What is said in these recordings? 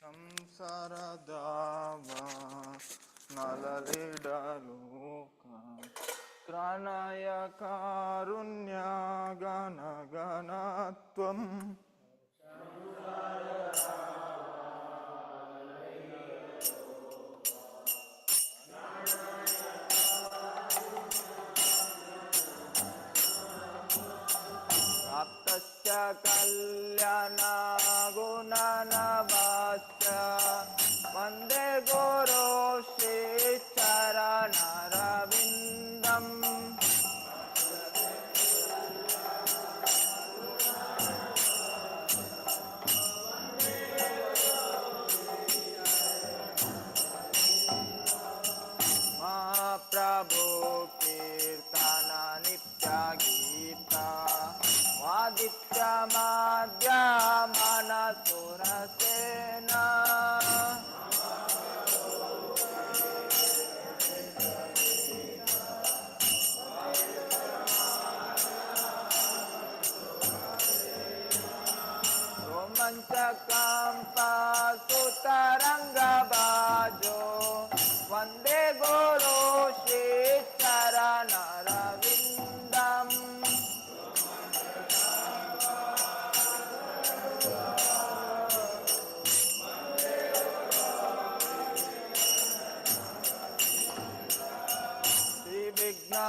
ಸಂಸಾರದಾವ ನಲಲಿಡಲೋಕ ತ್ರಾಣಾಯ ಕಾರುಣ್ಯ ಗಣ ಗಣತ್ವಂ ಪ್ರಾಪ್ತಸ್ಯ ಕಲ್ಯಾಣ ಗುಣನವಾಸ್ಯ ವಂದೇ ಗುರು ಶ್ರೀ ಚರಣರವಿಂದಂ महाप्रभु कीर्तन नित्य गीता वादित्य माध्य मनसुर सेना रोमांचकंपा सुतरंग बाजो वंदे गुरु श्री चरणरविंदम श्री विघ्नहारतन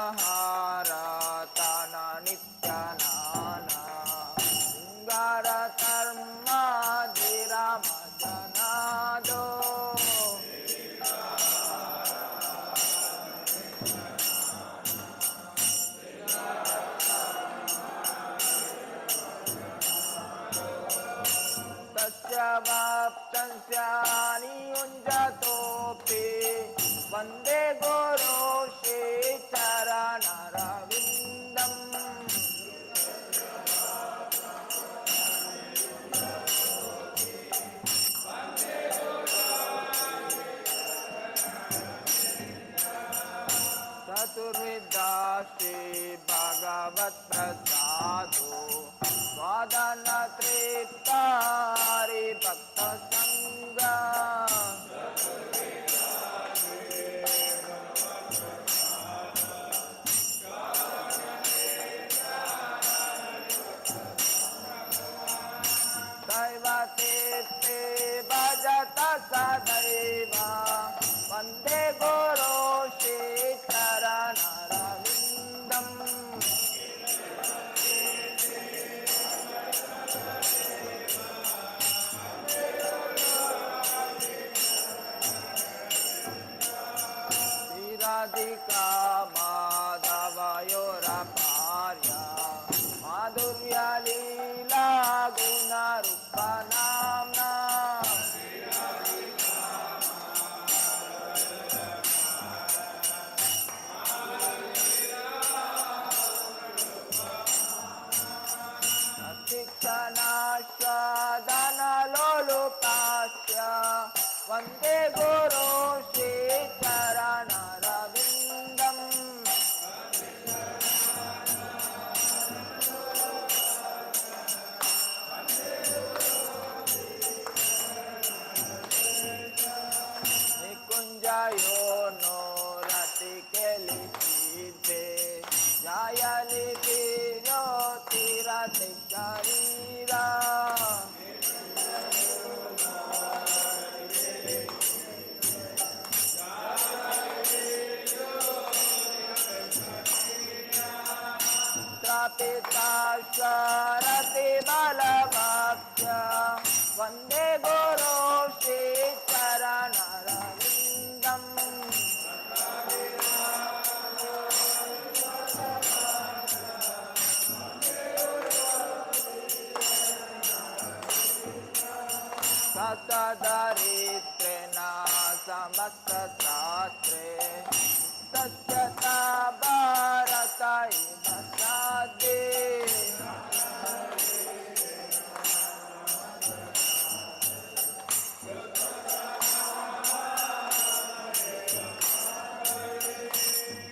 नित्यानना सिंगार कर्मा धीराम जनादो नियुञ्जतोऽपि वन्दे गुरो श्री चरणरविन्दम् चतुर्विधा श्री भगवत्प्रसादो स्वादन तृप्तारि भक्त संग दैवते भजत सदैव वन्दे गुरो श्री चरणरविन्दम् राधिका माधवयोरपार्य माधुर्य लीला गुण रूप नाम्ना शिक्षणास्वादन लोलुपास्य वन्दे गुरो श्री चरणरविन्दम् निकुञ्जयो नो रतिकेलिसिद्धे जायलिपिरो तिरति शरीरा पिता शरति बलभक्त्य वन्दे गुरो श्री चरणरविन्दम् सतदरिद्रेण समस्तशास्त्रे सत्यता भारत इव साध्ये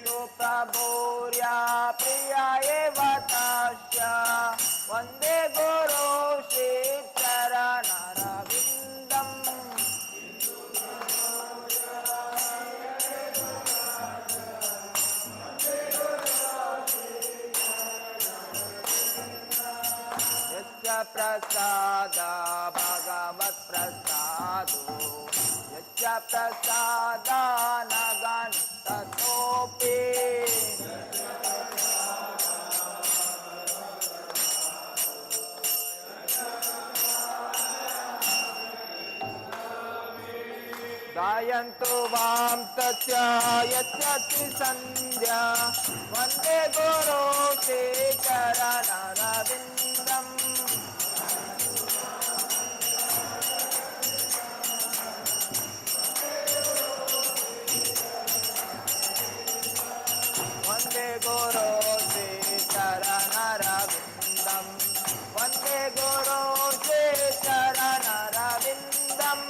तो प्रभुर्या प्रिया एव तस्य वन्दे गुरो श्री चरणरविन्दम् प्रसाद भगवत प्रसादो यच्च प्रसादानगं ततोऽपि गायन्तु वां तस्य यच्च सन्ध्या वन्दे गुरो श्रीचरणरविन्दम् वन्दे गुरो श्रीचरणरविन्दम् वन्दे गुरो श्रीचरणरविन्दम्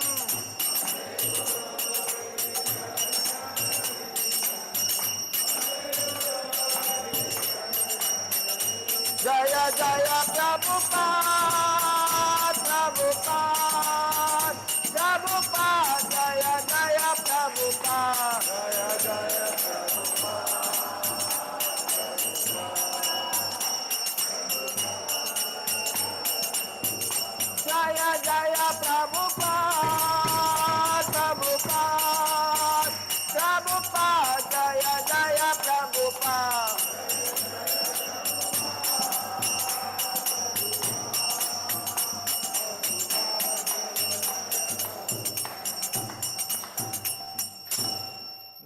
जय जय प्रभुपाद प्रभुपाद प्रभुपाद जय जय प्रभुपाद जय जय जय जय प्रभुपाद प्रभुपाद प्रभुपाद जय जय प्रभुपाद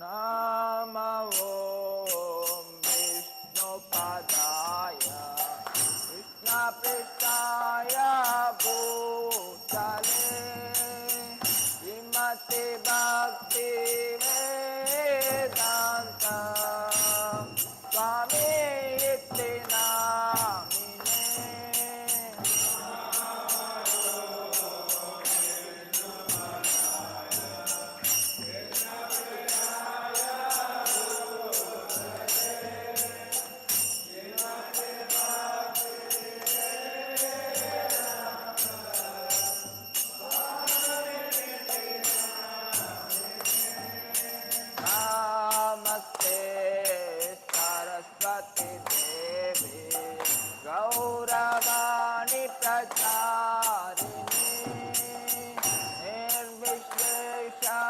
नमो विष्णुपदाय कृष्णपृष्ठाय भूतले श्रीमते भक्तिवेदान्त स्वामीति नामिने नमस्ते सरस्वती देवी गौरवाणी प्रचारिणी निर्विशेषा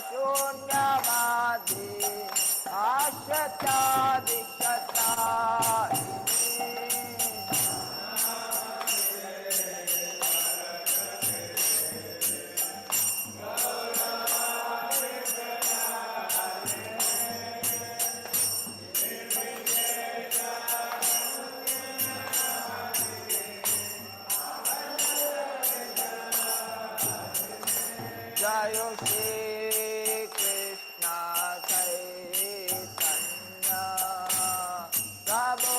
शून्यवादी जय श्री कृष्ण चैतन्य प्रभु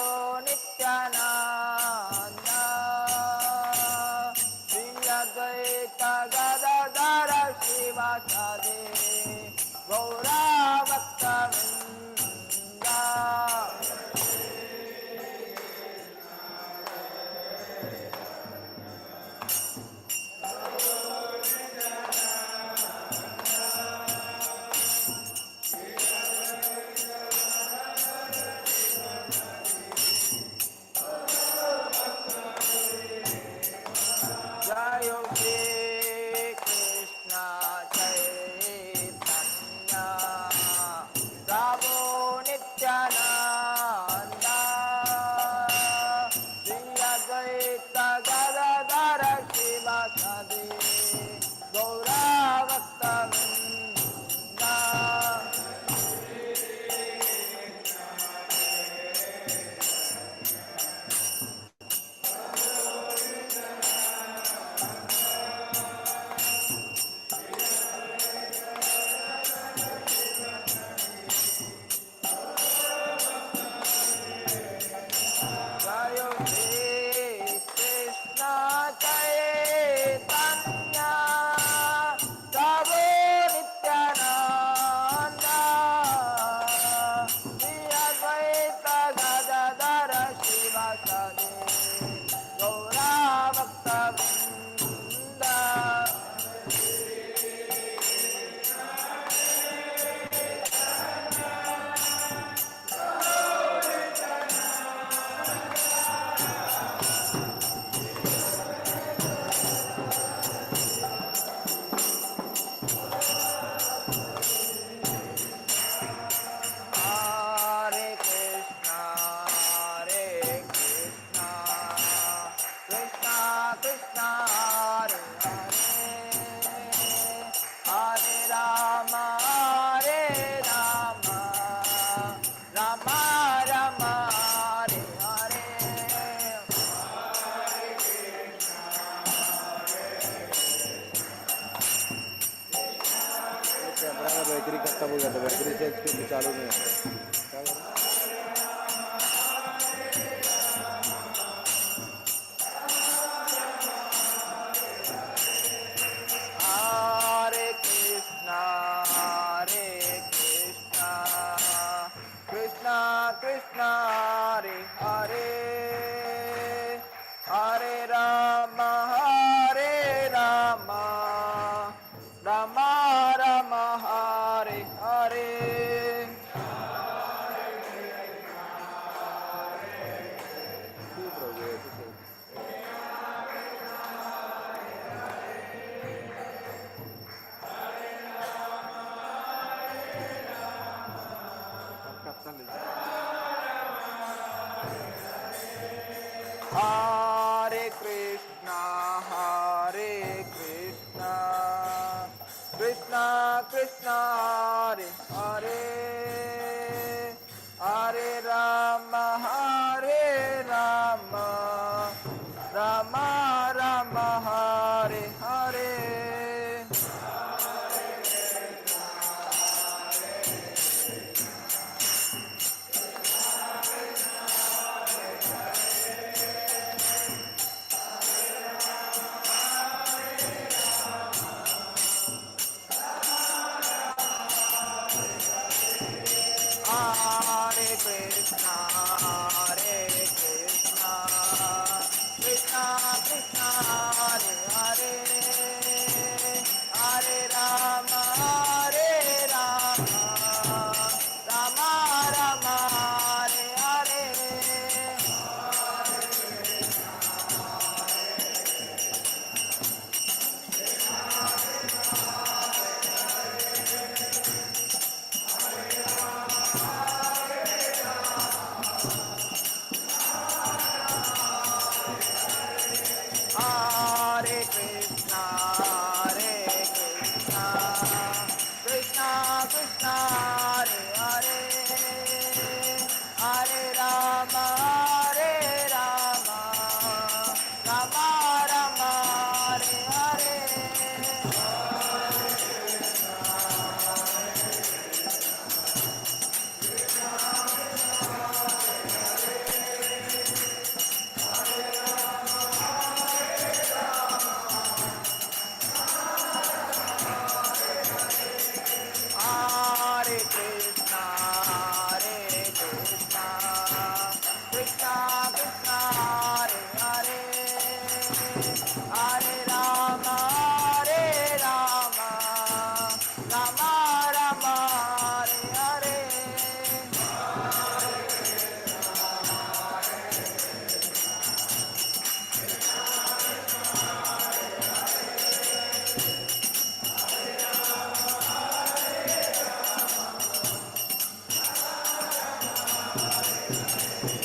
नित्यानंद श्री अद्वैत गदाधर शिवासादि गौरा भक्तवृंद तो बैटरी से क्योंकि चालू नहीं हो रहा क्या करें? Hare Krishna, Krishna Krishna, Hare Hare, Hare Rama, Rama Rama, Hare Hare. ठीक रहोगे ऐसे सही कप्तान ले Hare Krishna, Krishna Krishna, Hare Hare, Hare Rama, Rama Rama, Hare Hare. Hare Krishna, Krishna Krishna, Hare Hare, Hare Rama, Rama Rama, Hare Hare. Hare Krishna, Krishna Krishna, Hare Hare, Hare Rama, Rama Rama, Hare Hare. Hare Krishna, Krishna Krishna, Hare Hare, Hare Rama, Rama Rama, Hare Hare.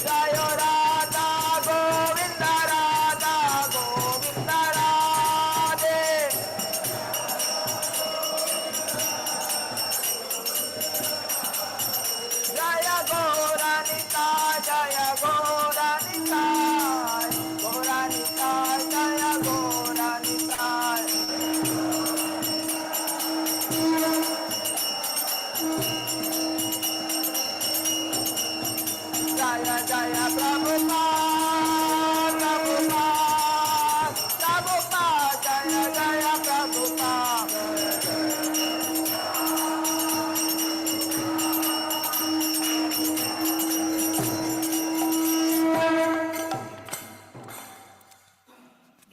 Jayo Radha Govinda, Govinda Radhe. Jaya Goranita, Jaya Goranita, Goranita, Jaya Goranita. Jaya Jaya Prabhupada, Prabhupada, Jaya Jaya Prabhupada.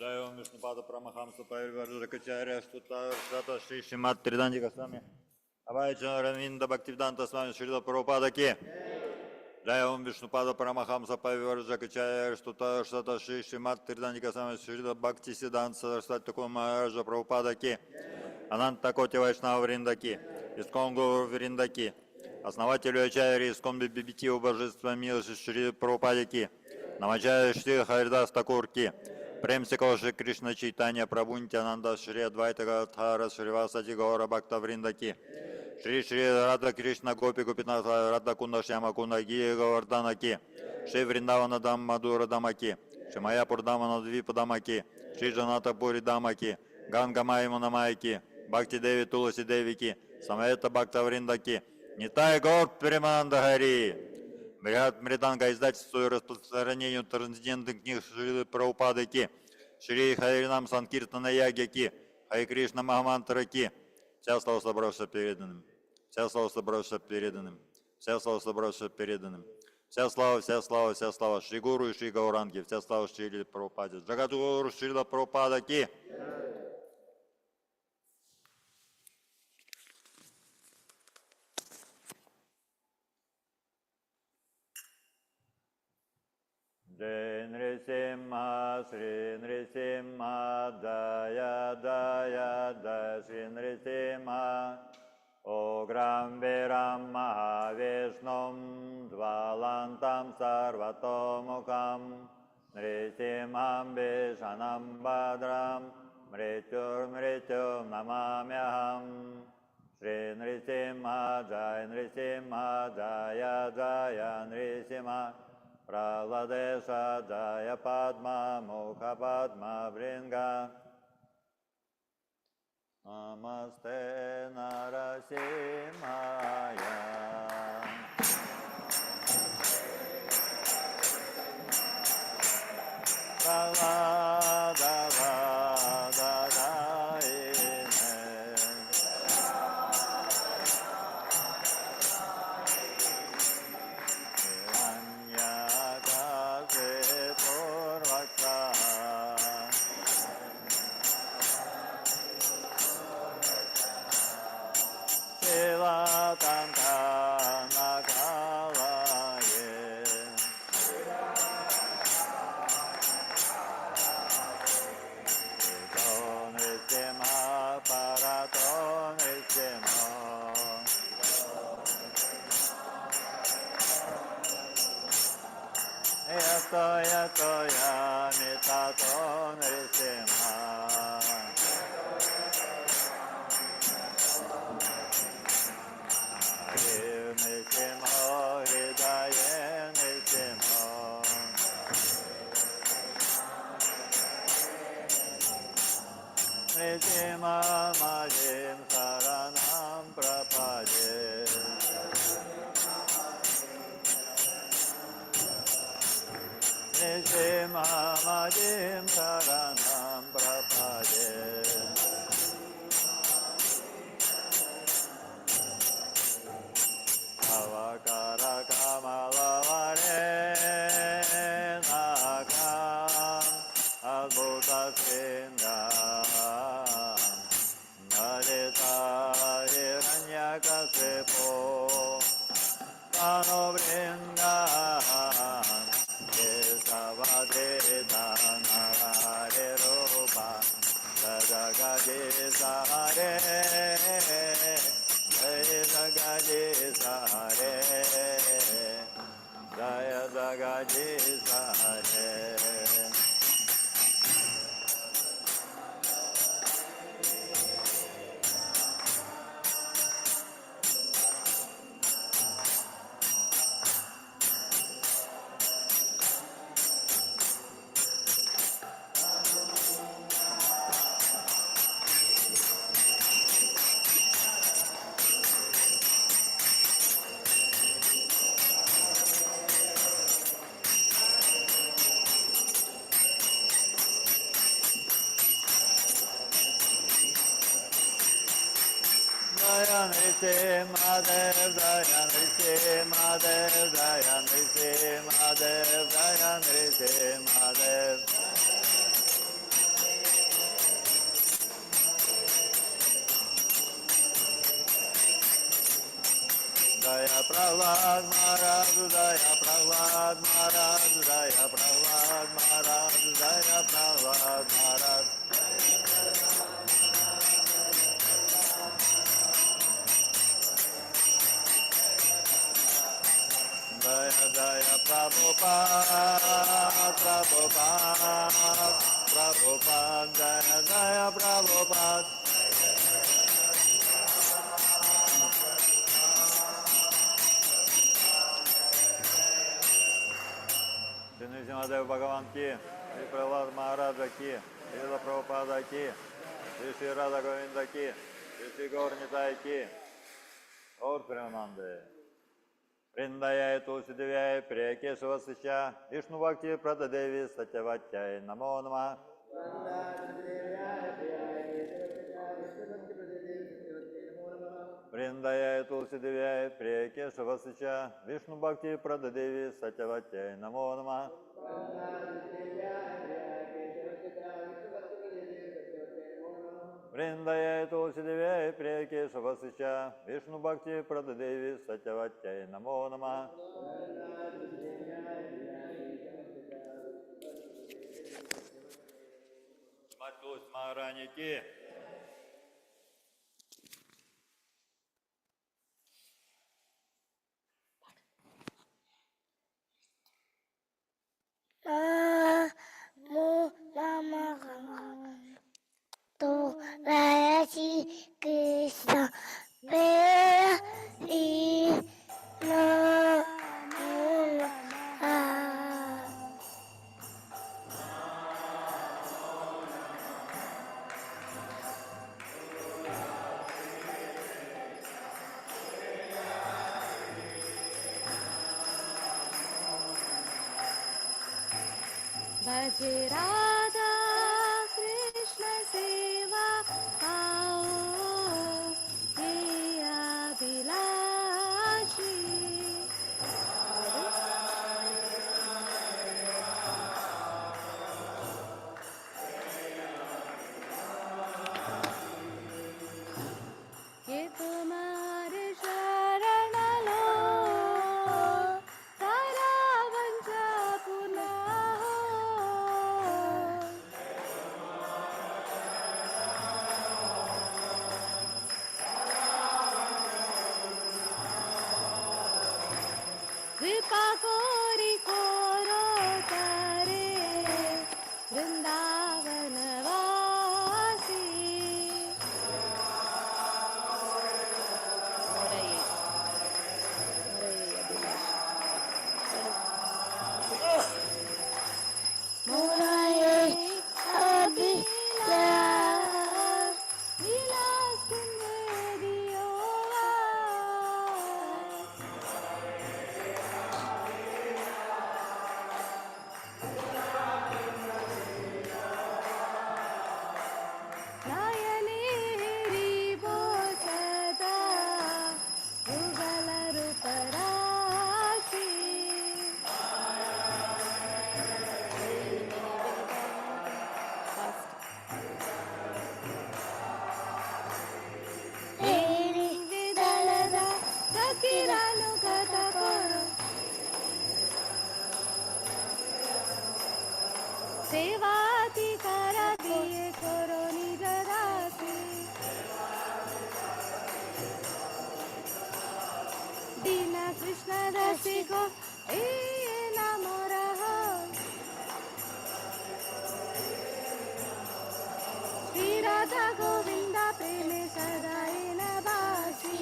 जय ओम विष्णुपाद परमहंस परिवारकचार्य स्तुता श्री श्रीमद त्रिदांजी गोस्वामी अभय अरविंद भक्तिवेदांत स्वामी श्रील प्रभुपाद की जय ओम विष्णुपाद परमहंस परिवारकचार्य स्तुता श्री श्रीमद त्रिदांजी गोस्वामी श्रील भक्ति सिद्धांत सरस्वती महाराज प्रभुपाद की अनंत कोटि वैष्णव वृंद की искон гуру вринда की основателю Ачарьи искон бибити божества милости Шри Прабхупаде ки Намачарья Шри Харидас Такур ки Прем Сикал Шри Кришна Чайтанья Прабху Нитянанда Шри Адвайта Гададхара Шривасати Гаура Бхакта Вринда ки Шри Шри Рада Кришна Гопи Гопинат Рада Кунда Шьяма Кунда Ги Гавардана ки Шри Вриндавана Дам Мадура Дама ки Шри Майяпур Дамана Двипа Дама ки Шри Джаната Пури Дама ки Ганга Майя Мунамая ки Бхакти Деви Туласи Деви ки Самавета Бхактавринда ки. Нитай Гор Перемананда Хари. Бригад Мриданга издательству и распространению трансцендентных книг Шри Прабхупады ки. Шри Харинам Санкиртана Яги ки. Хари Кришна Махамантра ки. Вся слава собравшись переданным. Вся слава собравшись переданным. Вся слава собравшись переданным. Вся слава, вся слава, вся слава Шри Гуру и Шри Гауранги. Вся слава Шри Прабхупаде. Джагадгуру Шри Прабхупада ки. Jai Nrisimha, Sri Nrisimha, Jaya Jaya Jaya Sri Nrisimha, Ogram Viram Mahavishnum, Dvalantam Sarvatomukam, Nrisimham Vishanam Bhadram, Mrityur Mrityum Namamyaham, Sri Nrisimha, Jai Nrisimha, Jaya Jaya Nrisimha, Praladesha Jaya Padma Mukha Padma Vringa Namaste Narasimhaya Pralada Yato Yamitato Nrisimha Hare Nrisimha Hridaye Nrisimha Nrisimha Majim Saranam Prapade Nrisimha Majim Saranam Prapade Avakara Kamala Varenakam Adbhuta Sindham Narita Hiranyakasipo Tano Vrindam Kesavadridana Hare Rupa Jagagadisa Hare Jaya Jagadisa Hare Jaya Jagadisa Hare Jaya Nrisimhadev, Jaya Nrisimhadev, Jaya Nrisimhadev, Jaya Nrisimhadev. Jaya Prahlad Maharaj, Jaya Prahlad Maharaj, Jaya Prahlad Maharaj, Jaya Prahlad Maharaj. Jaya Jaya Prabhupada, Prabhupada, Prabhupada, Jaya Jaya Prabhupada. Shri Nrisimhadev Bhagavan ki, Shri Prahlad Maharaja ki, Srila Prabhupada ki, Shri Radha Govinda ki, Shri Gaur Nitai ki, और प्रेमानंद वृंदाय तुलसी दिव्याय प्रिय केशवस्य विष्णु भक्ति प्रद देवी सत्यवाच्याय नमो नमः वृंदाय तुलसी दिव्याय प्रिय केशवस्य विष्णु भक्ति प्रद देवी सत्यवाच्याय नमो नमः वृंदाय तुलसी दिव्याय प्रिय केशवस्य विष्णु भक्ति प्रद देवी सत्यवाच्याय नमो नमः Матус Мараники. То Раси Кришна Пери Bhaje Radha Krishna Seva Ao Priya Bilashi Ye tumhare sharan lo Tara vancha puna Kripa kori koro tare Vrindavan vasi Moraye Abhilash Vilas Kundiyo Nayane Ribo Sada Yugala Ruparashi Eri Vidalada Sakiranu Kata Koro Sevati Karadiye Koro Nijarasi Dina Krishna Dasiko Iye Namoraho Shri Radha Govinda Preme Sadai Nabasi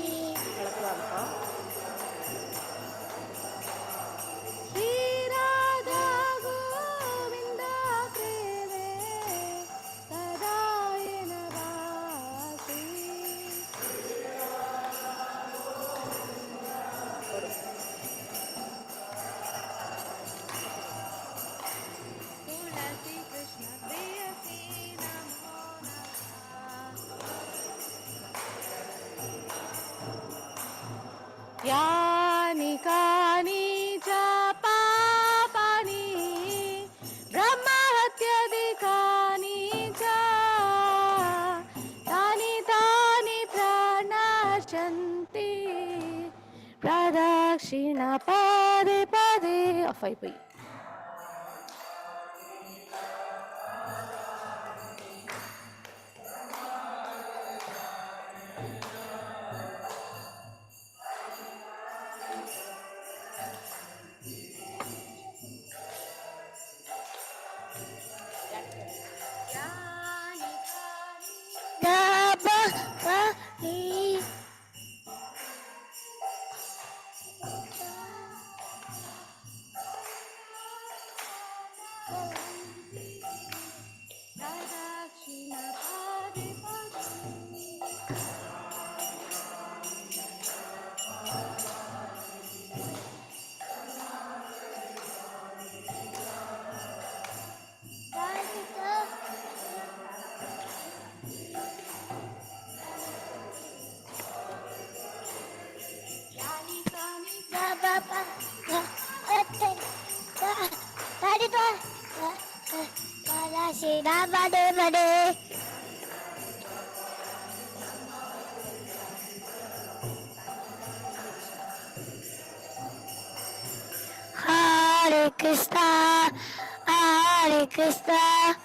Shri Radha Govinda Preme Sadai Nabasi Tulasi Krishna Priyasi Namo Namah Yani Kani Cha Papani Brahma Hatyadikani Cha Tani Tani Pranashanti Pradakshina Pade Pade Afai ना बड़े बड़े Hare Krishna, Hare Krishna,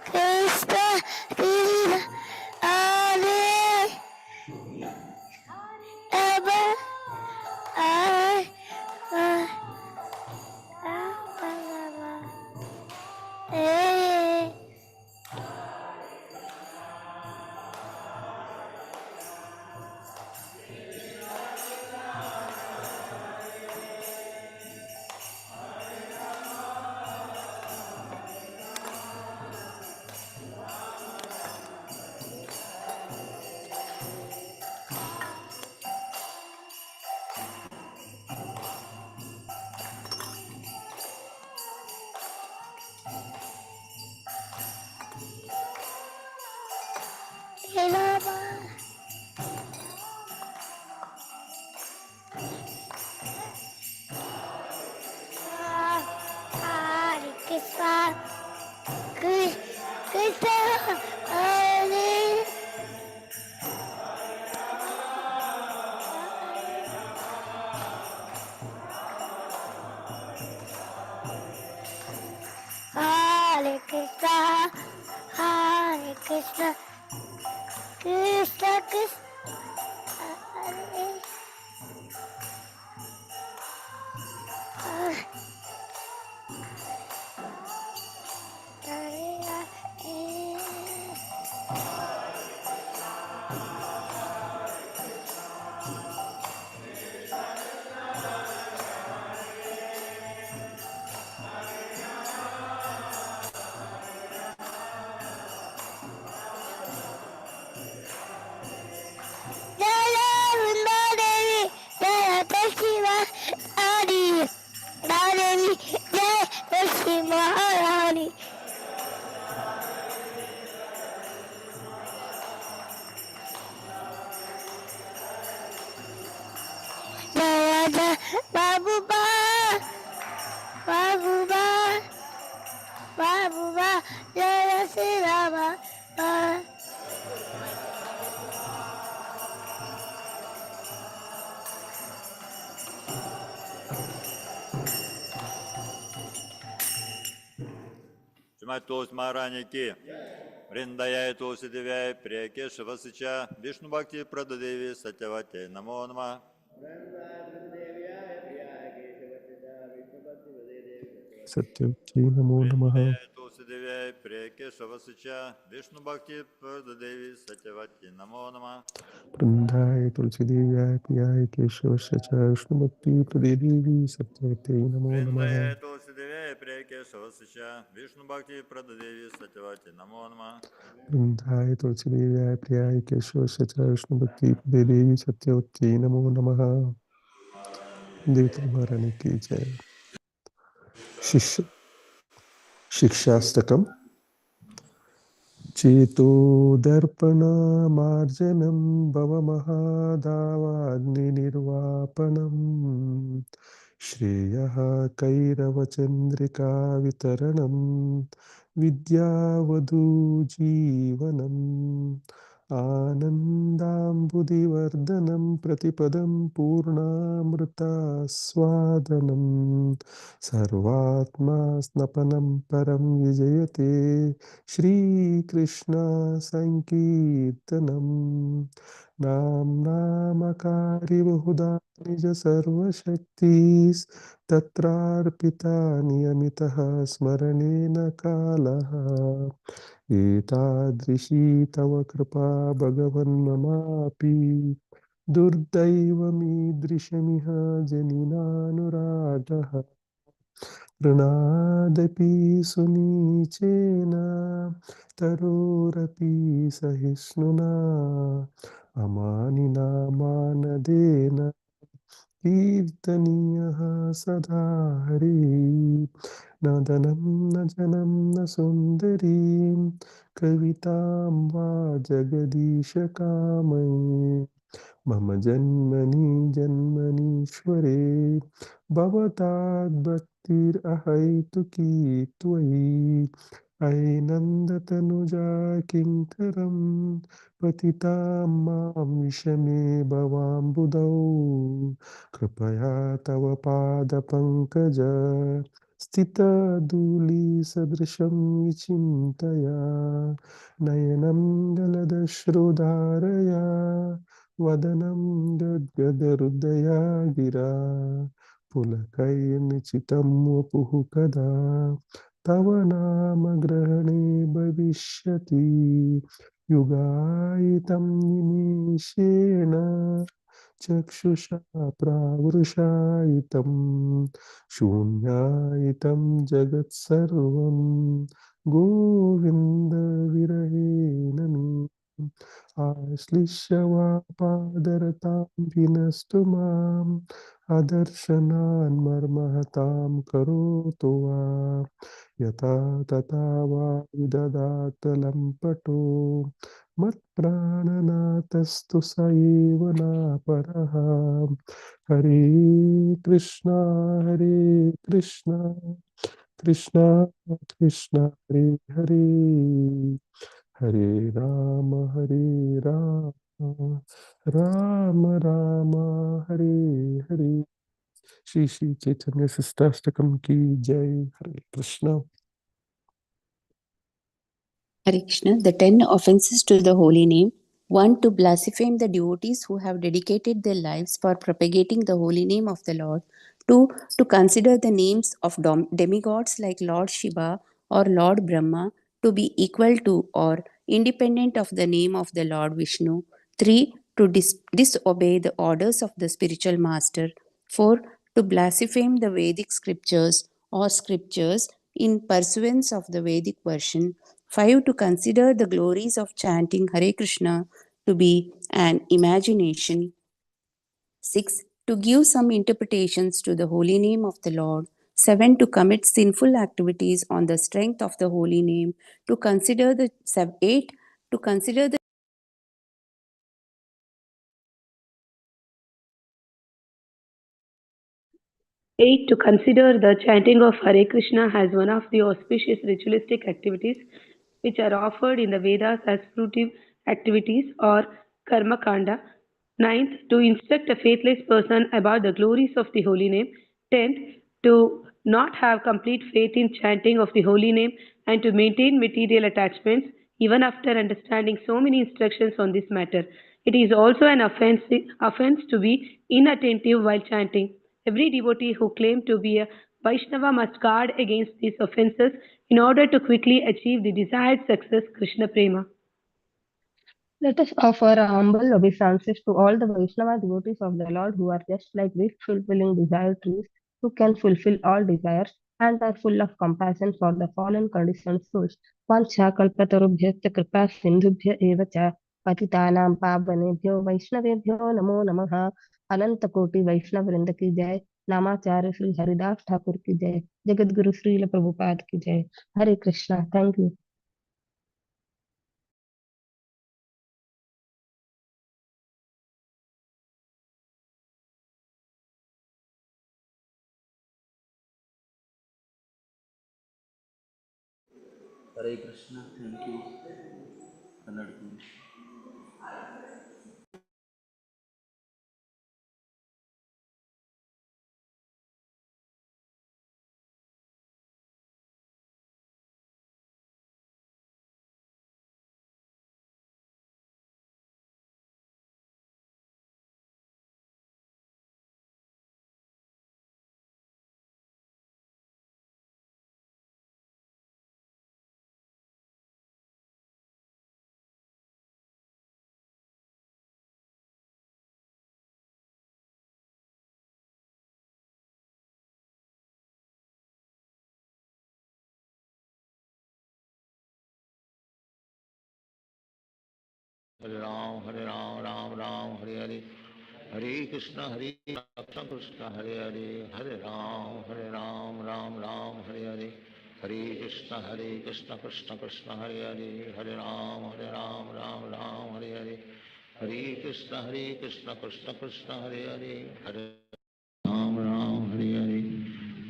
Krishna Krishna, Hare Hare, Hare Hare. Hare Krishna, Krishna Hare. Hare Krishna, Hare Krishna, Krishna Krishna, Hare Hare. Maharani. Jaya Jaya Babu Ba, Babu Ba, Babu Ba, Jaya Sri Rama. Шримати Тулси Махарани ки, Вриндаяй Тулси Девяй, Прия Кешава Сыча, Вишну Бхакти Прададеви Сатявате, Намо Нама. Satyavati Namo Namaha. Вриндаяй Тулси Девяй, Прия Кешава Сыча, Вишну Бхакти Прададеvi Сатявате, Намо Нама. Vrindaya Tulsi Devaya Piyaya Keshava Sacha Vishnu Bhakti Pradevi Satyavati Namo Namaha. Вриндаяй Тулси Девяй, Прия Кешава Сыча, Вишну Бхакти Прададеvi Сатявате, Намо Нама. Vrindaya Tulsi Devaya Piyaya Keshava Sacha Vishnu Bhakti Pradevi Satyavati Namo Namaha. Devta Maharani ki jai. Shikshastakam. Cheto darpana marjanam bhavamahadavagni nirvapanam shreyaha kairavachandrika vitaranam vidyavadu jeevanam आनन्दाम्बुदिवर्धनं प्रतिपदं पूर्णामृता स्वादनं सर्वात्मा स्नपनं परं विजयते श्रीकृष्ण संकीर्तनम् नामकारि बहुधा निज सर्वशक्तिस् तत्रार्पिता नियमितः स्मरणेन कालः एतादृशी तव कृपा भगवन्ममापि दुर्दैवमीदृशमिह जनिनानुरागः प्रणादपि सुनीचेन तरोरपि सहिष्णुना अमानिना मानदेन कीर्तनीयः सदा हरिः न धनं न जनं न सुन्दरीं कवितां वा जगदीशकामये मम जन्मनि जन्मनीश्वरे भवताद्भक्तिरहैतुकी त्वयि ऐनन्दतनुजा किङ्करं पतितां मां विषमे भवाम्बुधौ कृपया तव पादपङ्कज स्थितधूलिसदृशं विचिन्तया नयनं जलदश्रुधारया वदनं गद्गदहृदया गिरा पुलकैर्निचितं वपुः कदा तव नाम ग्रहणे भविष्यति युगायितं निमेषेण चक्षुषा प्रावृषायितं शून्यायितं जगत्सर्वं गोविन्दविरहेण मे आश्लिष्यवापादरतां विनस्तु माम् अदर्शनान् मर्महतां करोतु वा यथा तथा वा विददात लम्पटो मत्प्राणनाथस्तु स एव नापरः हरे कृष्णा कृष्णा कृष्णा हरे हरे हरे राम राम राम हरे हरे श्री श्री चैतन्य शिष्टाष्टकम की जय Hare Krishna Hare Krishna, the 10 offenses to the holy name. 1. To blaspheme the devotees who have dedicated their lives for propagating the holy name of the Lord. 2. To consider the names of demigods like Lord Shiva or Lord Brahma to be equal to or independent of the name of the Lord Vishnu. 3. To disobey the orders of the spiritual master. 4. To blaspheme the Vedic scriptures or scriptures in pursuance of the Vedic version. 5. To consider the glories of chanting Hare Krishna to be an imagination. 6. To give some interpretations to the holy name of the Lord. 7. To commit sinful activities on the strength of the holy name. 8. To consider the 8. To consider the chanting of Hare Krishna as one of the auspicious ritualistic activities which are offered in the Vedas as fruitive activities or karma kanda. 9th, to instruct a faithless person about the glories of the holy name. 10th, to not have complete faith in chanting of the holy name and to maintain material attachments even after understanding so many instructions on this matter. It is also an offense to be inattentive while chanting. Every devotee who claims to be a Vaishnava must guard against these offenses in order to quickly achieve the desired success, Krishna Prema. Let us offer our humble obeisances to all the Vaishnava devotees of the Lord who are just like wish-fulfilling desire trees who can fulfill all desires and are full of compassion for the fallen conditioned souls. Vancha kalpatarubhyascha kripa sindhubhya eva cha patitanam pavanebhyo vaishnavebhyo namo namaha. अनंत कोटि वैष्णव वृंद की जय। नामाचार्य श्री हरिदास ठाकुर की जय। जगत गुरु श्रील प्रभुपाद की जय। Hare Krishna. Thank you. Hare Krishna thank you Kannada की हरे राम राम राम हरे हरे हरे कृष्ण कृष्ण हरे हरे हरे राम राम राम हरे हरे हरे कृष्ण कृष्ण कृष्ण हरे हरे हरे राम राम राम हरे हरे हरे कृष्ण कृष्ण कृष्ण हरे हरे हरे राम हरे हरे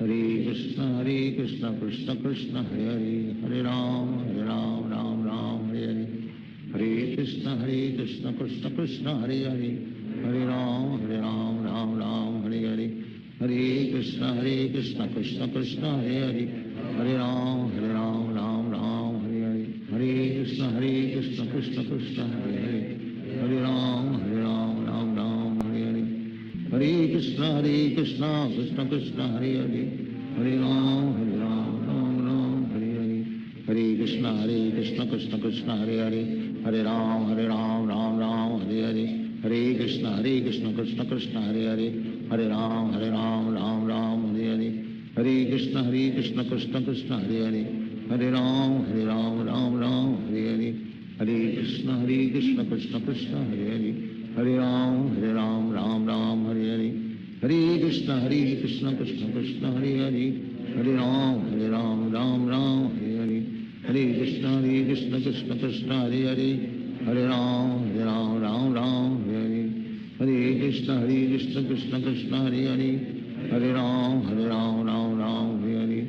हरे कृष्ण कृष्ण कृष्ण हरे हरे हरे राम राम राम हरे हरे हरे कृष्ण कृष्ण कृष्ण हरे हरे हरे राम राम राम हरे हरे हरे कृष्ण कृष्ण कृष्ण हरे हरे हरे राम राम राम हरे हरे हरे कृष्ण कृष्ण कृष्ण हरे हरे हरे राम राम राम हरे हरे हरे कृष्ण कृष्ण कृष्ण हरे हरे हरे राम राम राम हरे हरे हरे कृष्ण कृष्ण कृष्ण हरे हरे हरे राम राम राम हरे हरे हरे कृष्ण कृष्ण कृष्ण हरे हरे हरे राम राम राम हरे हरे हरे कृष्ण कृष्ण कृष्ण हरे हरे हरे राम राम राम हरे हरे हरे कृष्ण कृष्ण कृष्ण हरे हरे हरे राम राम हरे हरे हरे कृष्ण कृष्ण कृष्ण हरे हरे हरे राम राम हरे हरे हरे कृष्ण कृष्ण कृष्ण हरे हरे हरे राम राम हरे हरे हरे कृष्ण कृष्ण कृष्ण हरे हरे हरे राम राम हरे हरे हरे कृष्ण कृष्ण कृष्ण हरे हरे हरे राम राम हरे हरे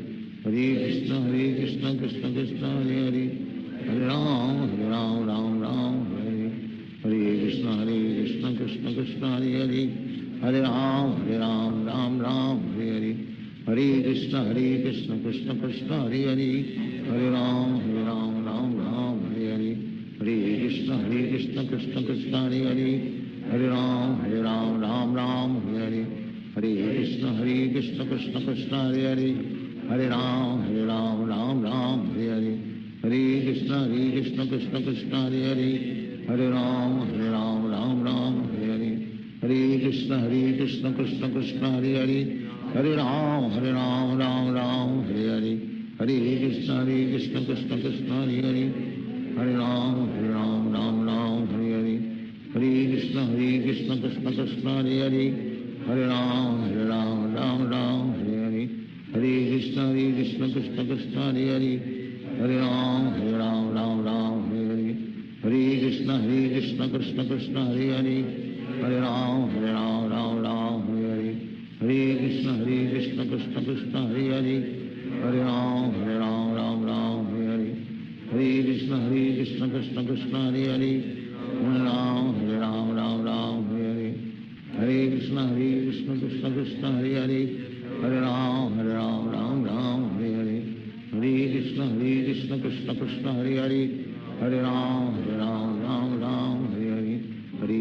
हरे कृष्ण कृष्ण कृष्ण हरे हरे हरे राम राम हरे हरे हरे कृष्ण कृष्ण कृष्ण हरे हरे हरे राम राम हरे हरे हरे कृष्ण कृष्ण कृष्ण हरे हरे हरे राम राम हरे हरे हरे कृष्ण कृष्ण कृष्ण हरे हरे हरे राम राम हरे हरे हरे कृष्ण कृष्ण कृष्ण हरे हरे हरे राम राम हरे हरे हरे कृष्ण कृष्ण कृष्ण हरे हरे हरे राम राम हरे हरे हरे कृष्ण कृष्ण कृष्ण हरे हरे हरे राम राम हरे हरे हरे कृष्ण कृष्ण कृष्ण हरे हरे हरे राम राम हरे हरे हरे कृष्ण कृष्ण कृष्ण हरे हरे हरे राम राम हरे हरे हरे कृष्ण कृष्ण कृष्ण हरे हरे हरे राम राम हरे हरे हरे कृष्ण कृष्ण कृष्ण हरे हरे हरे राम राम हरे हरे हरे कृष्ण कृष्ण कृष्ण हरे हरे हरे राम राम हरे हरे हरे कृष्ण कृष्ण कृष्ण हरे हरे हरे राम राम हरे हरे हरे कृष्ण कृष्ण कृष्ण हरे हरे हरे राम राम हरे हरे हरे कृष्ण कृष्ण कृष्ण हरे हरे हरे राम राम हरे हरे हरे कृष्ण कृष्ण कृष्ण हरे हरे हरे राम राम हरे हरे हरे कृष्ण कृष्ण कृष्ण हरे हरे हरे राम राम हरे हरे हरे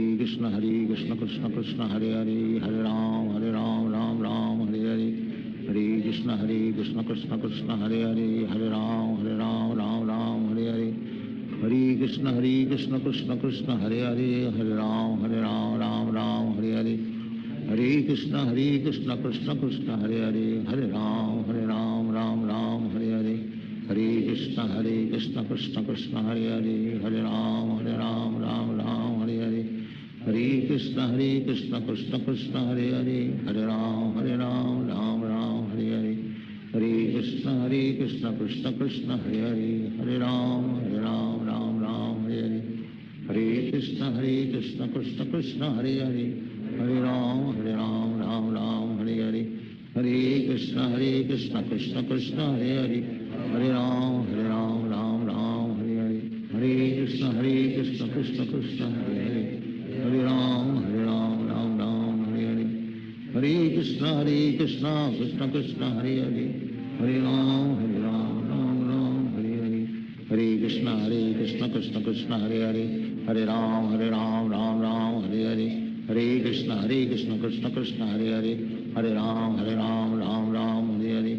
कृष्ण कृष्ण कृष्ण हरे हरे हरे राम राम हरे हरे हरे कृष्ण कृष्ण कृष्ण हरे हरे हरे राम राम हरे हरे हरे कृष्ण कृष्ण कृष्ण हरे हरे हरे राम राम हरे हरे हरे कृष्ण कृष्ण कृष्ण हरे हरे हरे राम राम हरे हरे हरे कृष्ण कृष्ण कृष्ण हरे हरे हरे राम राम हरे हरे हरे कृष्ण कृष्ण कृष्ण हरे हरे हरे राम राम हरे हरे हरे कृष्ण कृष्ण कृष्ण हरे हरे हरे राम राम हरे हरे हरे कृष्ण कृष्ण कृष्ण हरे हरे हरे राम राम हरे हरे हरे कृष्ण कृष्ण कृष्ण हरे हरे हरे राम राम हरे हरे हरे कृष्ण कृष्ण कृष्ण हरे हरे हरे राम राम हरे हरे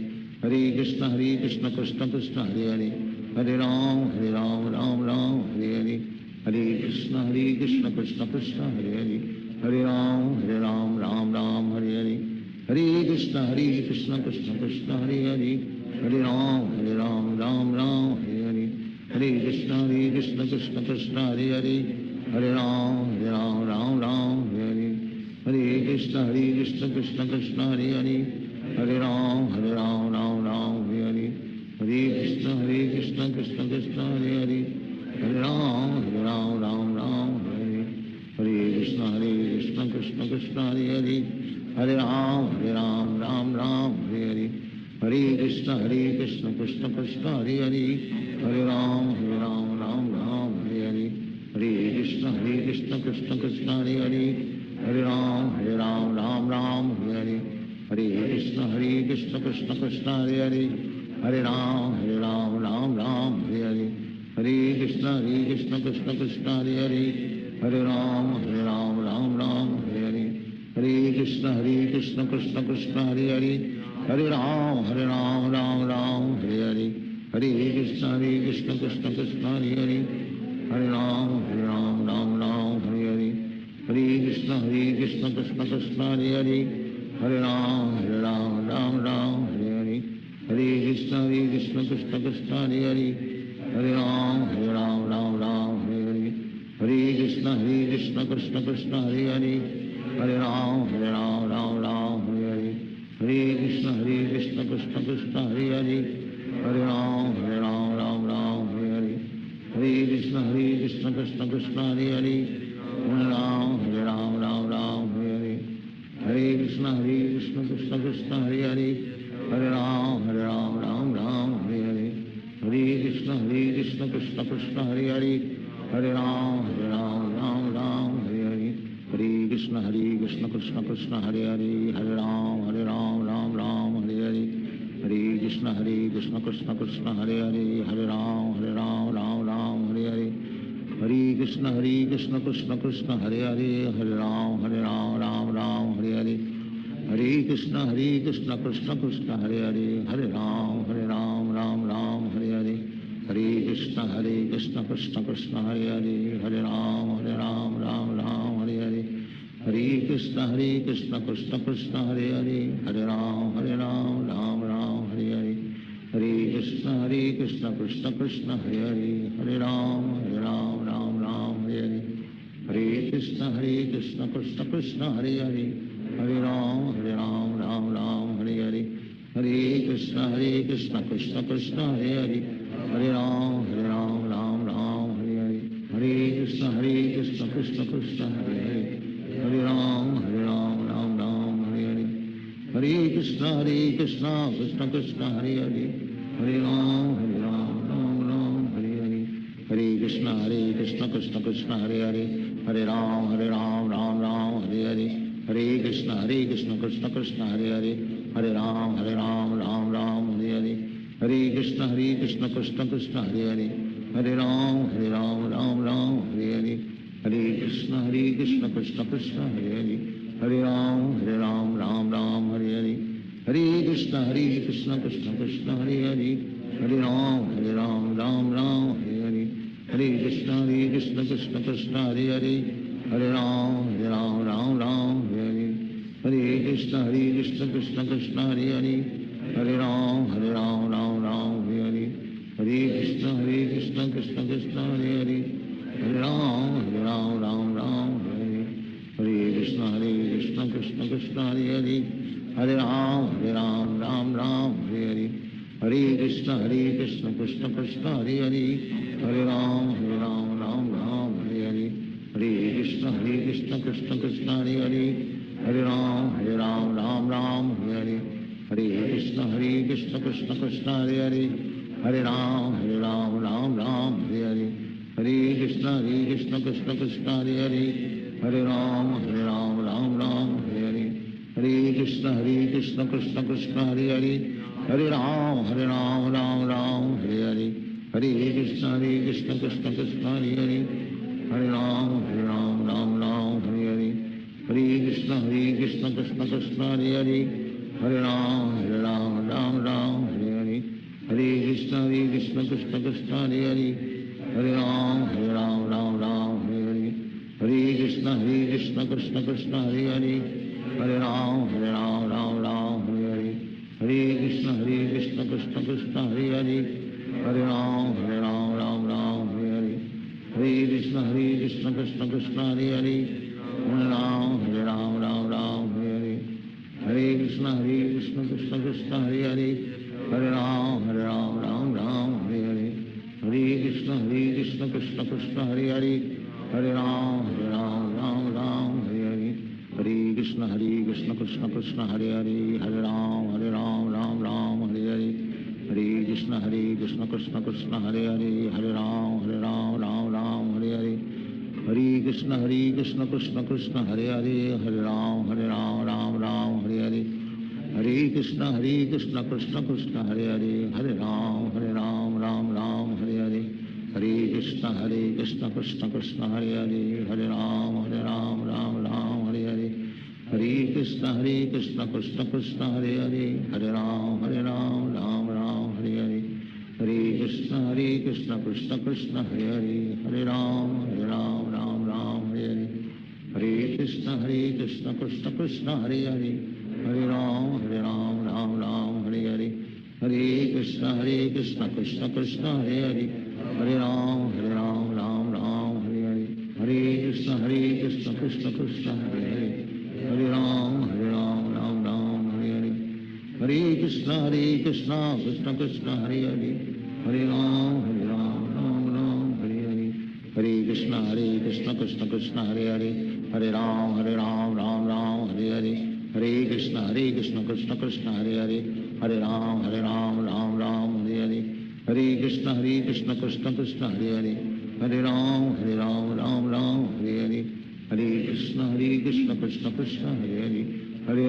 हरे कृष्ण कृष्ण कृष्ण हरे हरे हरे राम राम हरे हरे हरे कृष्ण कृष्ण कृष्ण हरे हरे हरे राम राम हरे हरे हरे कृष्ण कृष्ण कृष्ण हरे हरे हरे राम राम हरे हरे हरे कृष्ण कृष्ण कृष्ण हरे हरे हरे राम राम हरे हरे हरे कृष्ण कृष्ण कृष्ण हरे हरे हरे राम राम हरे हरे हरे कृष्ण कृष्ण कृष्ण हरे हरे हरे राम राम हरे हरे हरे कृष्ण कृष्ण कृष्ण हरे हरे हरे राम राम हरे हरे हरे कृष्ण कृष्ण कृष्ण हरे हरे हरे राम राम राम हरे हरे हरे कृष्ण कृष्ण कृष्ण हरे हरे हरे राम राम हरे हरे हरे कृष्ण कृष्ण कृष्ण हरे हरे हरे राम राम हरे हरे हरे कृष्ण कृष्ण कृष्ण हरे हरे हरे राम राम हरे हरे हरे कृष्ण कृष्ण कृष्ण हरे हरे हरे राम राम हरे हरे हरे कृष्ण कृष्ण कृष्ण हरे हरे हरे राम राम हरे हरे हरे कृष्ण कृष्ण कृष्ण हरे हरे हरे राम राम हरे हरे हरे कृष्ण कृष्ण कृष्ण हरे हरे हरे राम राम हरे हरे हरे कृष्ण कृष्ण कृष्ण हरे हरे हरे राम राम हरे हरे हरे कृष्ण कृष्ण कृष्ण हरे हरे हरे राम राम हरे हरे हरे कृष्ण कृष्ण कृष्ण हरे हरे हरे राम राम हरे हरे हरे कृष्ण कृष्ण कृष्ण हरे हरे हरे राम राम हरे हरे हरे कृष्ण कृष्ण कृष्ण हरे हरे हरे राम राम हरे हरे हरे कृष्ण कृष्ण कृष्ण हरे हरे हरे राम राम हरे हरे हरे कृष्ण कृष्ण कृष्ण हरे हरे हरे राम राम हरे हरे हरे कृष्ण कृष्ण कृष्ण हरे हरे हरे राम राम हरे हरे हरे कृष्ण कृष्ण कृष्ण हरे हरे हरे राम राम हरे हरे हरे कृष्ण कृष्ण कृष्ण हरे हरे हरे राम राम हरे हरे हरे कृष्ण कृष्ण कृष्ण हरे हरे हरे राम राम हरे हरे हरे कृष्ण कृष्ण कृष्ण हरे हरे हरे राम राम हरे हरे हरे कृष्ण कृष्ण कृष्ण हरे हरे हरे राम राम हरे हरे हरे कृष्ण कृष्ण कृष्ण हरे हरे हरे राम राम हरे हरे हरे कृष्ण कृष्ण कृष्ण हरे हरे हरे राम राम हरे हरे हरे कृष्ण कृष्ण कृष्ण हरे हरे हरे राम राम हरे हरे हरे कृष्ण कृष्ण कृष्ण हरे हरे हरे राम राम हरे हरे हरे कृष्ण कृष्ण कृष्ण हरे हरे हरे राम राम हरे हरे हरे कृष्ण कृष्ण कृष्ण हरे हरे हरे राम राम हरे हरे हरे कृष्ण कृष्ण कृष्ण हरे हरे हरे राम राम हरे हरे हरे कृष्ण कृष्ण कृष्ण हरे हरे हरे राम राम हरे हरे हरे कृष्ण कृष्ण कृष्ण हरे हरे हरे राम राम हरे हरे हरे कृष्ण कृष्ण कृष्ण हरे हरे हरे राम राम हरे हरे हरे कृष्ण कृष्ण कृष्ण हरे हरे हरे राम राम हरे हरे हरे कृष्ण कृष्ण कृष्ण हरे हरे हरे राम राम हरे हरे हरे कृष्ण कृष्ण कृष्ण हरे हरे हरे राम राम हरे हरे हरे कृष्ण कृष्ण कृष्ण हरे हरे हरे राम राम हरे हरे हरे कृष्ण कृष्ण कृष्ण हरे हरे हरे राम राम हरे हरे हरे कृष्ण कृष्ण कृष्ण हरे हरे हरे राम राम हरे हरे हरे कृष्ण कृष्ण कृष्ण हरे हरे हरे राम राम हरे हरे हरे कृष्ण कृष्ण कृष्ण हरे हरे हरे राम राम हरे हरे हरे कृष्ण कृष्ण कृष्ण हरे हरे हरे राम राम हरे हरे हरे कृष्ण कृष्ण कृष्ण हरे हरे हरे राम राम हरे हरे हरे कृष्ण कृष्ण कृष्ण हरे हरे हरे राम राम हरे हरे हरे कृष्ण कृष्ण कृष्ण हरे हरे हरे राम राम हरे हरे हरे कृष्ण कृष्ण कृष्ण हरे हरे हरे राम राम हरे हरे हरे कृष्ण कृष्ण कृष्ण हरे हरे हरे राम राम हरे हरे हरे कृष्ण कृष्ण कृष्ण हरे हरे हरे राम राम हरे हरे हरे कृष्ण कृष्ण कृष्ण हरे हरे हरे राम राम हरे Krishna Krishna Krishna Hare Hare Hare Ram Ram Ram Hare Hare Hare Krishna Krishna Krishna Hare Hare Hare Ram Ram Ram Hare Hare Hare Krishna Krishna Krishna Hare Hare Hare Ram Ram Ram Hare Hare Hare Krishna Krishna Krishna Hare Hare Hare Ram Ram Ram Hare Hare Hare Krishna Krishna Krishna Hare Hare Hare Ram Ram Ram Hare Hare Hare Krishna Krishna Krishna Hare Hare Hare Ram Ram Ram Hare Hare Hare Krishna Krishna Krishna Hare Hare Hare Ram Ram Ram Hare Hare Hare Krishna Krishna Krishna Hare Hare Hare Ram Ram Ram Hare Hare Hare Krishna Krishna Krishna Hare Hare Hare Ram Ram Ram Hare Hare Hare Krishna Krishna Krishna Hare Hare Hare Ram Ram Ram Hare Hare Hare Krishna Krishna Krishna Hare Hare Hare Ram Ram Ram Hare Hare Hare Krishna Krishna Krishna Hare Hare Hare Ram Ram Ram Hare Hare Hare Krishna Krishna Krishna Hare Hare Hare Ram Ram Ram Hare Hare Hare Krishna Krishna Krishna Hare Hare Hare Ram Ram Hare Hare Hare Krishna Krishna Krishna Hare Hare Hare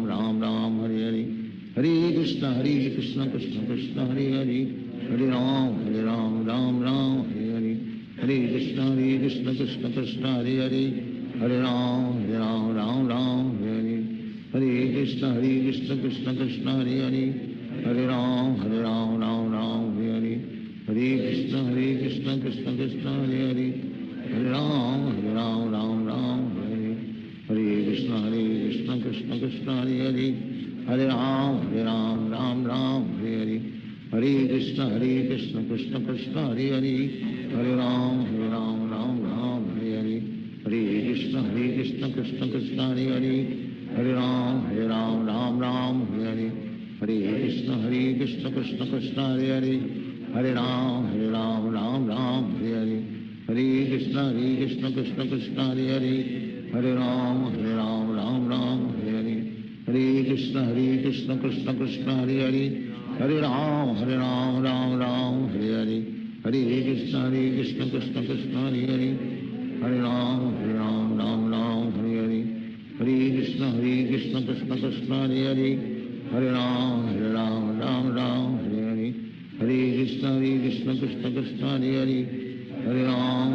Ram Ram Hare Hare Hare Krishna Krishna Krishna Hare Hare Hare Ram Ram Hare Hare Hare Krishna Krishna Krishna Hare Hare Hare Ram Ram Hare Hare Hare Krishna Krishna Krishna Hare Hare Hare Ram Ram Hare Hare Hare Krishna Krishna Krishna Hare Hare Hare Ram Ram Hare Hare Hare Krishna Krishna Krishna Hare Hare Hare Ram Ram Hare Hare Hare Krishna Krishna Krishna Hare Hare Hare Ram Ram Hare Hare Hare Krishna Krishna Krishna Hare Hare Hare Ram Ram Hare Hare Hare Krishna Krishna Krishna Hare Hare Hare Ram Ram Hare Hare Hare Krishna Krishna Krishna Hare Hare Hare Ram Ram Hare Hare Hare Krishna Krishna Krishna Hare Hare Hare Ram Ram Hare Hare Hare Krishna Krishna Krishna Hare Hare Hare Ram Ram Hare Hare Hare Krishna Krishna Krishna Hare Hare Hare Ram Ram Hare Hare Hare Krishna Krishna Krishna Hare Hare Hare Ram Ram Hare Hare Hare Krishna Krishna Krishna Hare Hare Hare Ram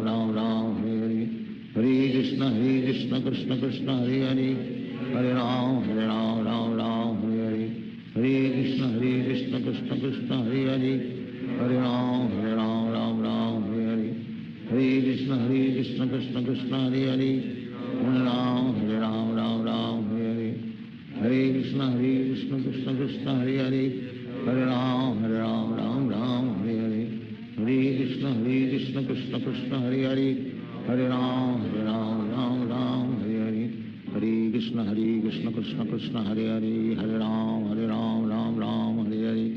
Ram Hare Hare Hare Krishna Krishna Krishna Hare Hare Hare Ram Ram Hare Hare Hare Krishna Krishna Krishna Hare Hare Hare Ram Ram Hare Hare Hare Krishna Krishna Krishna Hare Hare Hare Ram Ram Hare Hare Hare Krishna Krishna Krishna Hare Hare Hare Ram Ram Hare Hare Hare Krishna Krishna Krishna Hare Hare Hare Ram Ram Hare Hare Hare Krishna Krishna Krishna Hare Hare Hare Ram Ram Hare Hare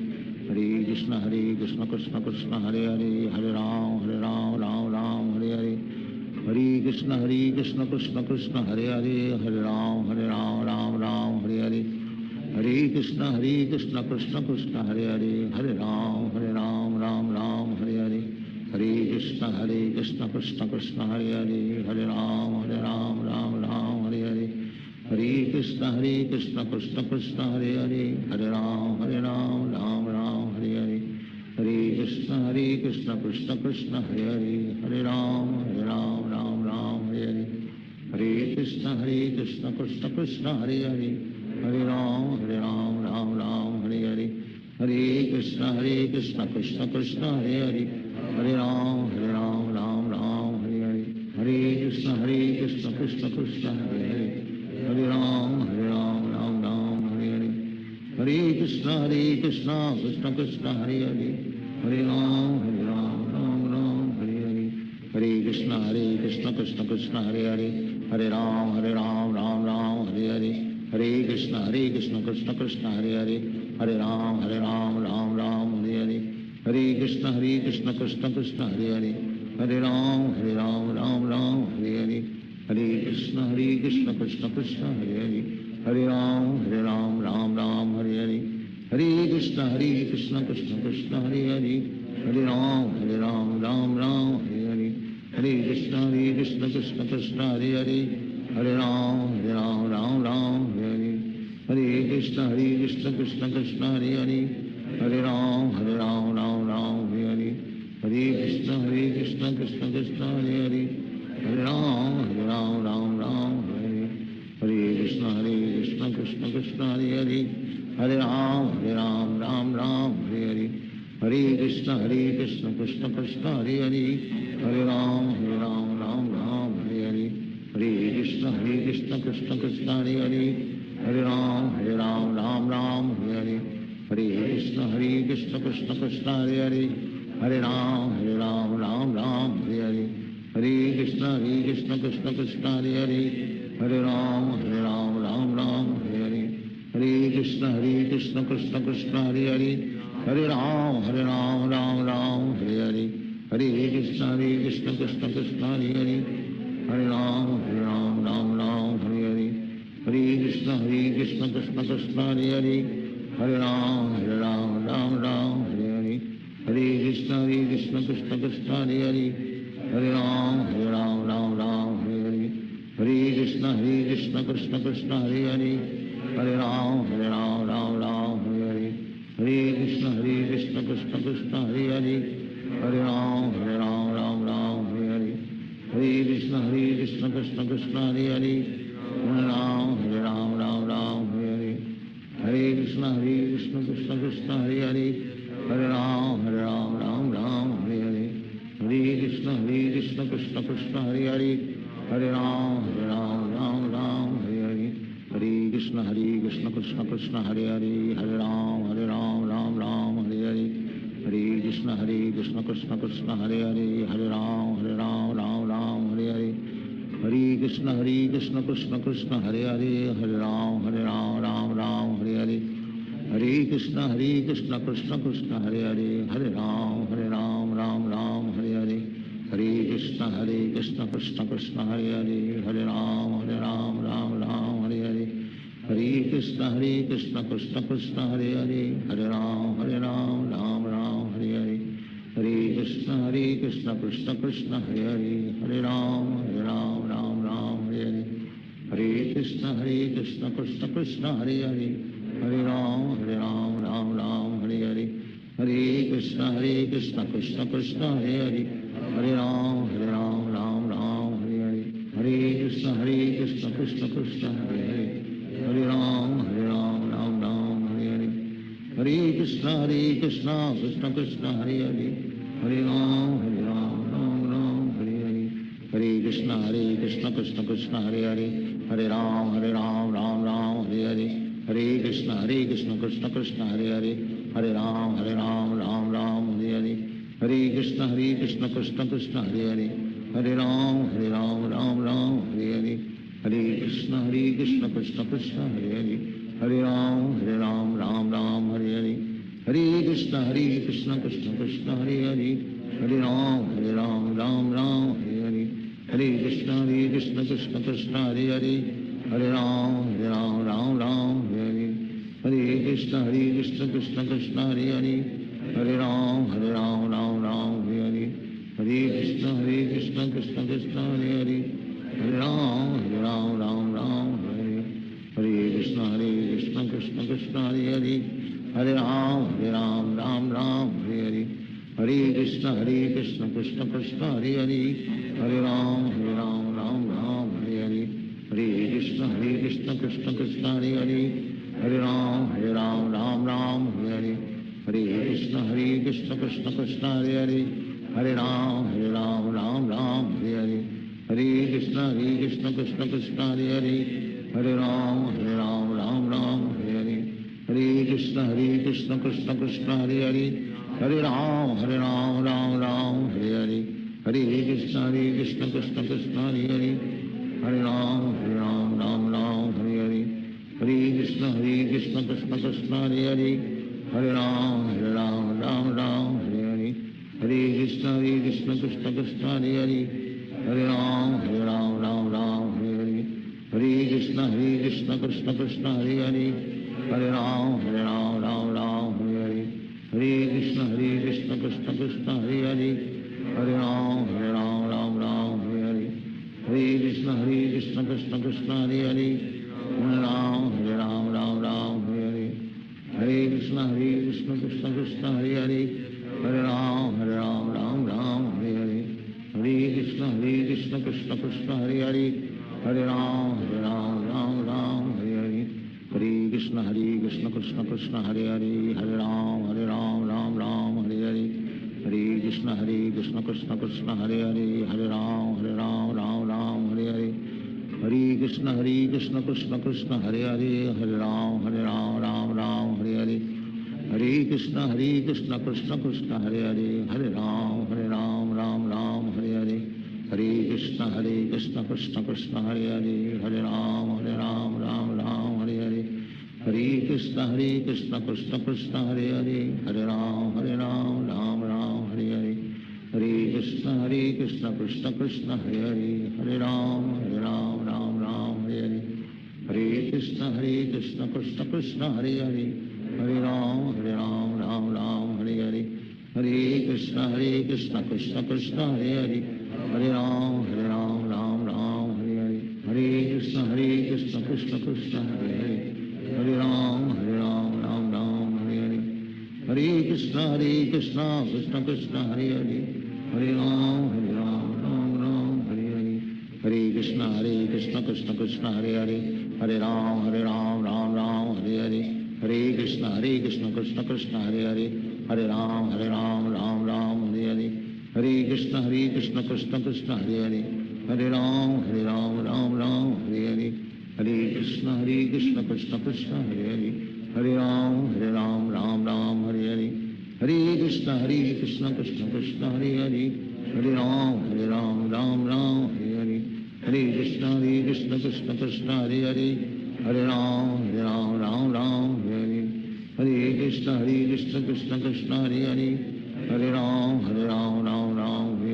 Hare Krishna Krishna Krishna Hare Hare Hare Ram Ram Hare Hare Hare Krishna Krishna Krishna Hare Hare Hare Ram Ram Hare Hare Hare Krishna Krishna Krishna Hare Hare Hare Ram Ram Hare Hare Hare Krishna Krishna Krishna Hare Hare Hare Ram Ram Hare Hare Hare Krishna Krishna Krishna Hare Hare Hare Ram Ram Hare Hare Hare Krishna Krishna Krishna Hare Hare Hare Ram Ram Hare Hare Hare Krishna Krishna Krishna Hare Hare Hare Ram Ram Hare Hare Hare Krishna Krishna Krishna Hare Hare Hare Ram Ram Hare Hare Hare Krishna Krishna Krishna Hare Hare Hare Ram Ram Hare Hare Hare Krishna Krishna Krishna Hare Hare Hare Ram Ram Hare Hare Hare Krishna Krishna Krishna Hare Hare Hare Ram Ram Hare Hare Hare Krishna Krishna Krishna Hare Hare Hare Ram Ram Hare Hare Hare Krishna Krishna Krishna Hare Hare, Hare Ram Ram Ram Hare Hare, Hare Krishna Krishna Krishna Hare Hare, Hare Ram Ram Hare Hare, Hare Krishna Krishna Krishna Hare Hare, Hare Ram Ram Hare Hare, Hare Krishna Krishna Krishna Hare Hare, Hare Ram Ram Hare Hare, Hare Krishna Krishna Krishna Hare Hare, Hare Ram Ram Hare Hare, Hare Krishna Krishna Krishna Hare Hare, Hare Ram Ram Hare Hare, Hare Krishna Krishna Krishna Hare Hare, Hare Ram Ram Hare Hare, Hare Krishna Krishna Krishna Hare Hare, Hare Ram Ram Hare Hare, Hare Krishna Krishna Krishna Hare Hare, Hare Ram Ram Hare Hare, Hare Krishna Krishna Krishna Hare Hare, Hare Ram Ram Hare Hare, Hare Krishna Krishna Krishna Hare Hare, Hare Ram Ram Hare Hare, Hare Krishna Krishna Krishna Hare Hare, Hare Ram Ram Hare Hare, Hare Krishna Krishna Krishna Hare Hare, Hare Ram Ram Hare Hare, Hare Krishna Krishna Krishna Hare Hare, Hare Ram Ram Hare Hare, Hare Krishna Krishna Krishna Hare Hare, Hare Ram Ram Hare Hare, Hare Krishna Krishna Krishna Hare Hare, Hare Ram Ram Hare Hare, Hare Krishna Krishna Krishna Hare Hare, Hare Ram Ram Hare Hare, Hare Krishna Krishna Krishna Hare Hare, Hare Ram Ram Hare Hare, Hare Krishna Krishna Krishna Hare Hare, Hare Ram Ram Hare Hare, Hare Krishna Krishna Krishna Hare Hare, Hare Ram Ram Hare Hare, Hare Krishna Krishna Krishna Hare Hare, Hare Ram Hare Hare, Hare Krishna Krishna Krishna Hare Hare, Hare Ram Hare Hare, Hare Krishna Krishna Krishna Hare Hare, Hare Ram Hare Hare, Hare Krishna Krishna Krishna Hare Hare, Hare Ram Hare Hare, Hare Krishna Krishna Krishna Hare Hare, Hare Ram Hare Hare, Hare Krishna Krishna Krishna Hare Hare, Hare Ram Hare Hare, Hare Krishna Krishna Krishna Hare Hare, Hare Ram Hare Hare, Hare Krishna Krishna Krishna Hare Hare, Hare Ram Hare Hare, Hare Krishna Krishna Krishna Hare Hare, Hare Ram Hare Hare, Hare Krishna Krishna Krishna Hare Hare, Hare Ram Hare Hare, Hare Krishna Krishna Krishna Hare Hare, Hare Ram Hare Hare, Hare Krishna Krishna Krishna Hare Hare, Hare Ram Hare Hare, Hare Krishna Krishna Krishna Hare Hare, Hare Ram Hare Hare Hare, Hare Krishna Krishna Krishna Hare Hare, Hare Ram Hare Hare, Hare Krishna Krishna Krishna Hare Hare, Hare Ram Hare Hare, Hare Krishna Krishna Krishna Hare Hare, Hare Ram Hare Hare, Hare Krishna Krishna Krishna Hare Hare, Hare Ram Hare Hare, Hare Krishna Krishna Krishna Hare Hare, Hare Ram Hare Hare, Hare Krishna Krishna Krishna Hare Hare, Hare Ram Hare Hare, Hare Krishna Krishna Krishna Hare Hare, Hare Ram Hare Hare, Hare Krishna Krishna Krishna Hare Hare, Hare Ram Hare Hare, Hare Krishna Krishna Krishna Hare Hare, Hare Ram Hare Hare, Hare Krishna Krishna Krishna Hare Hare, Hare Ram Hare Hare, Hare Krishna Krishna Krishna Hare Hare, Hare Ram Hare Hare, Hare Krishna Krishna Krishna Hare Hare, Hare Ram Hare Hare, Hare Krishna Krishna Krishna Hare Hare, Hare Ram Hare Hare, Hare Krishna Krishna Krishna Hare Hare, Hare Ram Ram Ram Hare Hare, Hare Krishna Krishna Krishna Hare Hare, Hare Ram Ram Ram Hare Hare, Hare Krishna Krishna Krishna Hare Hare, Hare Ram Ram Hare Hare, Hare Krishna Krishna Krishna Hare Hare, Hare Ram Ram Hare Hare, Hare Krishna Krishna Krishna Hare Hare, Hare Ram Ram Hare Hare, Hare Krishna Krishna Krishna Hare Hare, Hare Ram Ram Hare Hare, Hare Krishna Krishna Krishna Hare Hare, Hare Ram Ram Hare Hare, Hare Krishna Krishna Krishna Hare Hare, Hare Ram Ram Hare Hare, Hare Krishna Krishna Krishna Hare Hare, Hare Ram Ram Hare Hare, Hare Krishna Krishna Krishna Hare Hare, Hare Ram Ram Hare Hare, Hare Krishna Krishna Krishna Hare Hare, Hare Ram Ram Hare Hare, Hare Krishna Krishna Krishna Hare Hare, Hare Ram Ram Hare Hare, Hare Krishna Krishna Krishna Hare Hare, Hare Ram Ram Hare Hare, Hare Krishna Krishna Krishna Hare Hare, Hare Ram Ram Hare Hare, Hare Krishna Krishna Krishna Hare Hare, Hare Ram Ram Hare Hare, Hare Krishna Krishna Krishna Hare Hare, Hare Ram Ram Hare Hare, Hare Krishna Krishna Krishna Hare Hare, Hare Ram Ram Hare Hare, Hare Krishna Krishna Krishna Hare Hare, Hare Ram Ram Hare Hare, Hare Krishna Krishna Krishna Hare Hare, Hare Ram Ram Hare Hare, Hare Krishna Krishna Krishna Hare Hare, Hare Ram Ram Hare Hare, Hare Krishna Krishna Krishna Hare Hare, Hare Ram Ram Hare Hare, Hare Krishna Krishna Krishna Hare Hare, Hare Ram Ram Hare Hare, Hare Krishna Krishna Krishna Hare Hare, Hare Ram Ram Hare Hare, Hare Krishna Krishna Krishna Hare Hare, Hare Ram Ram Hare Hare, Hare Krishna Krishna Krishna Hare Hare, Hare Ram Ram Hare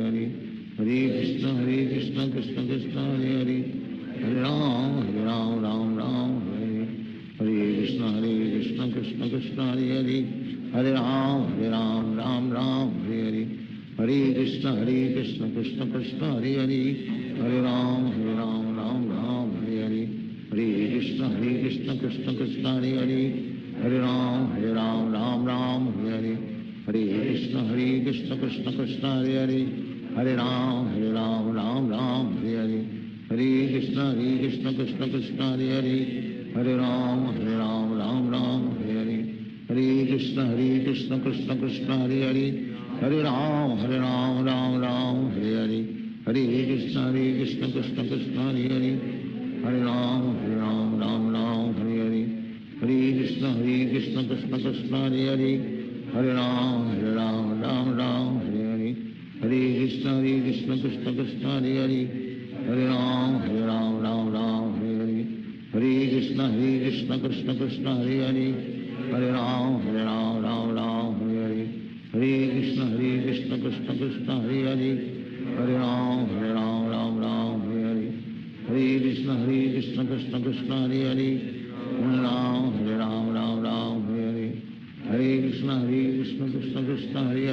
Hare, Hare Krishna Krishna Krishna Hare Hare, Hare Ram Hare Hare, Hare Krishna Krishna Krishna Hare Hare, Hare Ram Ram Hare Hare, Hare Krishna Krishna Krishna Hare Hare, Hare Ram Ram Hare Hare, Hare Krishna Krishna Krishna Hare Hare, Hare Ram Ram Hare Hare, Hare Krishna Krishna Krishna Hare Hare, Hare Ram Hare Hare, Hare Krishna Krishna Krishna Hare Hare, Hare Ram Hare Hare, Hare Krishna Krishna Krishna Hare Hare, Hare Ram Hare Hare, Hare Krishna Krishna Krishna Hare Hare, Hare Ram Hare Hare, Hare Krishna Krishna Krishna Hare Hare, Hare Ram Hare Hare, Hare Krishna Krishna Krishna Hare Hare, Hare Ram Hare Hare, Hare Krishna Krishna Krishna Hare Hare, Hare Ram Hare Hare, Hare Krishna Krishna Krishna Hare Hare, Hare Ram Hare Hare, Hare Krishna Krishna Krishna Hare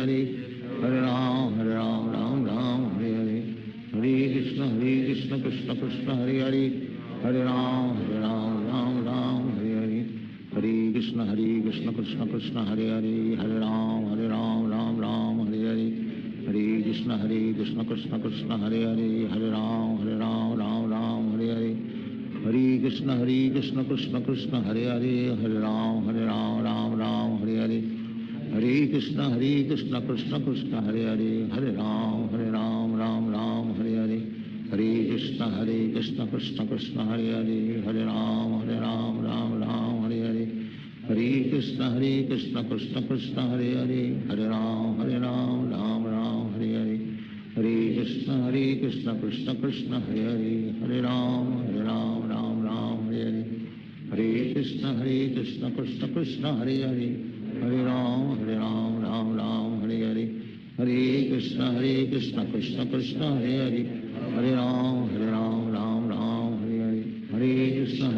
Hare, Hare Ram Hare Hare, Hare Krishna Krishna Krishna Hare Hare, Hare Ram Hare Hare, Hare Krishna Krishna Krishna Hare Hare, Hare Ram Hare Hare, Hare Krishna Krishna Krishna Hare Hare, Hare Ram Hare Hare, Hare Krishna Krishna Krishna Hare Hare, Hare Ram Hare Hare Hare, Hare Krishna Krishna Krishna Hare Hare, Hare Ram Hare Hare Hare, Hare Krishna Krishna Krishna Hare Hare, Hare Ram Hare Hare Hare, Hare Krishna Krishna Krishna Hare Hare, Hare Ram Hare Hare, Hare Krishna Krishna Krishna Hare Hare, Hare Ram Hare Hare, Hare Krishna Krishna Krishna Hare Hare, Hare Ram Hare Hare, Hare Krishna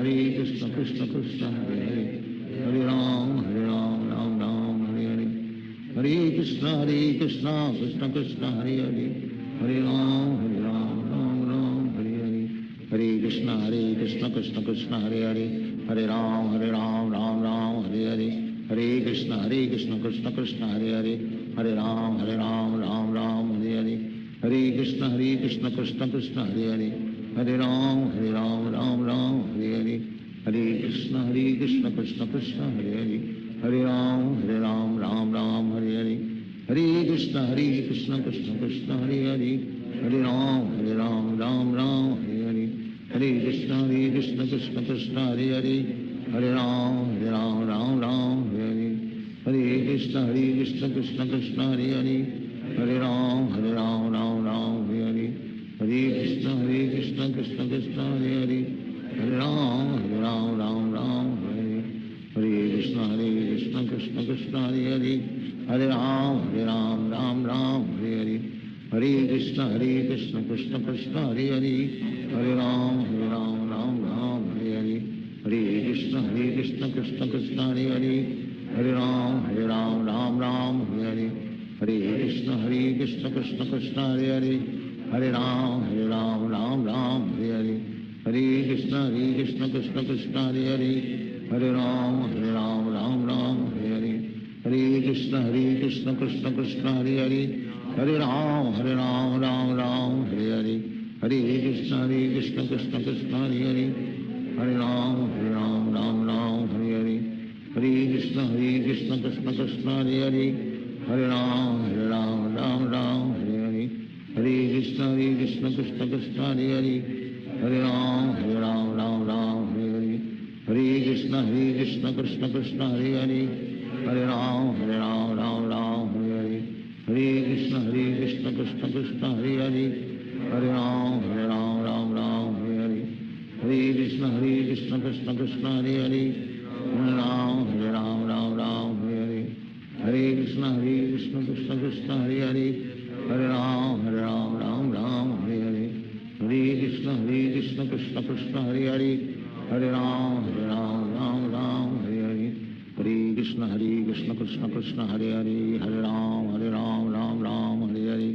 Krishna Krishna Hare Hare, Krishna Krishna Krishna Hare Hare Hare Ram Ram Ram Hare Hare Hare Krishna Krishna Krishna Hare Hare Hare Ram Ram Ram Hare Hare Hare Krishna Krishna Krishna Hare Hare Hare Ram Ram Ram Hare Hare Hare Krishna Krishna Krishna Hare Hare Hare Ram Ram Ram Hare Hare Hare Krishna Krishna Krishna Hare Hare Hare Ram Ram Ram Hare Hare Hare Krishna Krishna Krishna Hare Hare Hare Ram Ram Ram Hare Hare Hare Krishna Krishna Krishna Hare Hare Hare Ram Ram Ram Hare Hare Hare Krishna Krishna Krishna Hare Hare Hare Ram Ram Ram Hare Hare Hare Krishna Krishna Krishna Hare Hare Hare Ram Ram Ram Hare Hare Hare Krishna Krishna Krishna Hare Hare Hare Ram Ram Ram Hare Hare Hare Krishna Krishna Krishna Hare Hare Hare Ram Ram Ram Hare Hare Hare Krishna Krishna Krishna Hare Hare Hare Ram Ram Ram Hare Hare Hare Krishna Krishna Krishna Hare Hare Hare Ram Ram Ram Hare Hare Hare Krishna Krishna Krishna Hare Hare Hare Ram Ram Ram Hare Hare Hare Krishna Krishna Krishna Hare Hare Hare Ram Ram Ram Hare Hare Hare Krishna Krishna Krishna Hare Hare Hare Ram Ram Ram Hare Hare Hare Krishna Krishna Krishna Hare Hare Hare Ram Ram Ram Hare Hare Hare Krishna Krishna Krishna Hare Hare Hare Ram Ram Ram Hare Hare Hare Krishna Krishna Krishna Hare Hare Hare Ram Ram Ram Hare Hare Hare Krishna Krishna Krishna Hare Hare Hare Ram Ram Ram Hare Hare Hare Krishna Krishna Krishna Hare Hare Hare Ram Ram Ram Hare Hare Hare Krishna Krishna Krishna Hare Hare Hare Ram Ram Ram Hare Hare Hare Krishna Krishna Krishna Hare Hare Hare Ram Ram Ram Hare Hare Hare Krishna Krishna Krishna Hare Hare Hare Ram Ram Ram Hare Hare Hare Krishna Krishna Krishna Hare Hare Hare Ram Ram Ram Hare Hare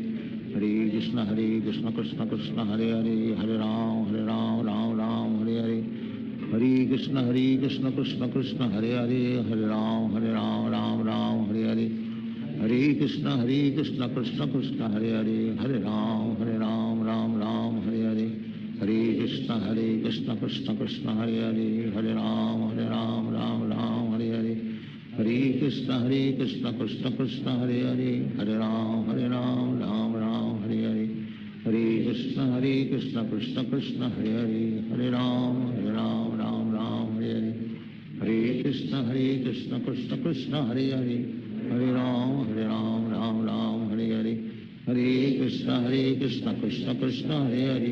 Hare Krishna Krishna Krishna Hare Hare Hare Ram Ram Ram Hare Hare Hare Krishna Krishna Krishna Hare Hare Hare Ram Ram Ram Hare Hare Hare Krishna Krishna Krishna Hare Hare Hare Ram Ram Ram Hare Hare Hare Krishna Krishna Krishna Hare Hare Hare Ram Ram Ram Hare Hare Hare Krishna Krishna Krishna Hare Hare Hare Ram Ram Ram Hare Hare Hare Krishna Krishna Krishna Hare Hare Hare Ram Ram Ram Hare Hare Hare Krishna Krishna Krishna Hare Hare Hare Ram Ram Ram Hare Hare Hare Krishna Krishna Krishna Hare Hare Hare Ram Ram Ram Hare Hare Hare Krishna Krishna Krishna Hare Hare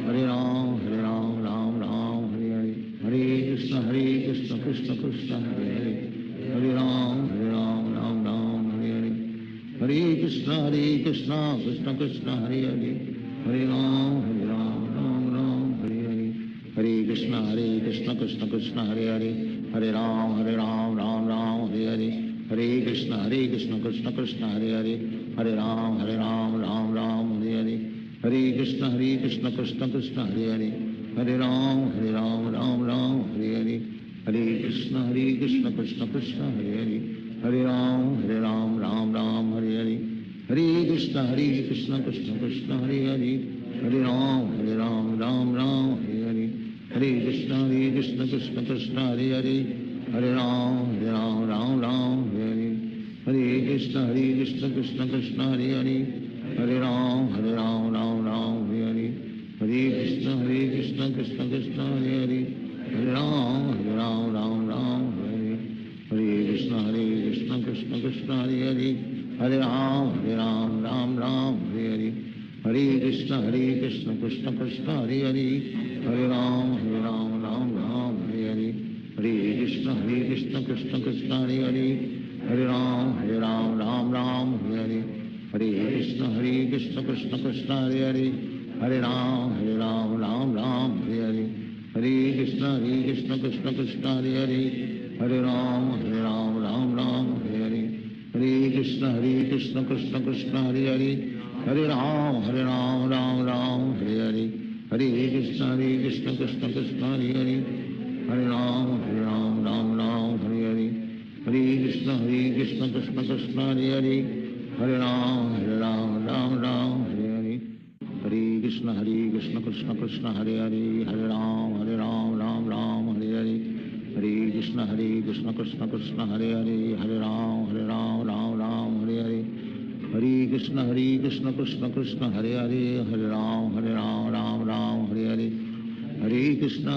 Hare Ram Ram Ram Hare Hare Hare Krishna Krishna Krishna Hare Hare Hare Ram Ram Ram Hare Hare Hare Krishna Krishna Krishna Hare Hare Hare Ram Ram Ram Hare Hare Hare Krishna Krishna Krishna Hare Hare Hare Ram Ram Hare Hare Hare Krishna Krishna Krishna Hare Hare Hare Ram Ram Hare Hare Hare Krishna Krishna Krishna Hare Hare Hare Ram Ram Hare Hare Hare Krishna Krishna Krishna Hare Hare Hare Ram Ram Hare Hare Hare Krishna Krishna Krishna Hare Hare Hare Ram Ram Hare Hare Hare Krishna Krishna Krishna Hare Hare Hare Ram Ram Hare Hare Hare Krishna Krishna Krishna Hare Hare Hare Ram Ram Hare Hare Hare Krishna Krishna Krishna Hare Hare Hare Ram Ram Hare Hare Hare Krishna Krishna Krishna Hare Hare Hare Ram Ram Hare Hare Hare Krishna Krishna Krishna Hare Hare Hare Ram Ram Hare Hare Hare Krishna Krishna Krishna Hare Hare Hare Ram Ram Hare Hare Hare Krishna Krishna Krishna Hare Hare Hare Ram Ram Ram Hare Hare Hare Krishna Krishna Krishna Hare Hare Hare Ram Ram Ram Hare Hare Hare Krishna Krishna Krishna Hare Hare Hare Ram Ram Ram Hare Hare Hare Krishna Krishna Krishna Hare Hare Hare Ram Ram Ram Hare Hare Hare Krishna Krishna Krishna Hare Hare Hare Ram Ram Hare Hare Hare Krishna Krishna Krishna Hare Hare Hare Ram Ram Hare Hare Hare Krishna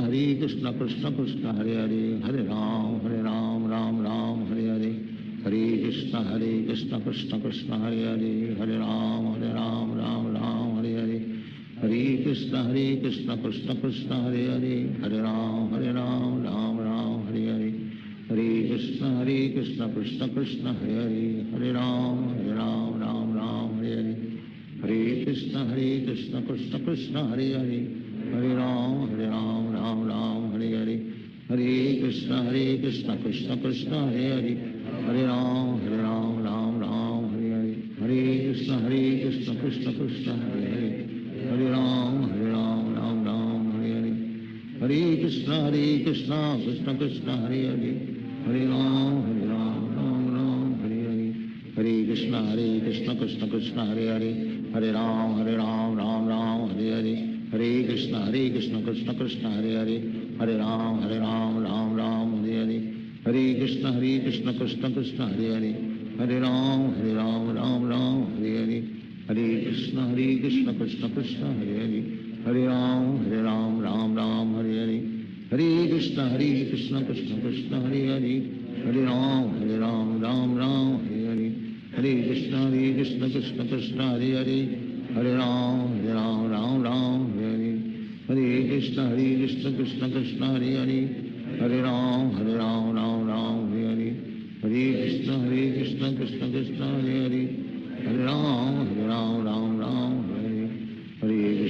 Krishna Krishna Hare Hare Hare Ram Ram Hare Hare Hare Krishna Krishna Krishna Hare Hare Hare Ram Ram Hare Hare Hare Krishna Krishna Krishna Hare Hare Hare Ram Ram Hare Hare Hare Krishna Krishna Krishna Hare Hare Hare Ram Ram Hare Hare Hare Krishna Krishna Krishna Hare Hare Hare Ram Ram Hare Hare Hare Krishna Krishna Krishna Hare Hare Hare Ram Ram Hare Hare Hare Krishna Krishna Krishna Hare Hare Hare Ram Ram Hare Hare Hare Krishna Krishna Krishna Hare Hare Hare Ram Ram Hare Hare Hare Krishna Krishna Krishna Hare Hare Hare Ram Ram Hare Hare Hare Krishna Krishna Krishna Hare Hare Hare Ram Ram Hare Hare Hare Krishna Krishna Krishna Hare Hare Hare Ram Ram Hare Hare Hare Krishna Krishna Krishna Hare Hare Hare Ram Ram Hare Hare Hare Krishna Krishna Krishna Hare Hare Hare Ram Ram Hare Hare Hare Krishna Krishna Krishna Hare Hare Hare Ram Ram Hare Hare Hare Krishna Krishna Krishna Hare Hare Hare Ram Ram Hare Hare Hare Krishna Krishna Krishna Hare Hare Hare Ram Ram Hare Hare Hare Krishna Krishna Krishna Hare Hare Hare Ram Ram Hare Hare Hare Krishna Krishna Krishna Hare Hare Hare Ram Ram Hare Hare Hare Krishna Krishna Krishna Hare Hare Hare Ram Ram Hare Hare Hare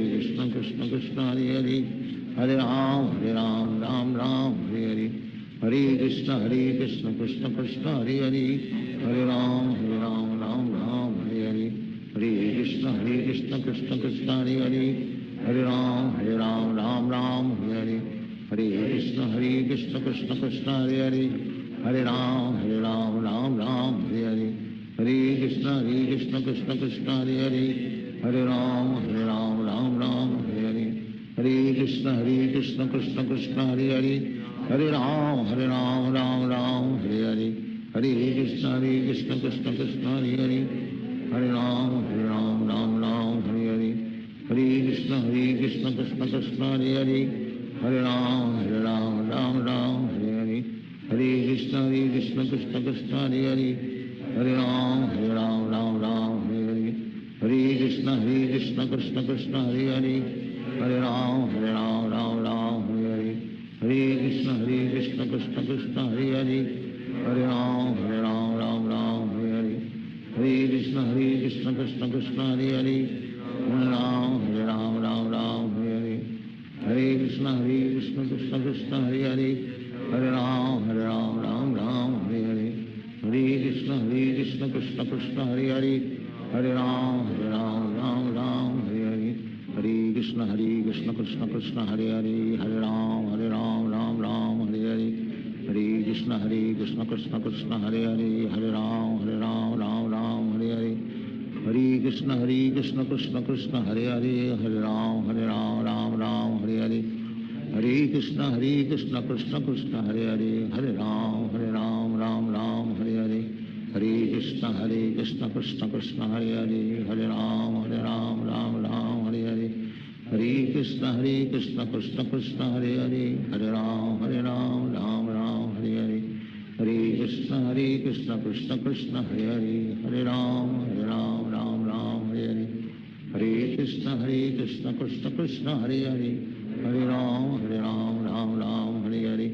Krishna Krishna Krishna Hare Hare Hare Ram Ram Hare Hare Hare Krishna Krishna Krishna Hare Hare Hare Ram Ram Hare Hare Hare Krishna Krishna Krishna Hare Hare Hare Ram Ram Hare Hare Hare Krishna Krishna Krishna Hare Hare Hare Ram Ram Hare Hare Hare Krishna Krishna Krishna Hare Hare Hare Ram Ram Hare Hare Hare Krishna Krishna Krishna Hare Hare Hare Ram Ram Hare Hare Hare Krishna Krishna Krishna Hare Hare Hare Ram Ram Hare Hare Hare Krishna Krishna Krishna Hare Hare Hare Ram Ram Hare Hare Hare Krishna Krishna Krishna Hare Hare Hare Ram Hare Hare Hare Krishna Krishna Krishna Hare Hare Hare Ram Ram Hare Hare Hare Krishna Krishna Krishna Hare Hare Hare Ram Ram Hare Hare Hare Krishna Krishna Krishna Hare Hare Hare Ram Ram Hare Hare Hare Krishna Krishna Krishna Hare Hare Hare Ram Ram Hare Hare Hare Krishna Krishna Krishna Hare Hare Hare Ram Ram Hare Hare Hare Krishna Krishna Krishna Hare Hare Hare Ram Ram Hare Hare Hare Krishna Krishna Krishna Hare Hare Hare Ram Ram Hare Hare Hare Krishna Krishna Krishna Hare Hare Hare Ram Ram Hare Hare Hare Krishna Krishna Krishna Hare Hare Hare Ram Ram Hare Hare Hare Krishna Krishna Krishna Hare Hare Hare Ram Ram Hare Hare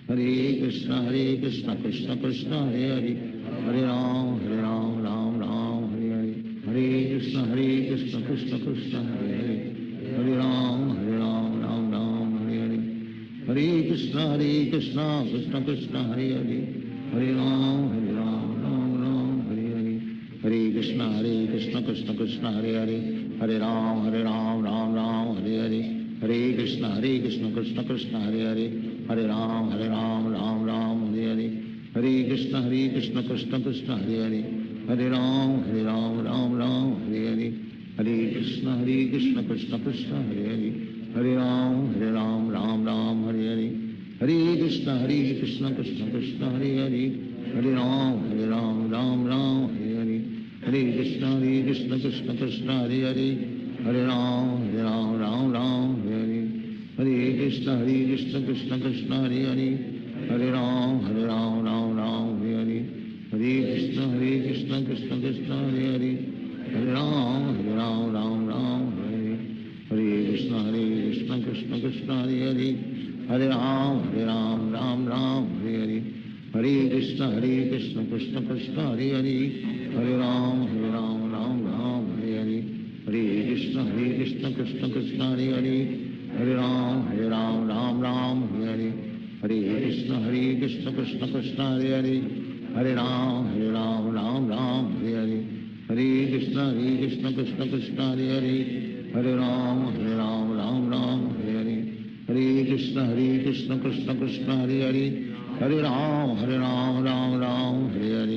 Hare Krishna Krishna Krishna Hare Hare Hare Ram Ram Hare Hare Hare Krishna Krishna Krishna Hare Hare Hare Ram Ram Hare Hare Hare Krishna Krishna Krishna Hare Hare Hare Ram Ram Hare Hare Krishna Krishna Krishna Hare Hare, हरे राम राम राम हरे हरे, हरे कृष्ण कृष्ण कृष्ण हरे हरे, हरे राम राम राम हरे हरे, हरे कृष्ण कृष्ण कृष्ण हरे हरे, हरे राम राम राम हरे हरे, हरे कृष्ण कृष्ण कृष्ण हरे हरे, हरे राम राम राम हरे हरे, हरे कृष्ण कृष्ण कृष्ण हरे हरे, हरे राम राम राम हरे हरे, हरे कृष्ण कृष्ण कृष्ण हरे हरे, हरे राम राम राम हरे हरे, हरे कृष्ण कृष्ण कृष्ण हरे हरे, हरे राम राम राम हरे हरे, हरे कृष्ण कृष्ण कृष्ण हरे हरे, हरे राम राम राम हरे हरे, हरे कृष्ण कृष्ण कृष्ण हरे हरे, हरे राम राम राम हरे हरे, हरे कृष्ण कृष्ण कृष्ण हरे हरे, हरे राम राम राम हरे हरे, हरे कृष्ण कृष्ण कृष्ण हरे हरे, हरे राम राम राम हरे हरे, हरे कृष्ण कृष्ण कृष्ण हरे हरे, हरे राम राम राम हरे हरे, हरे कृष्ण कृष्ण कृष्ण हरे हरे, हरे राम राम राम हरे हरे, हरे कृष्ण कृष्ण कृष्ण हरे हरे, हरे राम राम राम हरे हरे, हरे कृष्ण कृष्ण कृष्ण हरे हरे, हरे राम राम राम हरे हरे, हरे कृष्ण कृष्ण कृष्ण हरे हरे, हरे राम राम राम हरे हरे,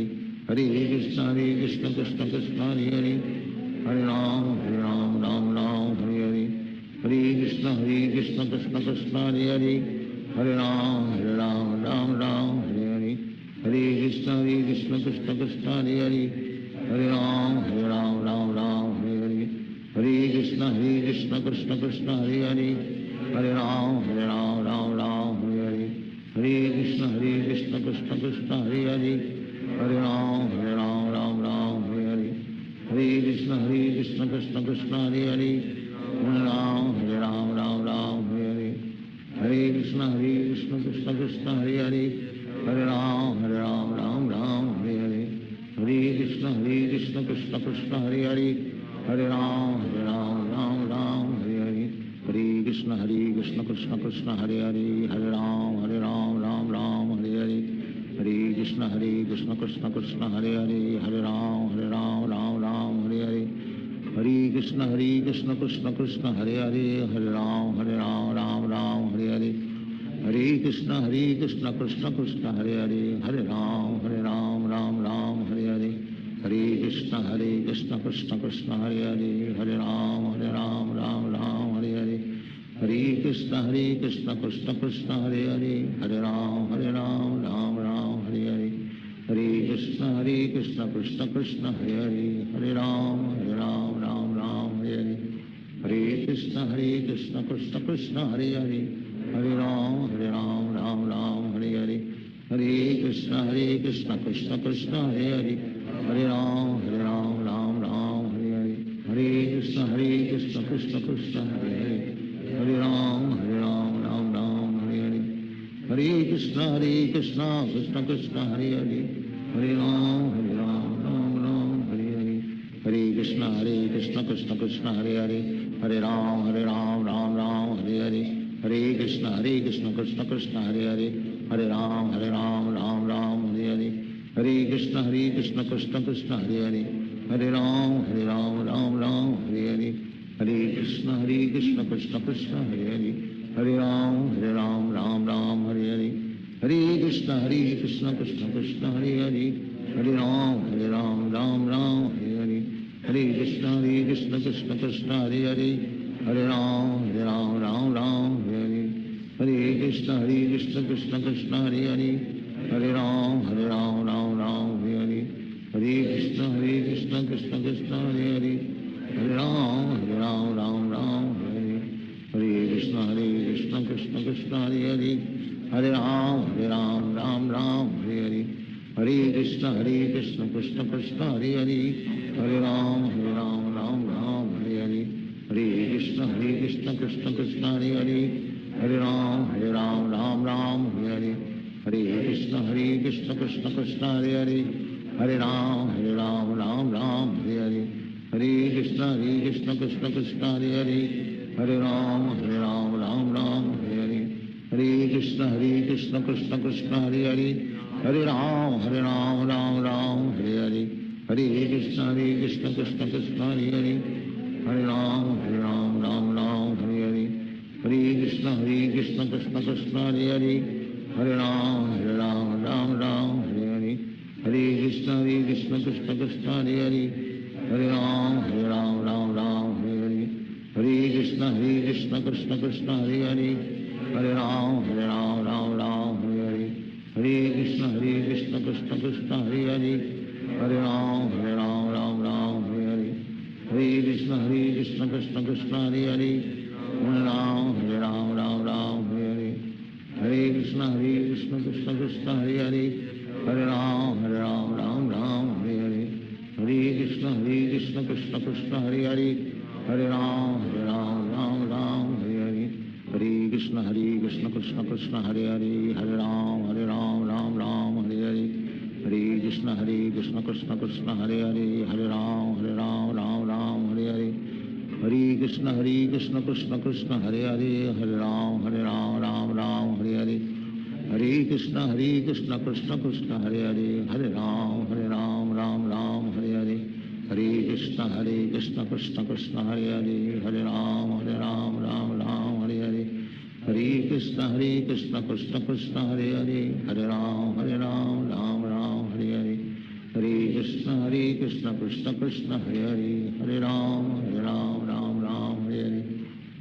हरे कृष्ण कृष्ण कृष्ण हरे हरे, हरे राम राम राम हरे हरे, हरे कृष्ण कृष्ण कृष्ण हरे हरे, हरे राम राम राम हरे हरे, हरे कृष्ण कृष्ण कृष्ण हरे हरे, हरे राम राम राम हरे हरे, हरे कृष्ण कृष्ण कृष्ण हरे हरे, हरे राम राम राम हरे हरे, हरे कृष्ण कृष्ण कृष्ण हरे हरे, हरे राम राम राम हरे हरे, हरे कृष्ण कृष्ण कृष्ण हरे हरे, हरे राम राम राम हरे हरे, हरे कृष्ण कृष्ण कृष्ण हरे हरे, हरे राम राम राम हरे हरे, हरे कृष्ण कृष्ण कृष्ण हरे हरे, हरे राम राम राम हरे हरे, हरे कृष्ण कृष्ण कृष्ण हरे हरे, हरे राम राम राम हरे हरे, हरे कृष्ण कृष्ण कृष्ण हरे हरे, हरे राम राम राम हरे हरे, हरे कृष्ण कृष्ण कृष्ण हरे हरे, हरे राम राम राम हरे हरे, हरे कृष्ण कृष्ण कृष्ण हरे हरे, हरे राम राम राम हरे हरे, हरे कृष्ण कृष्ण कृष्ण हरे हरे, हरे राम राम राम हरे हरे, हरे कृष्ण कृष्ण कृष्ण हरे हरे, हरे राम राम राम हरे हरे, हरे कृष्ण कृष्ण कृष्ण हरे हरे, हरे राम राम राम हरे हरे, हरे कृष्ण कृष्ण कृष्ण हरे हरे, हरे राम राम राम हरे हरे, हरे कृष्ण कृष्ण कृष्ण हरे हरे, हरे राम राम राम हरे हरे, हरे कृष्ण कृष्ण कृष्ण हरे हरे, हरे राम राम राम हरे हरे, हरे कृष्ण कृष्ण कृष्ण हरे हरे, हरे राम राम राम हरे हरे, हरे कृष्ण कृष्ण कृष्ण हरे हरे, हरे राम राम राम हरे हरे, हरे कृष्ण कृष्ण कृष्ण हरे हरे, हरे राम राम राम हरे हरे, हरे कृष्ण कृष्ण कृष्ण हरे हरे, हरे राम राम राम हरे हरे, हरे कृष्ण कृष्ण कृष्ण हरे हरे, हरे राम राम राम हरे हरे, हरे कृष्ण कृष्ण कृष्ण हरे हरे, हरे राम राम राम हरे हरे, हरे कृष्ण कृष्ण कृष्ण हरे हरे, हरे राम राम राम हरे हरे, हरे कृष्ण कृष्ण कृष्ण हरे हरे, हरे राम राम राम हरे हरे, हरे कृष्ण कृष्ण कृष्ण हरे हरे, हरे राम राम राम हरे हरे, हरे कृष्ण कृष्ण कृष्ण हरे हरे, हरे राम राम राम हरे हरे, हरे कृष्ण कृष्ण कृष्ण हरे हरे, हरे राम राम राम हरे हरे, हरे कृष्ण कृष्ण कृष्ण हरे हरे, हरे राम राम राम हरे हरे, हरे कृष्ण कृष्ण कृष्ण हरे हरे, हरे Ram Ram Ram Hare Hare, Hare Krishna Krishna Krishna Hare Hare, Hare Ram Ram Ram Hare Hare, Hare Krishna Krishna Krishna Hare Hare, Hare Ram Ram Hare Hare, Hare Krishna Krishna Krishna Hare Hare, Hare Ram Ram Hare Hare, Hare Krishna Krishna Krishna Hare Hare, Hare Ram Ram Hare Hare, Hare Krishna Krishna Krishna Hare Hare, Hare Ram Ram Hare Hare, Hare Krishna Krishna Krishna Hare Hare, Hare Ram Ram Hare Hare, Hare Krishna Krishna Krishna Hare Hare, Hare Ram Ram Hare Hare, Hare Krishna Krishna Krishna Hare Hare, Hare Ram Ram Hare Hare, Hare Krishna Krishna Krishna Hare Hare, Hare Ram Ram Hare Hare, Hare Krishna Krishna Krishna Hare Hare, Hare Ram Hare Hare, Hare Krishna Krishna Krishna Hare Hare, Hare Ram Hare Hare, Hare Krishna Krishna Krishna Hare Hare, Hare Ram Hare Hare, Hare Krishna Krishna Krishna Hare Hare, Hare Ram Hare Hare, Hare Krishna Krishna Krishna Hare Hare, Hare Ram Hare Hare, Hare Krishna Krishna Krishna Hare Hare, Hare Ram Hare Hare, Hare Krishna Krishna Krishna Hare Hare, Hare Ram Hare Hare, Hare Krishna Krishna Krishna Hare Hare, Hare Ram Hare Hare,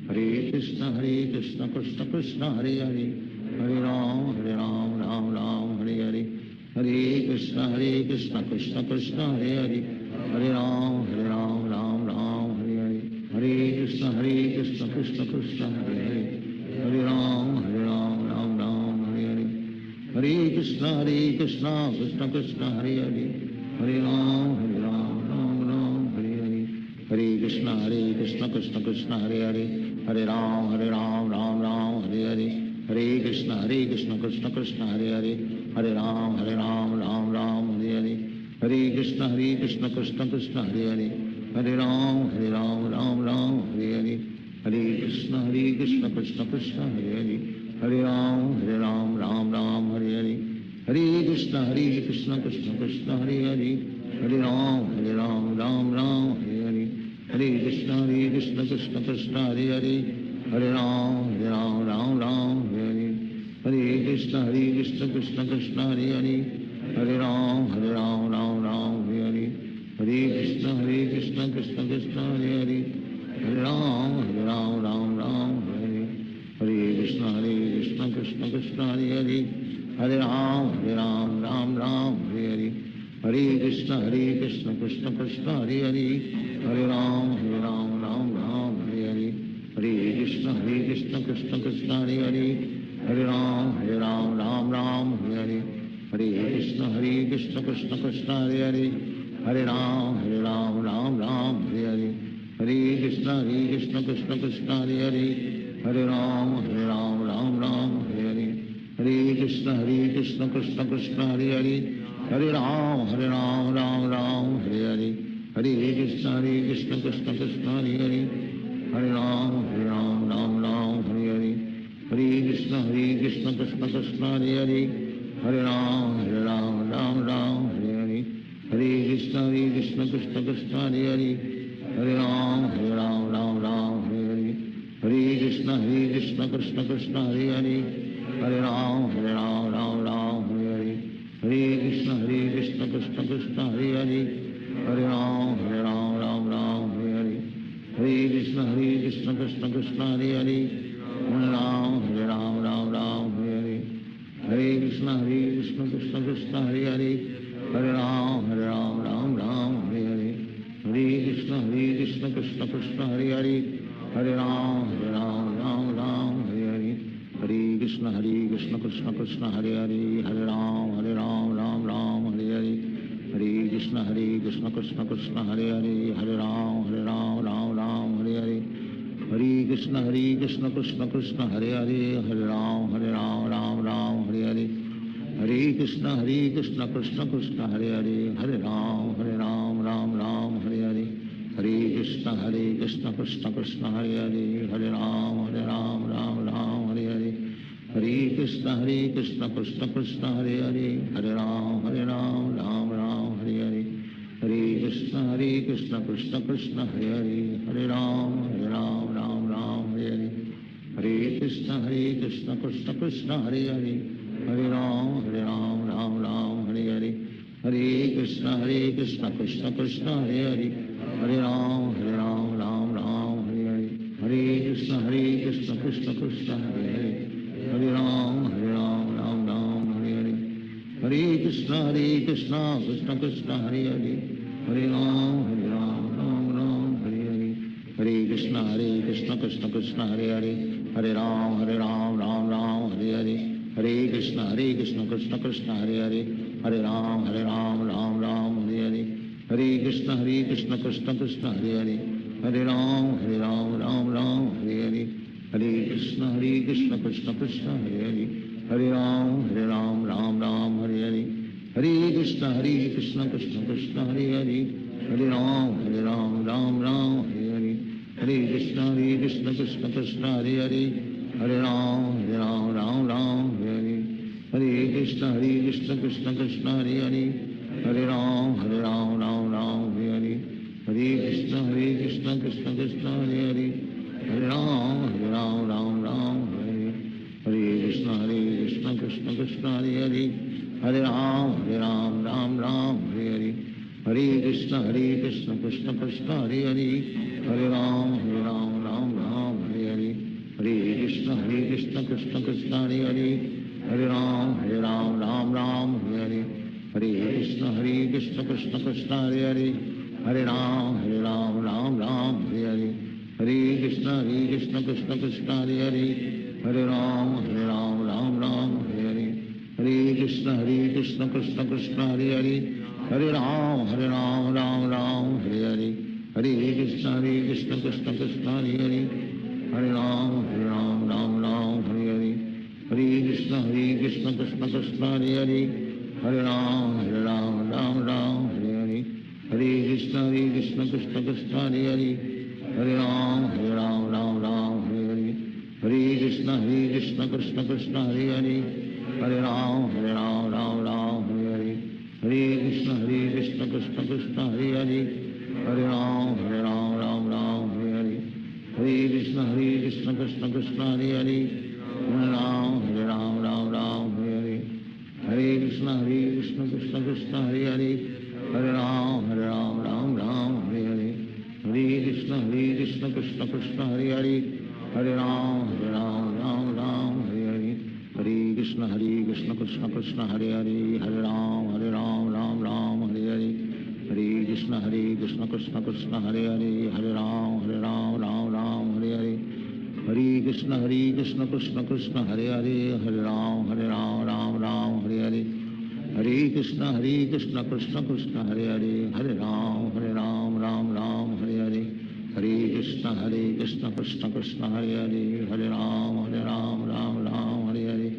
Hare Krishna Krishna Krishna Hare Hare, Hare Ram Hare Hare, Hare Krishna Krishna Krishna Hare Hare, Hare Ram Hare Hare, Hare Krishna Krishna Krishna Hare Hare, Hare Ram Hare Hare, Hare Krishna Krishna Krishna Hare Hare, Hare Ram Hare Hare, Hare Krishna Krishna Krishna Hare Hare, Hare Ram Hare Hare, Hare Krishna Krishna Krishna Hare Hare, Hare Ram Hare Hare, Hare Krishna Krishna Krishna Hare Hare, Hare Ram Hare Hare, Hare Krishna Krishna Krishna Hare Hare, Hare Ram Hare Hare, Hare Krishna Krishna Krishna Hare Hare, Hare Ram Hare Hare, Hare Krishna Krishna Krishna Hare Hare, Hare Ram Hare Hare, Hare Krishna Krishna Krishna Hare Hare, Hare Ram Hare Hare, Hare Krishna Krishna Krishna Hare Hare, Hare Ram Hare Hare, Hare Krishna Krishna Krishna Hare Hare, Hare Ram Hare Hare, Hare Krishna Krishna Krishna Hare Hare, Hare Ram Hare Hare, Hare Krishna Krishna Krishna Hare Hare, Hare Ram Hare Hare, Hare Krishna Krishna Krishna Hare Hare, Hare Ram Hare Hare, Hare Krishna Krishna Krishna Hare Hare, Hare Ram Hare Hare, Hare Krishna Krishna Krishna Hare Hare, Hare Ram Hare Hare, Hare Krishna Krishna Krishna Hare Hare, Hare Ram Hare Hare, Hare Krishna Krishna Krishna Hare Hare, Hare Ram Hare Hare, Hare Krishna Krishna Krishna Hare Hare, Hare Ram Hare Hare, Hare Krishna Krishna Krishna Hare Hare, Hare Ram Hare Hare, Hare Krishna Krishna Krishna Hare Hare, Hare Ram Hare Hare, Hare Krishna Krishna Krishna Hare Hare, Hare Ram Hare Hare, Hare Krishna Krishna Krishna Hare Hare, Hare Ram Hare Hare, Hare Krishna Krishna Krishna Hare Hare, Hare Ram Hare Hare, Hare Krishna Krishna Krishna Hare Hare, Hare Ram Hare Hare, Hare Krishna Krishna Krishna Hare Hare, Hare Ram Hare Hare, Hare Krishna Krishna Krishna Hare Hare, Hare Ram Hare Hare, Hare Krishna Krishna Krishna Hare Hare, Hare Ram Hare Hare, Hare Krishna Krishna Hare Hare Hare Ram Ram Ram Hare Hare Hare Krishna Krishna Hare Hare Hare Ram Ram Hare Hare Hare Krishna Krishna Krishna Hare Hare Hare Ram Ram Hare Hare Hare Krishna Krishna Krishna Hare Hare Hare Ram Ram Hare Hare Hare Krishna Krishna Krishna Hare Hare Hare Ram Ram Hare Hare Hare Krishna Krishna Krishna Hare Hare Hare Ram Ram Hare Hare Hare Krishna Krishna Krishna Hare Hare Hare Ram Ram Hare Hare Hare Krishna Krishna Krishna Hare Hare Hare Ram Ram Hare Hare Hare Krishna Krishna Krishna Hare Hare Hare Ram Ram Hare Hare Hare Krishna Krishna Krishna Hare Hare Hare Ram Ram Hare Hare Hare Krishna Krishna Krishna Hare Hare Hare Ram Ram Hare Hare Hare Krishna Krishna Krishna Hare Hare Hare Ram Ram Hare Hare Hare Krishna Krishna Krishna Hare Hare Hare Ram Ram Hare Hare Hare Krishna Krishna Krishna Hare Hare Hare Ram Ram Hare Hare Hare Krishna Krishna Krishna Hare Hare Hare Ram Ram Hare Hare Hare Krishna Krishna Krishna Hare Hare Hare Ram Ram Hare Hare Hare Krishna Krishna Krishna Hare Hare Hare Ram Ram Hare Hare Hare Krishna Krishna Krishna Hare Hare Hare Ram Ram Hare Hare Hare Krishna Krishna Krishna Hare Hare Hare Ram Ram Hare Hare Hare Krishna Krishna Krishna Hare Hare Hare Ram Ram Hare Hare Hare Krishna Krishna Krishna Hare Hare Hare Ram Ram Hare Hare Hare Krishna Krishna Krishna Hare Hare Hare Ram Ram Hare Hare Hare Krishna Krishna Krishna Hare Hare Hare Ram Ram Hare Hare Hare Krishna Krishna Krishna Hare Hare Hare Ram Ram Hare Hare Hare Krishna Krishna Krishna Hare Hare Hare Ram Hare Hare Hare Krishna Krishna Krishna Hare Hare Hare Ram Hare Hare Hare Krishna Krishna Krishna Hare Hare Hare Ram Hare Hare Hare Krishna Krishna Krishna Hare Hare Hare Ram Ram Hare Hare Hare Krishna Krishna Krishna Hare Hare Hare Ram Hare Hare Hare Krishna Krishna Krishna Hare Hare Hare Ram Hare Hare Hare Krishna Krishna Krishna Hare Hare Hare Ram Ram Hare Hare Hare Krishna Krishna Krishna Hare Hare Hare Ram Ram Hare Hare Hare Krishna Krishna Krishna Hare Hare Hare Ram Ram Hare Hare Hare Krishna Krishna Krishna Hare Hare Hare Ram Ram Hare Hare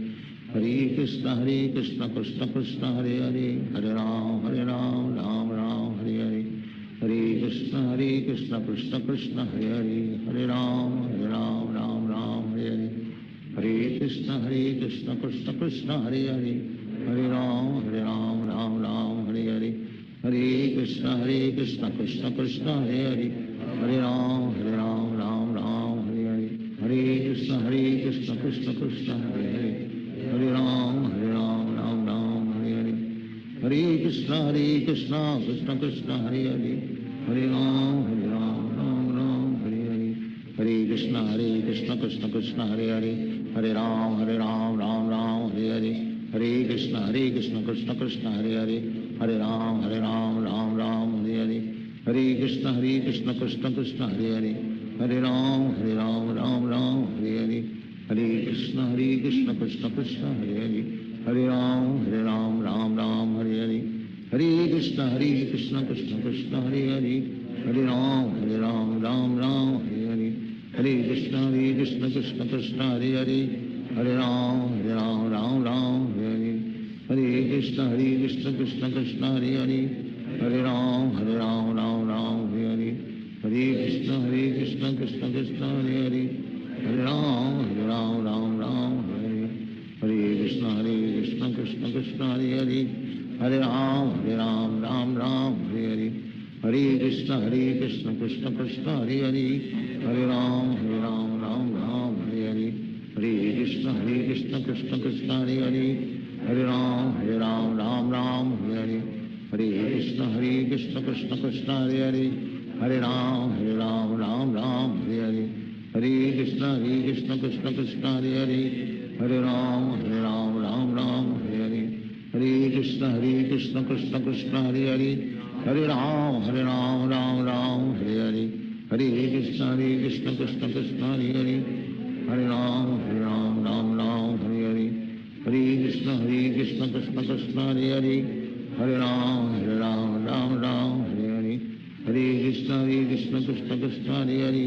Hare Krishna Krishna Krishna Hare Hare Hare Ram Hare Hare Hare Krishna Krishna Krishna Hare Hare Hare Ram Hare Hare Hare Krishna Krishna Krishna Hare Hare Hare Ram Ram Hare Hare Hare Krishna Krishna Krishna Hare Hare Hare Ram Hare Hare Hare Krishna Krishna Krishna Hare Hare Hare Ram Ram Hare Hare Hare Krishna Krishna Krishna Hare Hare Hare Ram Ram Hare Hare Hare Krishna Krishna Krishna Hare Hare Hare Ram Ram Hare Hare Hare Krishna Krishna Krishna Hare Hare Hare Ram Ram Hare Hare Hare Krishna Krishna Krishna Hare Hare Hare Ram Ram Hare Hare Hare Krishna Krishna Krishna Hare Hare Hare Ram Hare Hare Hare Krishna Krishna Krishna Hare Hare Hare Ram Ram Hare Hare Hare Krishna Krishna Krishna Hare Hare Hare Ram Hare Hare Hare Krishna Krishna Krishna Hare Hare Hare Ram Ram Hare Hare Hare Krishna Krishna Krishna Hare Hare, हरे राम राम राम हरे हरे, हरे कृष्ण कृष्ण कृष्ण हरे हरे, हरे राम राम राम हरे हरे, हरे कृष्ण कृष्ण कृष्ण हरे हरे, हरे राम राम राम हरे हरे, हरे कृष्ण कृष्ण कृष्ण हरे हरे, हरे राम राम राम हरे हरे, हरे कृष्ण कृष्ण कृष्ण हरे हरे, हरे राम राम राम हरे हरे, हरे कृष्ण कृष्ण कृष्ण हरे हरे, हरे राम राम राम हरे हरे, हरे कृष्ण कृष्ण कृष्ण हरे हरे, हरे राम राम राम हरे हरे, हरे कृष्ण कृष्ण कृष्ण हरे हरे,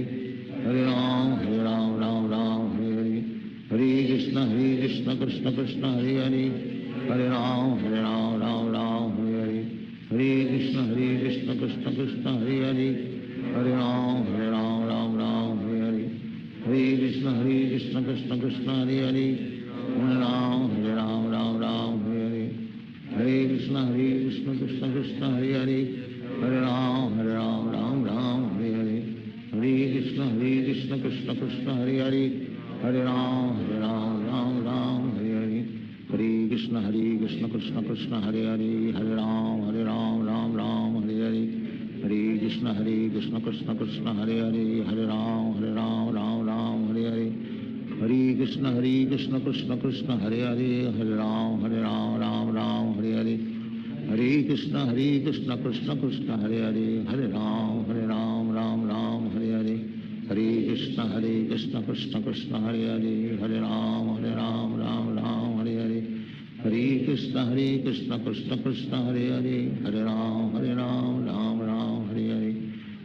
हरे राम राम राम हरे हरे, हरे कृष्ण कृष्ण कृष्ण हरे हरे, हरे राम राम राम हरे हरे, हरे कृष्ण कृष्ण कृष्ण हरे हरे, हरे राम राम राम हरे हरे, हरे कृष्ण कृष्ण कृष्ण हरे हरे, हरे राम राम राम हरे हरे, हरे कृष्ण कृष्ण कृष्ण हरे हरे, हरे राम राम राम हरे हरे, हरे कृष्ण कृष्ण कृष्ण हरे हरे, हरे राम राम राम हरे हरे, हरे कृष्ण कृष्ण कृष्ण हरे हरे, हरे राम राम राम हरे हरे, हरे कृष्ण कृष्ण कृष्ण हरे हरे, हरे राम राम राम हरे हरे, हरे कृष्ण कृष्ण कृष्ण हरे हरे, हरे राम राम राम हरे हरे, हरे कृष्ण कृष्ण कृष्ण हरे हरे, हरे राम राम राम हरे हरे, हरे कृष्ण कृष्ण कृष्ण हरे हरे, हरे राम राम राम हरे हरे, हरे कृष्ण कृष्ण कृष्ण हरे हरे, हरे राम राम राम हरे हरे, हरे कृष्ण कृष्ण कृष्ण हरे हरे, हरे राम राम राम हरे हरे, हरे कृष्ण कृष्ण कृष्ण हरे हरे, हरे राम राम हरे हरे, हरे कृष्ण कृष्ण कृष्ण हरे हरे, हरे राम राम राम हरे हरे,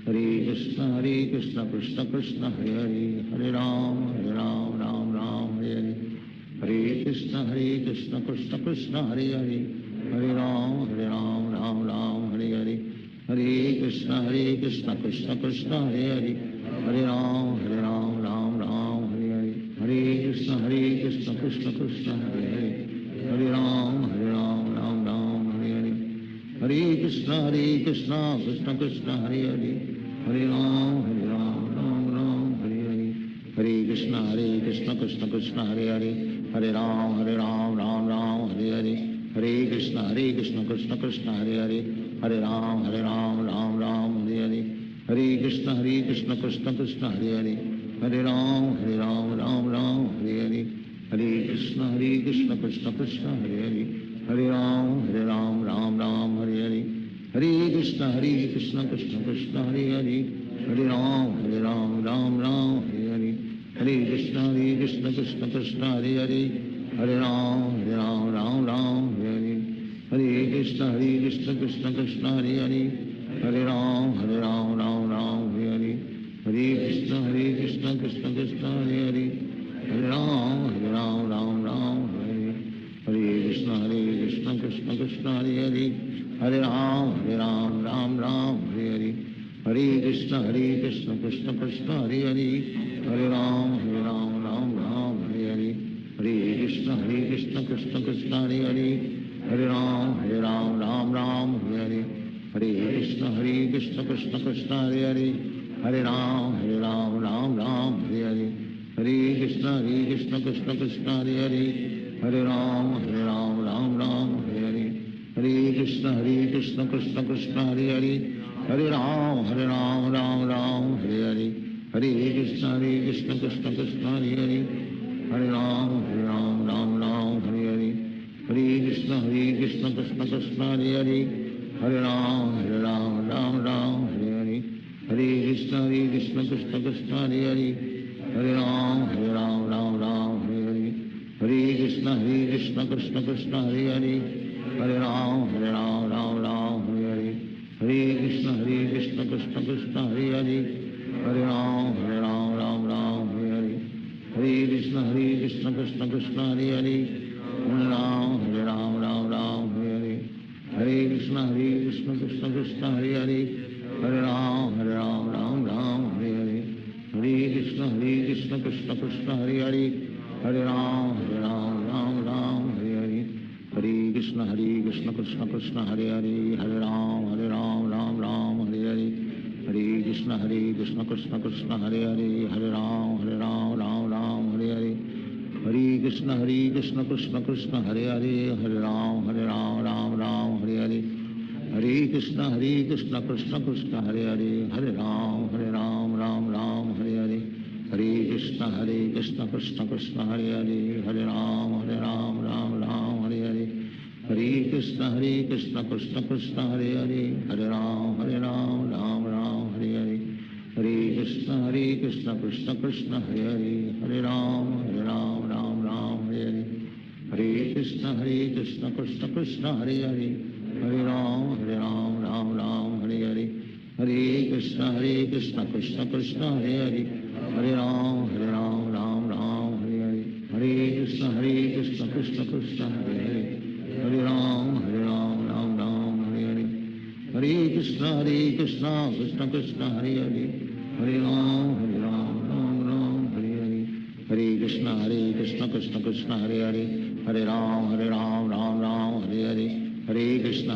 हरे कृष्ण कृष्ण कृष्ण हरे हरे, हरे राम राम राम हरे हरे, हरे कृष्ण कृष्ण कृष्ण हरे हरे, हरे राम राम राम हरे हरे, हरे कृष्ण कृष्ण कृष्ण हरे हरे, हरे राम राम राम हरे हरे, हरे कृष्ण कृष्ण कृष्ण हरे हरे, हरे राम राम राम हरे हरे, हरे कृष्ण कृष्ण कृष्ण हरे हरे, हरे राम राम राम हरे हरे, हरे कृष्ण कृष्ण कृष्ण हरे हरे, हरे राम राम राम हरे हरे, हरे कृष्ण कृष्ण कृष्ण हरे हरे, हरे राम राम राम हरे हरे, हरे कृष्ण कृष्ण कृष्ण हरे हरे, हरे राम राम राम हरे हरे, हरे कृष्ण कृष्ण कृष्ण हरे हरे, हरे राम राम राम हरे हरे, हरे कृष्ण कृष्ण कृष्ण हरे हरे, हरे राम राम राम हरे हरे, हरे कृष्ण कृष्ण कृष्ण हरे हरे, हरे राम राम राम हरे हरे, हरे कृष्ण कृष्ण कृष्ण हरे हरे, हरे राम राम राम हरे हरे, हरे कृष्ण कृष्ण कृष्ण हरे हरे, हरे राम राम राम हरे हरे, हरे कृष्ण कृष्ण कृष्ण हरे हरे, हरे राम राम राम हरे हरे, हरे कृष्ण कृष्ण कृष्ण हरे हरे, हरे राम राम राम हरे हरे, हरे कृष्ण कृष्ण कृष्ण हरे हरे, हरे राम राम राम हरे हरे, हरे कृष्ण कृष्ण कृष्ण हरे हरे, हरे राम राम राम हरे हरे, हरे कृष्ण कृष्ण कृष्ण हरे हरे, हरे राम राम राम हरे हरे, हरे कृष्ण कृष्ण कृष्ण हरे हरे, हरे राम राम राम हरे हरे, हरे कृष्ण कृष्ण कृष्ण हरे हरे, हरे राम राम राम हरे हरे, हरे कृष्ण कृष्ण कृष्ण हरे हरे, हरे राम राम राम हरे हरे, हरे कृष्ण कृष्ण कृष्ण हरे हरे, हरे राम राम राम हरे हरे, हरे कृष्ण कृष्ण कृष्ण हरे हरे, हरे राम राम राम हरे हरे, हरे कृष्ण कृष्ण कृष्ण हरे हरे, हरे राम राम राम हरे हरे, हरे कृष्ण कृष्ण कृष्ण हरे हरे, हरे राम राम राम हरे Krishna Krishna Krishna Hare Hare Hare Ram Ram Ram Hare Hare Hare Krishna Krishna Krishna Hare Hare Hare Ram Ram Ram Hare Hare Hare Krishna Krishna Krishna Hare Hare Hare Ram Ram Hare Hare Hare Krishna Krishna Krishna Hare Hare Hare Ram Ram Hare Hare Hare Krishna Krishna Krishna Hare Hare Hare Ram Ram Hare Hare Hare Krishna Krishna Krishna Hare Hare Hare Ram Ram Hare Hare Hare Krishna Krishna Krishna Hare Hare Hare Ram Ram Hare Hare Hare Krishna Krishna Krishna Hare Hare Hare Ram Ram Hare Hare Hare Krishna Krishna Krishna Hare Hare Hare Ram Ram Hare Hare Hare Krishna Krishna Krishna Hare Hare Hare Ram Hare Hare Hare Krishna Krishna Krishna Hare Hare Hare Ram Ram Hare Hare Hare Krishna Krishna Krishna Hare Hare Hare Ram Ram Hare Hare Hare Krishna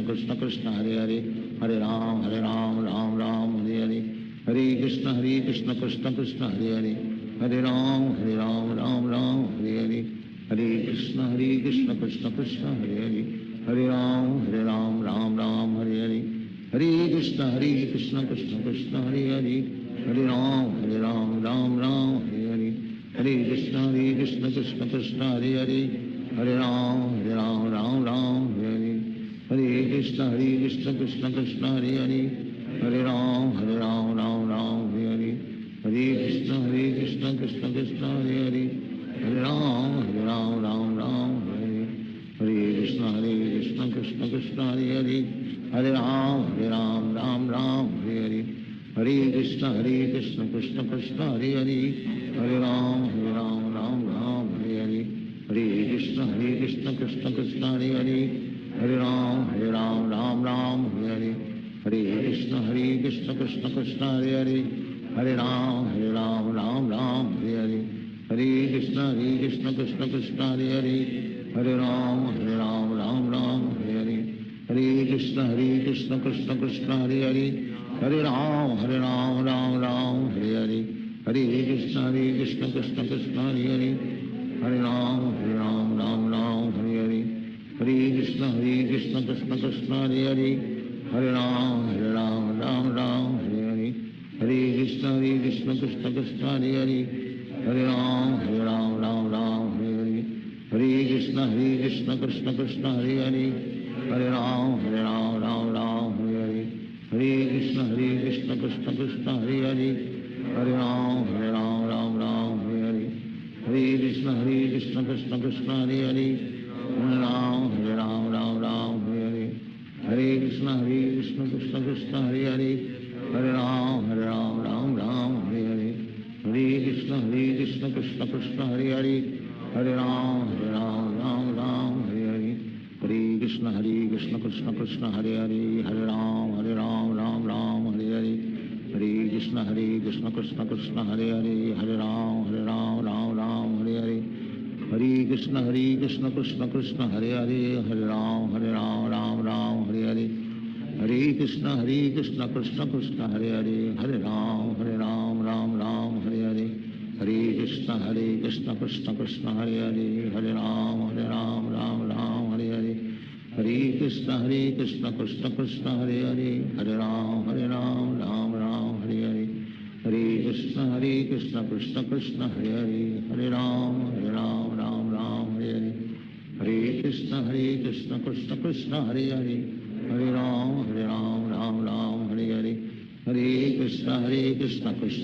Krishna Krishna Hare Hare Hare Ram Ram Hare Hare Hare Krishna Krishna Krishna Hare Hare Hare Ram Ram Hare Hare Hare Krishna Krishna Krishna Hare Hare Hare Ram Ram Hare Hare Hare Krishna Krishna Krishna Hare Hare Hare Ram Ram Hare Hare Hare Krishna Krishna Krishna Hare Hare Hare Ram Ram Hare Hare Hare Krishna Krishna Krishna Hare Hare Hare Ram Ram Hare Hare Hare Krishna Krishna Krishna Hare Hare Hare Ram Ram Hare Hare Hare Krishna Krishna Krishna Hare Hare Hare Ram Ram Hare Hare Hare Krishna Krishna Krishna Hare Hare Hare Ram Ram Hare Hare Hare Krishna Krishna Krishna Hare Hare Hare Ram Ram Hare Hare Hare Krishna Krishna Krishna Hare Hare Hare Ram Ram Hare Hare Hare Krishna Krishna Krishna Hare Hare Hare Ram Ram Hare Hare Hare Krishna Krishna Krishna Hare Hare Hare Ram Ram Hare Hare Hare Krishna Krishna Krishna Hare Hare Hare Ram Ram Hare Hare Hare Krishna Krishna Krishna Hare Hare Hare Ram Ram Hare Hare Hare Krishna Krishna Krishna Hare Hare Hare Ram Hare Hare Hare Krishna Krishna Krishna Hare Hare Hare Ram Ram Hare Hare Hare Krishna Krishna Krishna Hare Hare Hare Ram Hare Hare Hare Krishna Krishna Krishna Hare Hare Hare Ram Hare Hare Hare Krishna Krishna Krishna Hare Hare Hare Ram Hare Hare Hare Krishna Krishna Krishna Hare Hare Hare Ram Hare Hare Hare Krishna Krishna Krishna Hare Hare Hare Ram Hare Hare Hare Krishna Krishna Krishna Hare Hare Hare Ram Hare Hare Hare Krishna Krishna Krishna Hare Hare Hare Ram Hare Hare Hare Krishna Krishna Krishna Hare Hare Hare Ram Ram Hare Hare Hare Krishna Krishna Krishna Hare Hare Hare Ram Ram Hare Hare Hare Krishna Krishna Krishna Hare Hare Hare Ram Ram Hare Hare Hare Krishna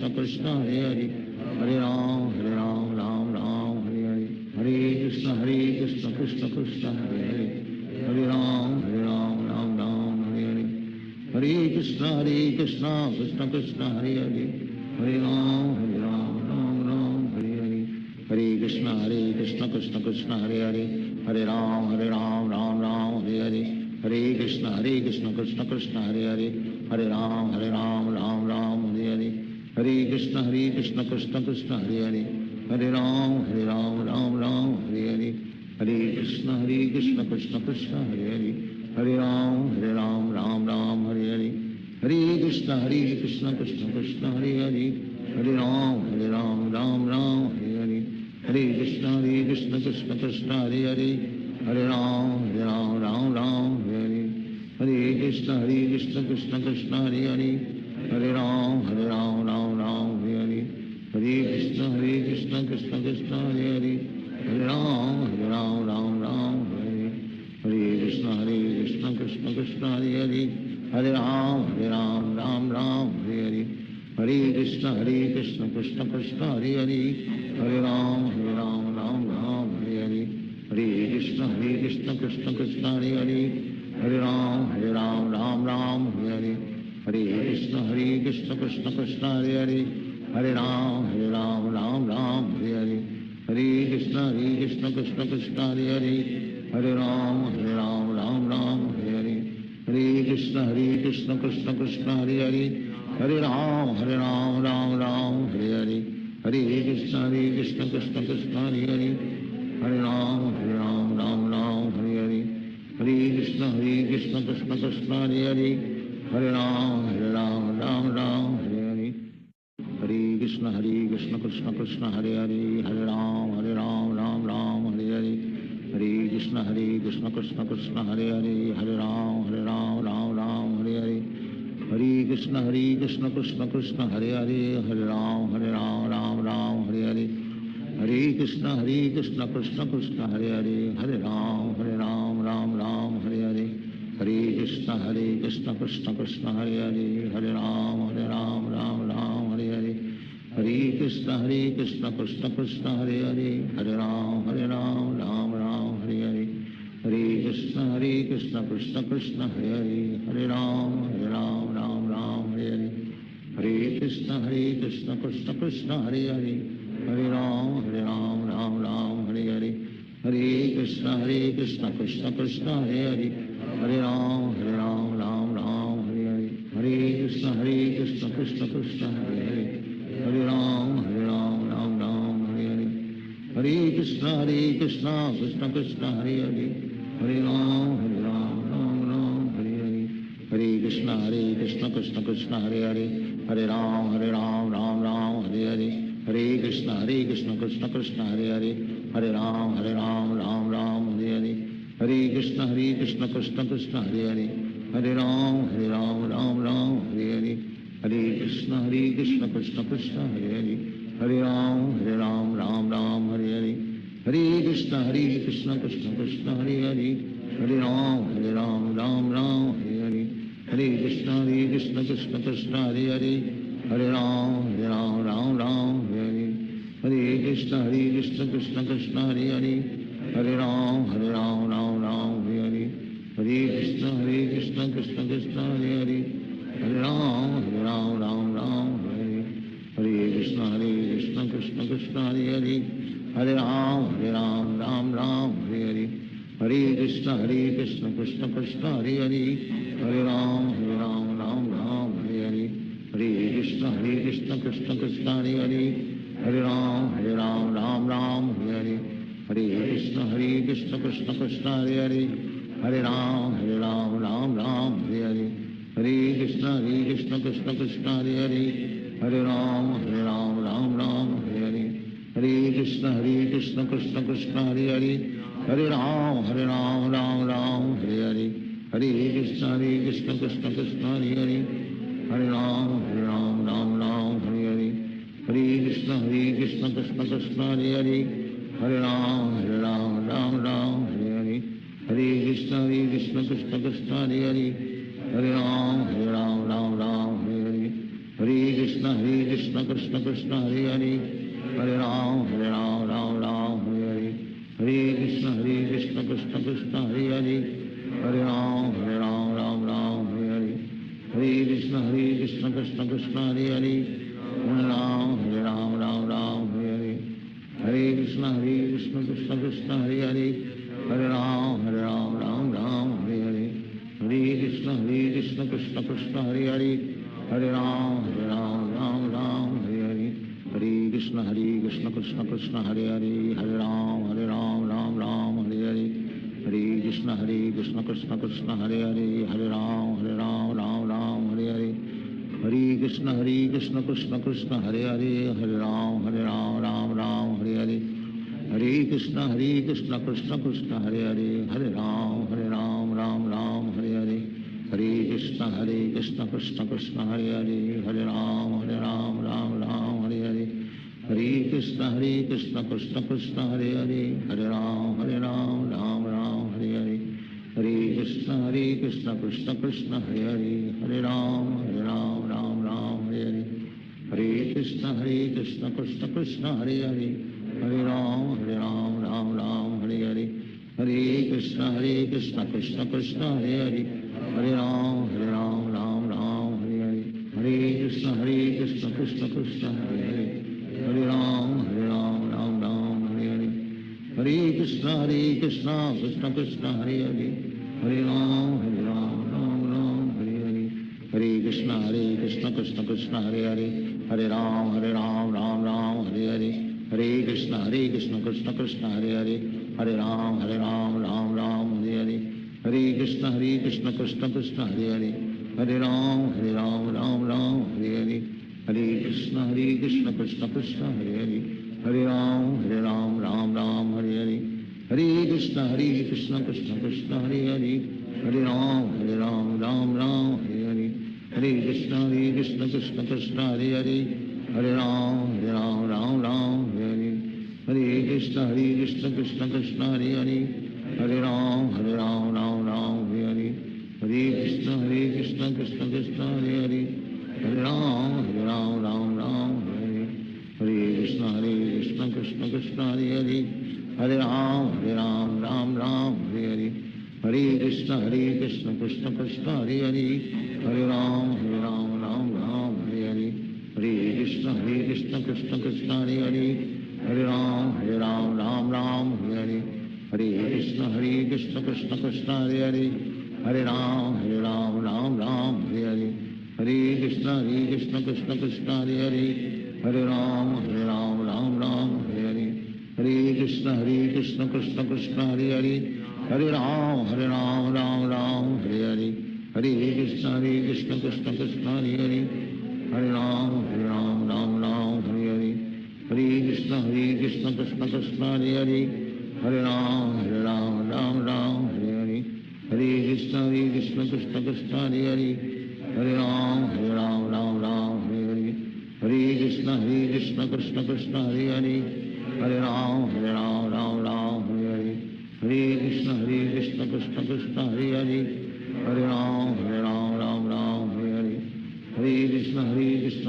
Krishna Krishna Hare Hare Hare Ram Hare Hare Hare Krishna Krishna Krishna Hare Hare Hare Ram Hare Hare Hare Krishna Krishna Krishna Hare Hare Hare Ram Hare Hare Hare Krishna Krishna Krishna Hare Hare Hare Ram Hare Hare Hare Krishna Krishna Krishna Hare Hare Hare Ram Ram Hare Hare Hare Krishna Krishna Krishna Hare Hare Hare Ram Ram Hare Hare Hare Krishna Krishna Krishna Hare Hare Hare Ram Hare Hare Hare Krishna Krishna Krishna Hare Hare Hare Ram Ram Hare Hare Hare Krishna Krishna Krishna Hare Hare, Hare Ram Ram Ram Hare Hare, Hare Krishna Krishna Krishna Hare Hare, Hare Ram Ram Ram Hare Hare, Hare Krishna Krishna Krishna Hare Hare, Hare Ram Ram Ram Hare Hare, Hare Krishna Krishna Krishna Hare Hare, Hare Ram Ram Ram Hare Hare, Hare Krishna Krishna Krishna Hare Hare, Hare Ram Ram Ram Hare Hare, Hare Krishna Krishna Krishna Hare Hare, Hare Ram Ram Ram Hare Hare, Hare Krishna Krishna Krishna Hare Hare, Hare Ram Ram Ram Hare Hare, Hare Krishna Krishna Krishna Hare Hare, Hare Ram Ram Ram Hare Hare, Hare Krishna Krishna Krishna Hare Hare, Hare Ram Ram Ram Hare Hare, Hare Krishna Krishna Krishna Hare Hare, Hare Ram Ram Hare Hare, Hare Krishna Krishna Krishna Hare Hare, Hare Ram Ram Hare Hare, Hare Krishna Krishna Krishna Hare Hare, Hare Ram Ram Hare Hare, Hare Krishna Krishna Krishna Hare Hare, Hare Ram Ram Hare Hare, Hare Krishna Krishna Krishna Hare Hare, Hare Ram Ram Hare Hare, Hare Krishna Krishna Krishna Hare Hare, Hare Ram Ram Hare Hare, Hare Krishna Krishna Krishna Hare Hare, Hare Ram Ram Hare Hare, Hare Krishna Krishna Krishna Hare Hare, Hare Ram Ram Hare Hare, Hare Krishna Krishna Krishna Hare Hare, Hare Ram Ram Hare Hare, Hare Krishna Krishna Krishna Hare Hare, Hare Ram Ram Hare Hare, Hare Krishna Krishna Krishna Hare Hare, Hare Ram Ram Hare Hare, Hare Krishna Krishna Krishna Hare Hare, Hare Ram Ram Hare Hare, Hare Krishna Krishna Krishna Hare Hare, Hare Ram Ram Hare Hare, Hare Krishna Krishna Krishna Hare Hare, Hare Ram Ram Hare Hare, Hare Krishna Krishna Krishna Hare Hare, Hare Ram Ram Hare Hare, Hare Krishna Krishna Krishna Hare Hare, Hare Ram Ram Hare Hare, Hare Krishna Krishna Krishna Hare Hare, Hare Ram Ram Hare Hare, Hare Krishna Krishna Krishna Hare Hare, Hare Ram Ram Hare Hare, Hare Krishna Krishna Krishna Hare Hare, Hare Ram Ram Hare Hare, Hare Krishna Krishna Krishna Hare Hare, Hare Ram Ram Hare Hare, Hare Krishna Krishna Krishna Hare Hare, Hare Ram Ram Hare Hare, Hare Krishna Krishna Krishna Hare Hare, Hare Ram Ram Hare Hare, Hare Krishna Krishna Krishna Hare Hare, Hare Ram Ram Hare Hare, Hare Krishna Krishna Krishna Hare Hare, Hare Ram Ram Hare Hare, Hare Krishna Krishna Krishna Hare Hare, Hare Ram Ram Hare Hare, Hare Krishna Krishna Krishna Hare Hare, Hare Ram Ram Hare Hare, Hare Krishna Krishna Krishna Hare Hare, Hare Ram Ram Hare Hare, Hare Krishna Krishna Krishna Hare Hare, Hare Ram Ram Hare Hare, Hare Krishna Krishna Krishna Hare Hare, Hare Ram Ram Hare Hare, Hare Krishna Krishna Krishna Hare Hare, Hare Ram Ram Hare Hare, Hare Krishna Krishna Krishna Hare Hare, Hare Ram Ram Hare Hare, Hare Krishna Krishna Krishna Hare Hare, Hare Ram Ram Hare Hare, Hare Krishna Krishna Krishna Hare Hare, Hare Ram Ram Hare Hare, Hare Krishna Krishna Krishna Hare Hare, Hare Ram Ram Hare Hare, Hare Krishna Krishna Krishna Hare Hare, Hare Ram Ram Hare Hare, Hare Krishna Krishna Krishna Hare Hare, Hare Ram Ram Hare Hare, Hare Krishna Krishna Krishna Hare Hare, Hare Ram Ram Hare Hare, Hare Krishna Krishna Krishna Hare Hare, Hare Ram Ram Hare Hare, हरे कृष्ण कृष्ण कृष्ण हरे हरे, हरे राम राम राम हरे हरे, हरे कृष्ण कृष्ण कृष्ण हरे हरे, हरे राम राम राम हरे हरे, हरे कृष्ण कृष्ण कृष्ण हरे हरे, हरे राम राम राम हरे हरे, हरे कृष्ण कृष्ण कृष्ण हरे हरे, हरे राम राम राम हरे हरे, हरे कृष्ण कृष्ण कृष्ण हरे हरे, हरे राम राम राम हरे हरे, हरे कृष्ण कृष्ण कृष्ण हरे हरे, हरे राम राम राम हरे हरे, हरे कृष्ण कृष्ण कृष्ण हरे हरे, हरे राम राम राम हरे हरे, हरे कृष्ण कृष्ण कृष्ण हरे हरे, हरे राम राम राम हरे हरे, हरे कृष्ण कृष्ण कृष्ण हरे हरे, हरे राम राम राम हरे हरे, हरे कृष्ण कृष्ण कृष्ण हरे हरे, हरे राम राम राम हरे हरे, हरे कृष्ण कृष्ण कृष्ण हरे हरे, हरे राम राम राम हरे हरे, हरे कृष्ण कृष्ण कृष्ण हरे हरे, हरे राम राम राम हरे हरे, हरे कृष्ण कृष्ण कृष्ण हरे हरे, हरे राम राम हरे हरे, हरे कृष्ण कृष्ण कृष्ण हरे हरे, हरे राम राम हरे हरे, हरे कृष्ण कृष्ण कृष्ण हरे हरे, हरे राम राम हरे हरे, हरे कृष्ण कृष्ण कृष्ण हरे हरे, हरे राम राम राम हरे हरे, हरे कृष्ण कृष्ण कृष्ण हरे हरे, हरे राम राम हरे हरे, हरे कृष्ण कृष्ण कृष्ण हरे हरे, हरे राम राम हरे हरे, हरे कृष्ण कृष्ण कृष्ण हरे हरे, हरे राम राम राम हरे हरे, हरे कृष्ण कृष्ण कृष्ण हरे हरे, हरे राम राम हरे हरे, हरे कृष्ण कृष्ण कृष्ण हरे हरे, हरे राम राम हरे हरे, हरे कृष्ण कृष्ण कृष्ण हरे हरे, हरे राम राम हरे हरे, हरे कृष्ण कृष्ण कृष्ण हरे हरे, हरे राम राम हरे हरे, हरे कृष्ण कृष्ण कृष्ण हरे हरे, हरे राम राम हरे हरे, हरे कृष्ण कृष्ण कृष्ण हरे हरे, हरे राम राम हरे हरे, हरे कृष्ण कृष्ण कृष्ण हरे हरे, हरे राम राम हरे हरे, हरे कृष्ण कृष्ण कृष्ण हरे हरे, हरे राम राम हरे हरे, हरे कृष्ण कृष्ण कृष्ण हरे हरे, हरे राम राम हरे हरे, हरे कृष्ण कृष्ण कृष्ण हरे हरे, हरे राम राम हरे हरे, हरे कृष्ण कृष्ण कृष्ण हरे हरे, हरे राम राम हरे हरे, हरे कृष्ण कृष्ण कृष्ण हरे हरे, हरे राम राम हरे हरे, हरे कृष्ण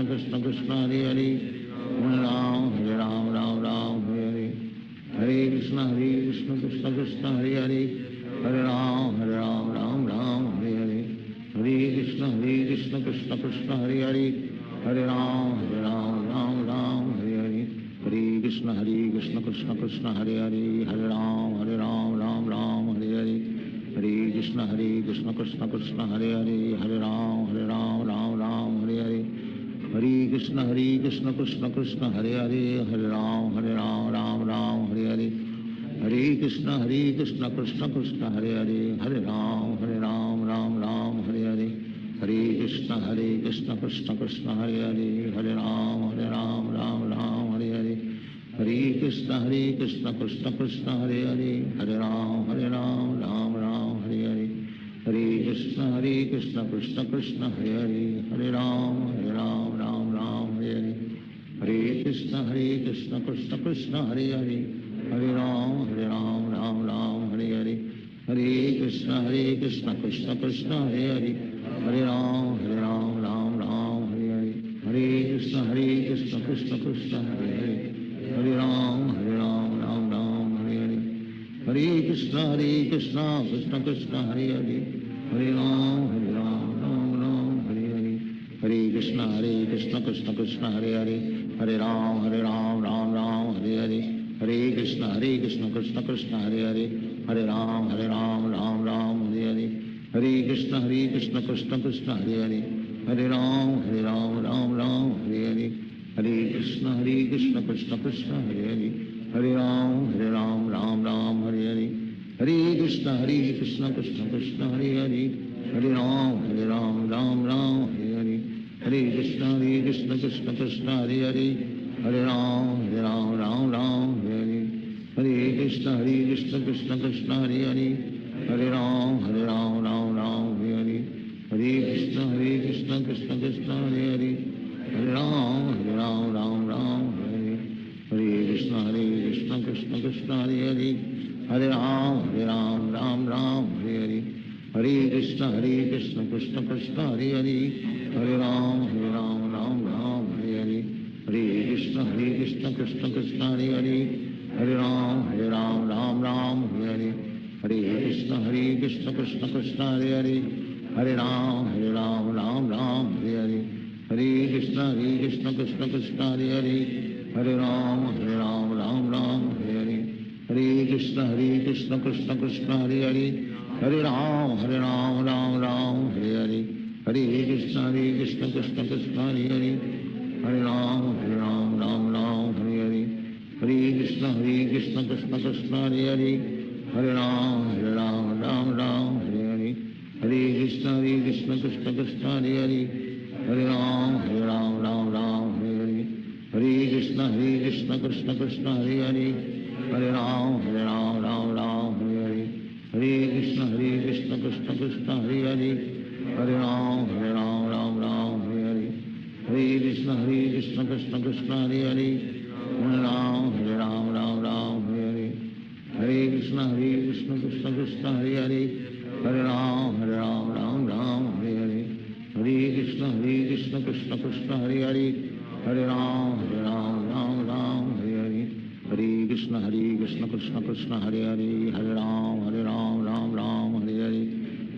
कृष्ण कृष्ण हरे हरे, हरे राम राम हरे हरे, हरे कृष्ण कृष्ण कृष्ण हरे हरे, हरे राम राम हरे हरे, हरे कृष्ण कृष्ण कृष्ण हरे हरे, हरे राम राम हरे हरे, हरे कृष्ण कृष्ण कृष्ण हरे हरे, हरे राम राम हरे हरे, हरे कृष्ण कृष्ण कृष्ण हरे हरे, हरे राम राम हरे हरे, हरे कृष्ण कृष्ण कृष्ण हरे हरे, हरे राम राम हरे हरे, हरे कृष्ण कृष्ण कृष्ण हरे हरे, हरे राम राम हरे हरे, हरे कृष्ण कृष्ण कृष्ण हरे हरे, हरे राम राम हरे हरे, हरे कृष्ण कृष्ण कृष्ण हरे हरे, हरे राम राम हरे हरे, हरे कृष्ण कृष्ण कृष्ण हरे हरे, हरे राम राम हरे हरे, हरे कृष्ण कृष्ण कृष्ण हरे हरे, हरे राम राम हरे हरे, हरे कृष्ण कृष्ण कृष्ण हरे हरे, हरे राम राम हरे हरे, हरे कृष्ण कृष्ण कृष्ण हरे हरे, हरे राम राम हरे हरे, हरे कृष्ण कृष्ण कृष्ण हरे हरे, हरे राम राम हरे हरे, हरे कृष्ण कृष्ण कृष्ण हरे हरे, हरे राम राम हरे हरे, हरे कृष्ण कृष्ण कृष्ण हरे हरे, हरे Ram Ram Hare Hare, Hare Krishna Krishna Hare Hare, Hare Ram Ram Hare Hare, Hare Krishna Krishna Krishna Hare Hare, Hare Ram Ram Hare Hare, Hare Krishna Krishna Krishna Hare Hare, Hare Ram Ram Hare Hare, Hare Krishna Krishna Krishna Hare Hare, Hare Ram Hare Hare, Hare Krishna Krishna Krishna Hare Hare, Hare Ram Hare Hare, Hare Krishna Krishna Krishna Hare Hare, Hare Ram Hare Hare, Hare Krishna Krishna Krishna Hare Hare, Hare Ram Hare Hare, Hare Krishna Krishna Krishna Hare Hare, Hare Ram Hare Hare, Hare Krishna Krishna Krishna Hare Hare, Hare Ram Hare Hare, Hare Krishna Krishna Krishna Hare Hare, Hare Ram Hare Hare, Hare Krishna Krishna Krishna Hare Hare, Hare Ram Hare Hare, Hare Krishna Krishna Krishna Hare Hare, Hare Ram Hare Hare, Hare Krishna Krishna Krishna Hare Hare, Hare Ram Hare Hare, Hare Krishna Krishna Krishna Hare Hare, Hare Ram Hare Hare, Hare Krishna Krishna Krishna Hare Hare, Hare Ram Hare Hare, Hare Krishna Krishna Krishna Hare Hare, Hare Ram Hare Hare, Hare Krishna Krishna Krishna Hare Hare, Hare Ram Hare Hare, Hare Krishna Krishna Krishna Hare Hare, Hare Ram Hare Hare, Hare Krishna Krishna Krishna Hare Hare, Hare Ram Hare Hare, Hare Krishna Krishna Krishna Hare Hare, Hare Ram Hare Hare,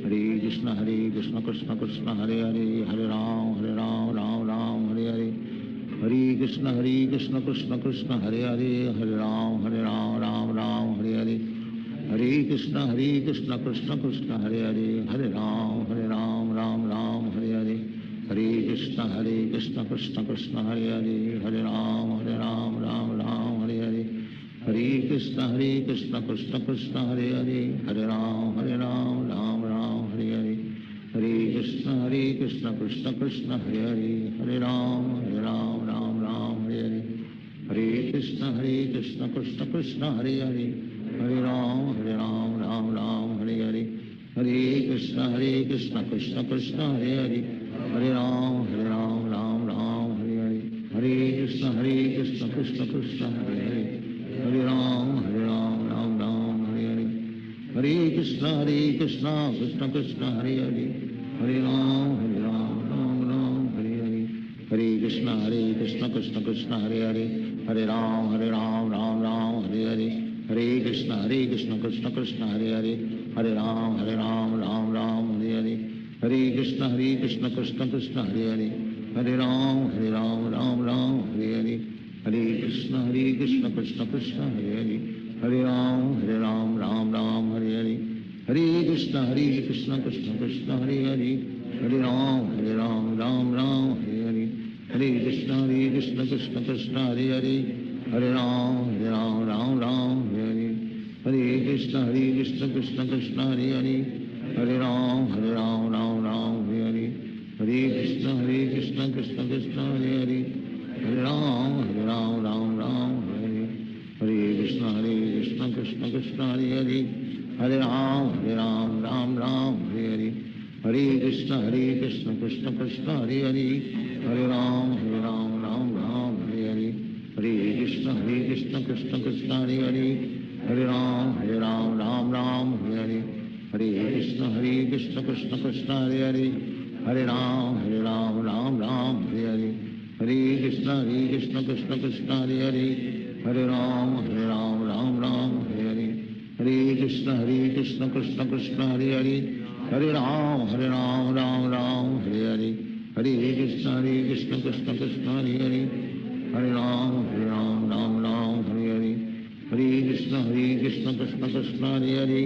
Hare Krishna Krishna Krishna Hare Hare, Hare Ram Hare Hare Hare, Hare Krishna Krishna Krishna Hare Hare, Hare Ram Hare Hare Hare, Hare Krishna Krishna Krishna Hare Hare, Hare Ram Hare Hare Hare, Hare Krishna Krishna Krishna Hare Hare, Hare Ram Hare Hare, Hare Krishna Krishna Krishna Hare Hare, Hare Ram Hare Hare Hare, Hare Krishna Krishna Krishna Hare Hare, Hare Ram Hare Hare, Hare Krishna Krishna Krishna Hare Hare, Hare Ram Hare Hare, Hare Krishna Krishna Krishna Hare Hare, Hare Ram Hare Hare, Hare Krishna Krishna Krishna Hare Hare, Hare Ram Hare Hare, Hare Krishna Krishna Krishna Hare Hare, Hare Ram Hare Hare, Hare Krishna Krishna Krishna Hare Hare, Hare Ram Hare Hare, Hare Krishna Krishna Krishna Hare Hare, Hare Ram Hare Hare, Hare Krishna Krishna Krishna Hare Hare, Hare Ram Hare Hare, Hare Krishna Krishna Krishna Hare Hare, Hare Ram Hare Hare, Hare Krishna Krishna Krishna Hare Hare, Hare Ram Hare Hare, Hare Krishna Krishna Krishna Hare Hare, Hare Ram Hare Hare, Hare Krishna Krishna Krishna Hare Hare, Hare Ram Hare Hare, Hare Krishna Krishna Krishna Hare Hare, Hare Ram Hare Hare, Hare Krishna Krishna Krishna Hare Hare, Hare Ram Hare Hare, Hare Krishna Krishna Krishna Hare Hare, Hare Ram Hare Hare, Hare Krishna Krishna Krishna Hare Hare, Hare Ram Hare Hare, Hare Krishna Krishna Krishna Hare Hare, Hare Ram Hare Hare, Hare Krishna Krishna Krishna Hare Hare, Hare Ram Hare Hare, Hare Krishna Krishna Krishna Hare Hare,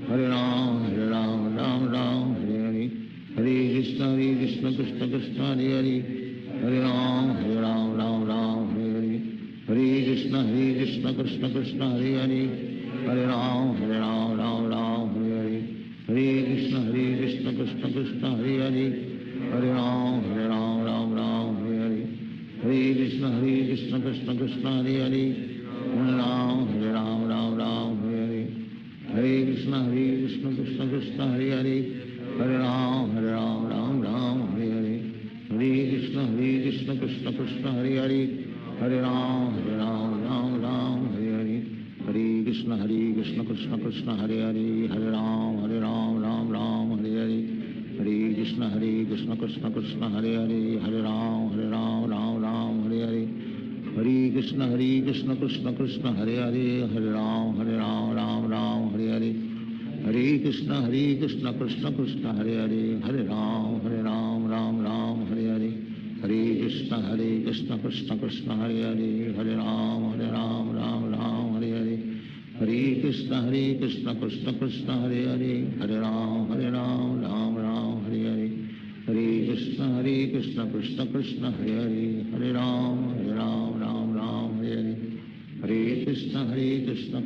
Hare Ram Hare Hare, Hare Krishna Krishna Krishna Hare Hare, Hare Ram Hare Hare, Hare Krishna Krishna Krishna Hare Hare, Hare Ram Hare Hare, Hare Krishna Krishna Krishna Hare Hare, Hare Ram Hare Krishna Krishna Krishna Hare Hare Hare Ram Ram Ram Hare Hare Hare Krishna Krishna Krishna Hare Hare Hare Ram Ram Ram Hare Hare Hare Krishna Krishna Krishna Hare Hare Hare Ram Ram Ram Hare Hare Hare Krishna Krishna Krishna Hare Hare Hare Ram Ram Hare Hare Hare Krishna Krishna Krishna Hare Hare Hare Ram Ram Hare Hare Hare Krishna Krishna Krishna Hare Hare Hare Ram Ram Hare Hare Hare Krishna Krishna Krishna Hare Hare Hare Ram Ram Hare Hare Hare Krishna Krishna Krishna Hare Hare Hare Ram Ram Hare Hare Hare Krishna Krishna Krishna Hare Hare Hare Ram Ram Hare Hare Hare Krishna Krishna Krishna Hare Hare Hare Ram Ram Hare Hare Hare Krishna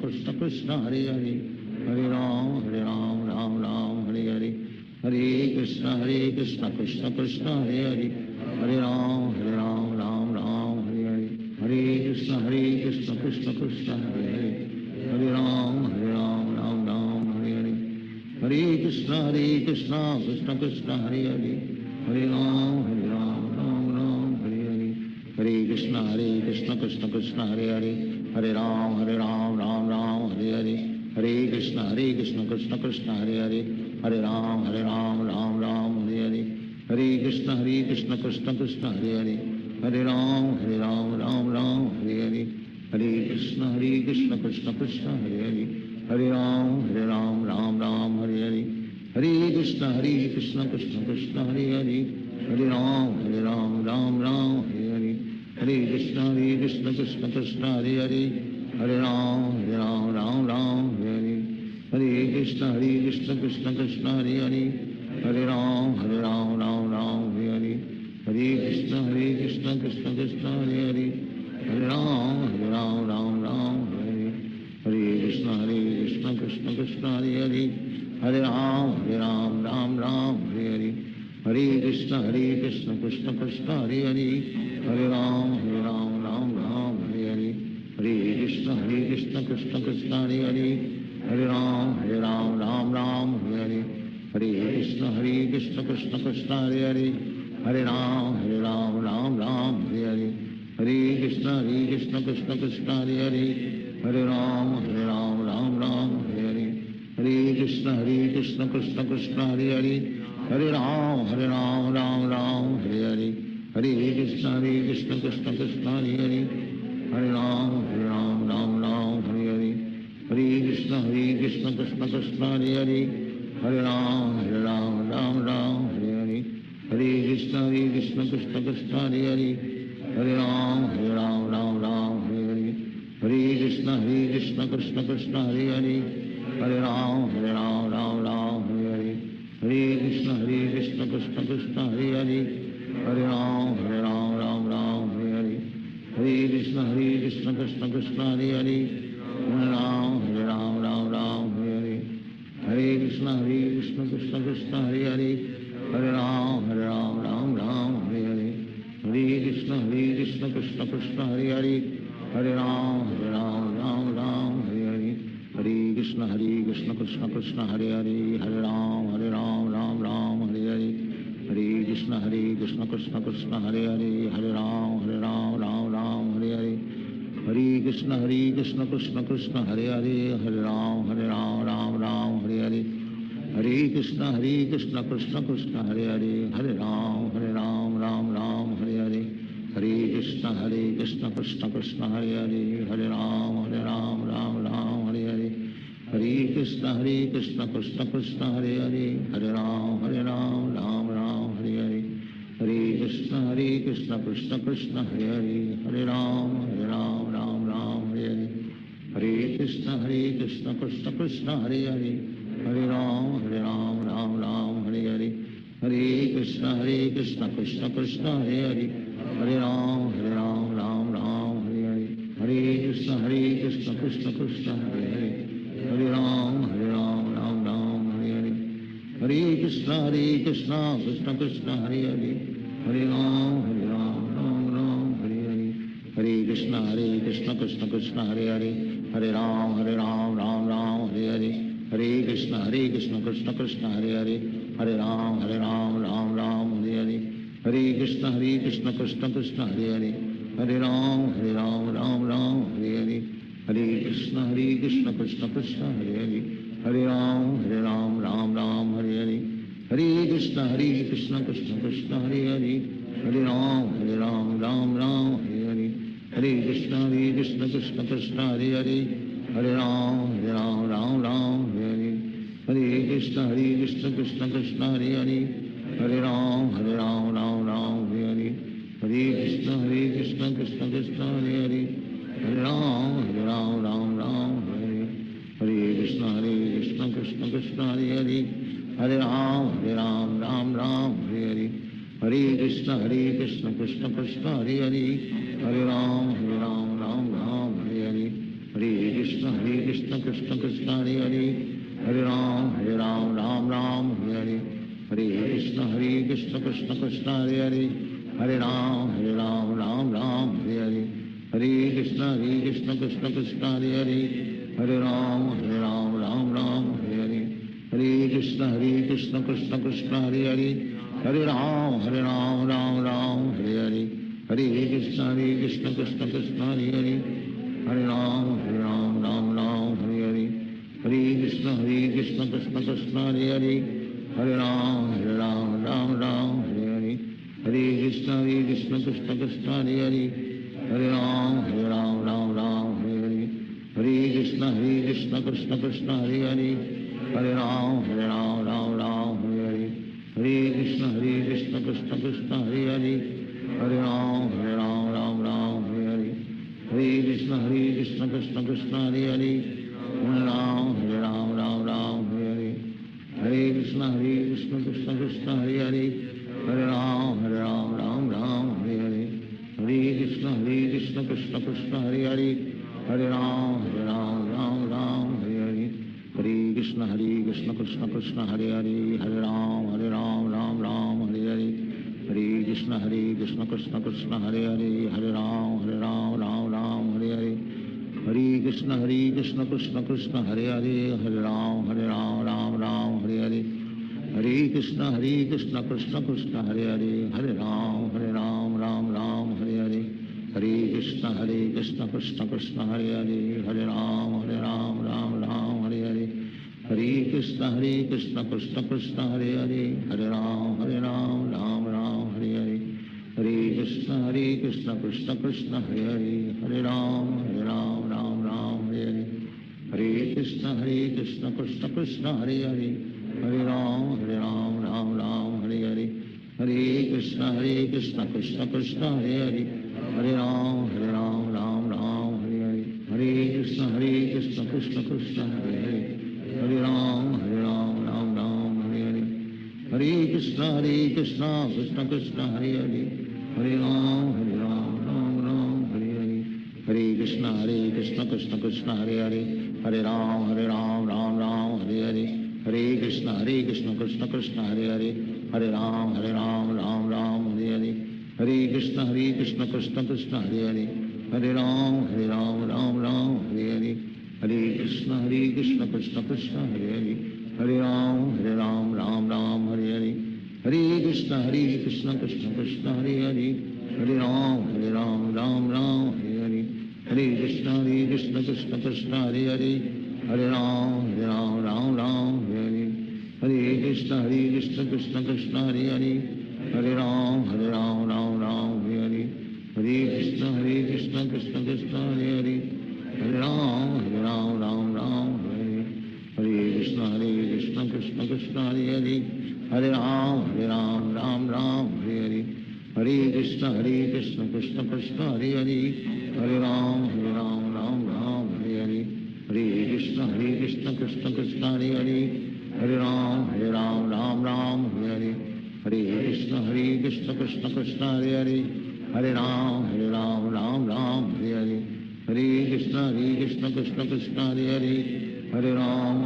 Krishna Krishna Hare Hare Hare Ram Ram Hare Hare Hare Krishna Krishna Krishna Hare Hare Hare Ram Ram Hare Hare Hare Krishna Krishna Krishna Hare Hare Hare Ram Ram Hare Hare Hare Krishna Krishna Krishna Hare Hare Hare Ram Ram Hare Hare Hare Krishna Krishna Krishna Hare Hare Hare Ram Ram Hare Hare Hare Krishna Krishna Krishna Hare Hare Hare Ram Ram Hare Hare Hare Krishna Krishna Krishna Hare Hare Hare Ram Ram Hare Hare Hare Krishna Krishna Krishna Hare Hare Hare Ram Ram Hare Hare Hare Krishna Krishna Krishna Hare Hare Hare Ram Ram Hare Hare Hare Krishna Krishna Krishna Hare Hare Hare Ram Ram Hare Hare Hare Krishna Krishna Krishna Hare Hare Hare Ram Ram Hare Hare Hare Krishna Krishna Krishna Hare Hare Hare Ram Ram Hare Hare Hare Krishna Krishna Krishna Hare Hare Hare Ram Ram Hare Hare Hare Krishna Krishna Krishna Hare Hare Hare Ram Ram Hare Hare Hare Krishna Krishna Krishna Hare Hare Hare Ram Ram Hare Hare Hare Krishna Krishna Krishna Hare Hare Hare Ram Ram Hare Hare Hare Krishna Krishna Krishna Hare Hare Hare Ram Ram Hare Hare Hare Krishna Krishna Krishna Hare Hare Hare Ram Ram Hare Hare Hare Krishna Krishna Krishna Hare Hare Hare Ram Ram Hare Hare Hare Krishna Krishna Krishna Hare Hare Hare Ram Ram Hare Hare Hare Krishna Krishna Krishna Hare Hare Hare Ram Ram Hare Hare Hare Krishna Krishna Krishna Hare Hare Hare Ram Ram Hare Hare Hare Krishna Krishna Krishna Hare Hare Hare Ram Ram Hare Hare Hare Krishna Krishna Krishna Hare Hare Hare Ram Ram Hare Hare Hare Krishna Krishna Krishna Hare Hare Hare Ram Ram Hare Hare Hare Krishna Krishna Krishna Hare Hare Hare Ram Ram Hare Hare Hare Krishna Krishna Krishna Hare Hare Hare Ram Ram Hare Hare Hare Krishna Krishna Krishna Hare Hare Hare Ram Ram Hare Hare Hare Krishna Krishna Krishna Hare Hare Hare Ram Ram Hare Hare Hare Krishna Krishna Krishna Hare Hare Hare Ram Ram Hare Hare Hare Krishna Krishna Krishna Hare Hare Hare Ram Ram Hare Hare Hare Krishna Krishna Krishna Hare Hare Hare Ram Ram Hare Hare Hare Krishna Krishna Krishna Hare Hare Hare Ram Ram Hare Hare Hare Krishna Krishna Krishna Hare Hare Hare Ram Ram Hare Hare Hare Krishna Krishna Krishna Hare Hare Hare Ram Ram Hare Hare Hare Krishna Krishna Krishna Hare Hare Hare Ram Ram Hare Hare Hare Krishna Krishna Krishna Hare Hare Hare Ram Ram Hare Hare Hare Hare Krishna Krishna Hare Hare Hare Ram Ram Ram Hare Hare Hare Krishna Krishna Hare Hare Hare Ram Ram Ram Hare Hare Hare Krishna Krishna Hare Hare Hare Ram Ram Ram Hare Hare Hare Krishna Krishna Hare Hare Hare Ram Ram Ram Hare Hare Hare Krishna Krishna Hare Hare Hare Ram Ram Ram Hare Hare Hare Krishna Krishna Hare Hare Hare Ram Ram Ram Hare Hare Hare Krishna Krishna Hare Hare Hare Ram Ram Ram Hare Hare Hare Krishna Krishna Hare Hare Hare Ram Ram Ram Hare Hare Hare Krishna Krishna Hare Hare Hare Ram Ram Ram Hare Hare Hare Krishna Krishna Hare Hare Hare Ram Ram Ram Hare Hare Hare Krishna Krishna Hare Hare Hare Ram Ram Ram Hare Hare Hare Krishna Krishna Hare Hare Hare Ram Ram Ram Hare Hare Hare Krishna Krishna Hare Hare Hare Ram Ram Ram Hare Hare Hare Krishna Krishna Hare Hare Hare Ram Ram Ram Hare Hare Hare Krishna Krishna Hare Hare Hare Ram Ram Ram Hare Hare Hare Krishna Krishna Hare Hare Hare Ram Ram Ram Hare Hare Hare Krishna Krishna Hare Hare Hare Ram Ram Ram Hare Hare Hare Krishna Krishna Hare Hare Hare Ram Ram Ram Hare Hare Hare Krishna Krishna Hare Hare Hare Ram Ram Ram Hare Hare Hare Krishna Krishna Hare Hare Hare Ram Ram Ram Hare Hare Hare Krishna Krishna Hare Hare Hare Ram Ram Ram Hare Hare Hare Krishna Krishna Hare Hare Hare Ram Ram Ram Hare Hare Hare Krishna Krishna Hare Hare Hare Ram Ram Ram Hare Hare Hare Krishna Krishna Hare Hare Hare Ram Ram Ram Hare Hare Hare Krishna Krishna Hare Hare Hare Ram Ram Ram Hare Hare Hare Krishna Krishna Hare Hare Hare Ram Ram Ram Hare Hare Hare Krishna Krishna Hare Hare Hare Ram Ram Ram Hare Hare Hare Krishna Krishna Hare Hare Hare Ram Ram Ram Hare Hare Hare Krishna Krishna Hare Hare Hare Ram Ram Ram Hare Hare Hare Krishna Krishna Hare Hare Hare Ram Ram Ram Hare Hare Hare Krishna Krishna Hare Hare Hare Ram Ram Ram Hare Hare Hare Krishna Krishna Hare Hare Hare Ram Ram Ram Hare Hare Hare Krishna Krishna Hare Hare Hare Ram Ram Ram Hare Hare Hare Krishna Krishna Hare Hare Hare Ram Ram Ram Hare Hare Hare Krishna Krishna Hare Hare Hare Ram Ram Ram Hare Hare Hare Krishna Krishna Hare Hare Hare Ram Ram Ram Hare Hare Hare Krishna Krishna Hare Hare Hare Ram Ram Ram Hare Hare Hare Krishna Krishna Hare Hare Hare Ram Ram Ram Hare Hare Hare Krishna Krishna Hare Hare Hare Ram Ram Ram Hare Hare Hare Krishna Krishna Hare Hare Hare Ram Ram Ram Hare Hare Hare Krishna Krishna Hare Hare Hare Ram Ram Ram Hare Hare Hare Krishna Krishna Hare Hare Hare Ram Ram Ram Hare Hare Hare Krishna Krishna Hare Hare Hare Ram Ram Ram Hare Hare Hare Krishna Krishna Hare Hare Hare Ram Ram Ram Hare Hare Hare Krishna Krishna Hare Hare Hare Ram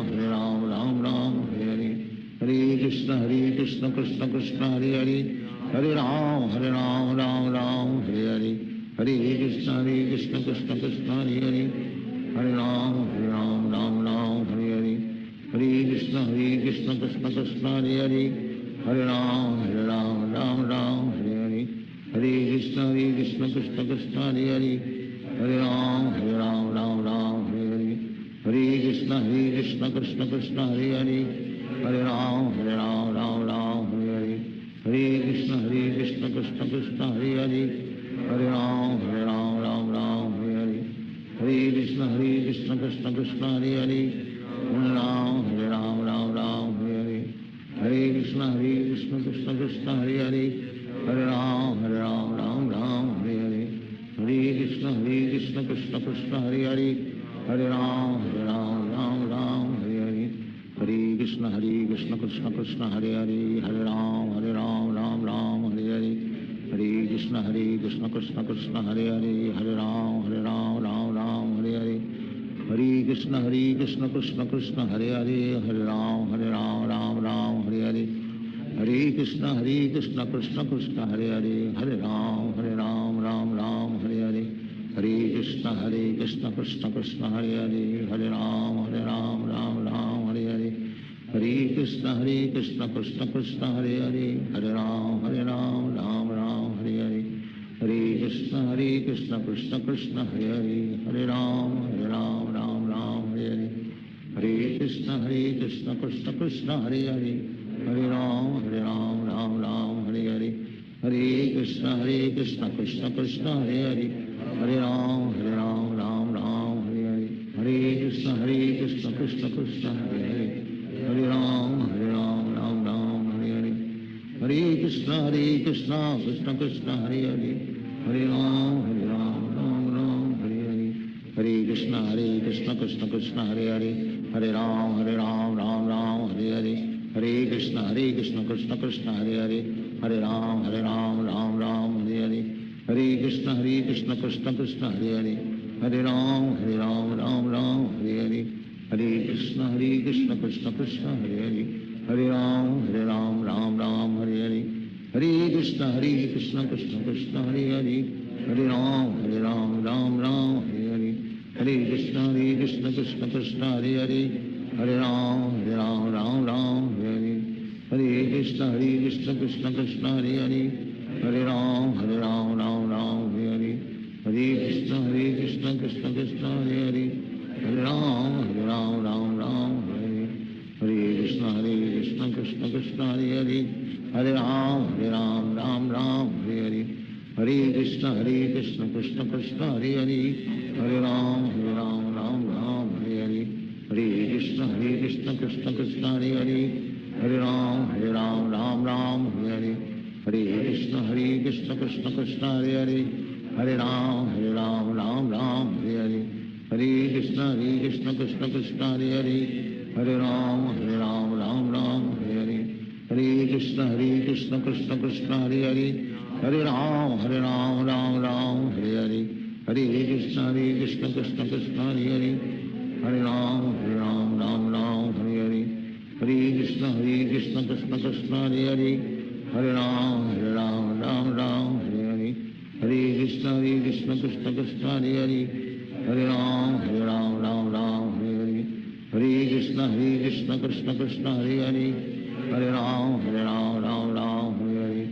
Ram Ram Hare Hare Hare Krishna Krishna Hare Hare Hare Ram Ram Ram Hare Hare Hare Krishna Krishna Hare Hare Hare Ram Ram Ram Hare Hare Hare Krishna Krishna Krishna Hare Hare Hare Ram Ram Ram Hare Hare Hare Krishna Krishna Krishna Hare Hare Hare Ram Ram Ram Hare Hare Hare Krishna Krishna Krishna Hare Hare Hare Ram Ram Ram Hare Hare Hare Krishna Krishna Krishna Hare Hare Hare Ram Ram Ram Hare Hare Hare Krishna Krishna Krishna Hare Hare Hare Ram Ram Ram Hare Hare Hare Krishna Krishna Krishna Hare Hare Hare Ram Ram Ram Hare Hare Hare Krishna Krishna Krishna Hare Hare Hare Ram Ram Ram Hare Hare Hare Krishna Krishna Krishna Hare Hare Hare Ram Ram Ram Hare Hare Hare Krishna Krishna Krishna Hare Hare Hare Ram Ram Ram Hare Hare Hare Krishna Krishna Krishna Hare Hare Hare Ram Ram Ram Hare Hare Hare Krishna Krishna Krishna Hare Hare Hare Ram Ram Ram Hare Hare Hare Krishna Krishna Krishna Hare Hare Hare Ram Ram Ram Hare Hare Hare Krishna Krishna Krishna Hare Hare Hare Ram Ram Ram Hare Hare Hare Krishna Krishna Krishna Hare Hare Hare Ram Ram Ram Hare Hare Hare Krishna Krishna Krishna Hare Hare Hare Ram Ram Ram Hare Hare Hare Krishna Krishna Krishna Hare Hare Hare Ram Ram Ram Hare Hare Hare Krishna Krishna Krishna Hare Hare Hare Ram Ram Ram Hare Hare Hare Krishna Krishna Krishna Hare Hare Hare Ram Ram Ram Hare Hare Hare Krishna Krishna Krishna Hare Hare Hare Ram Ram Ram Hare Hare Hare Krishna Krishna Krishna Hare Hare Hare Ram Ram Ram Hare Hare Hare Krishna Krishna Krishna Hare Hare Hare Ram Ram Ram Hare Hare Hare Krishna Krishna Krishna Hare Hare Hare Ram Ram Ram Hare Hare Hare Krishna Krishna Krishna Hare Hare Hare Ram Ram Ram Hare Hare Hare Krishna Krishna Krishna Hare Hare Hare Ram Ram Ram Hare Hare Hare Krishna Krishna Krishna Hare Hare Hare Ram Ram Ram Hare Hare Hare Krishna Krishna Krishna Hare Hare Hare Ram Ram Ram Hare Hare Hare Krishna Krishna Krishna Hare Hare Hare Ram Ram Ram Hare Hare Hare Krishna Krishna Krishna Hare Hare Hare Ram Ram Ram Hare Hare Hare Krishna Krishna Krishna Hare Hare Hare Ram Ram Ram Hare Hare Hare Krishna Krishna Krishna Hare Hare Hare Ram Ram Ram Hare Hare Hare Krishna Krishna Krishna Hare Hare Hare Ram Ram Ram Hare Hare Hare Krishna Krishna Krishna Hare Hare Hare Ram Ram Ram Hare Hare Hare Krishna Krishna Krishna Hare Hare Hare Ram Ram Ram Hare Hare Hare Krishna Krishna Krishna Hare Hare Hare Ram Ram Ram Hare Hare Hare Krishna Krishna Krishna Hare Hare Hare Ram Ram Ram Hare Hare Hare Krishna Krishna Krishna Hare Hare Hare Ram Ram Ram Hare Hare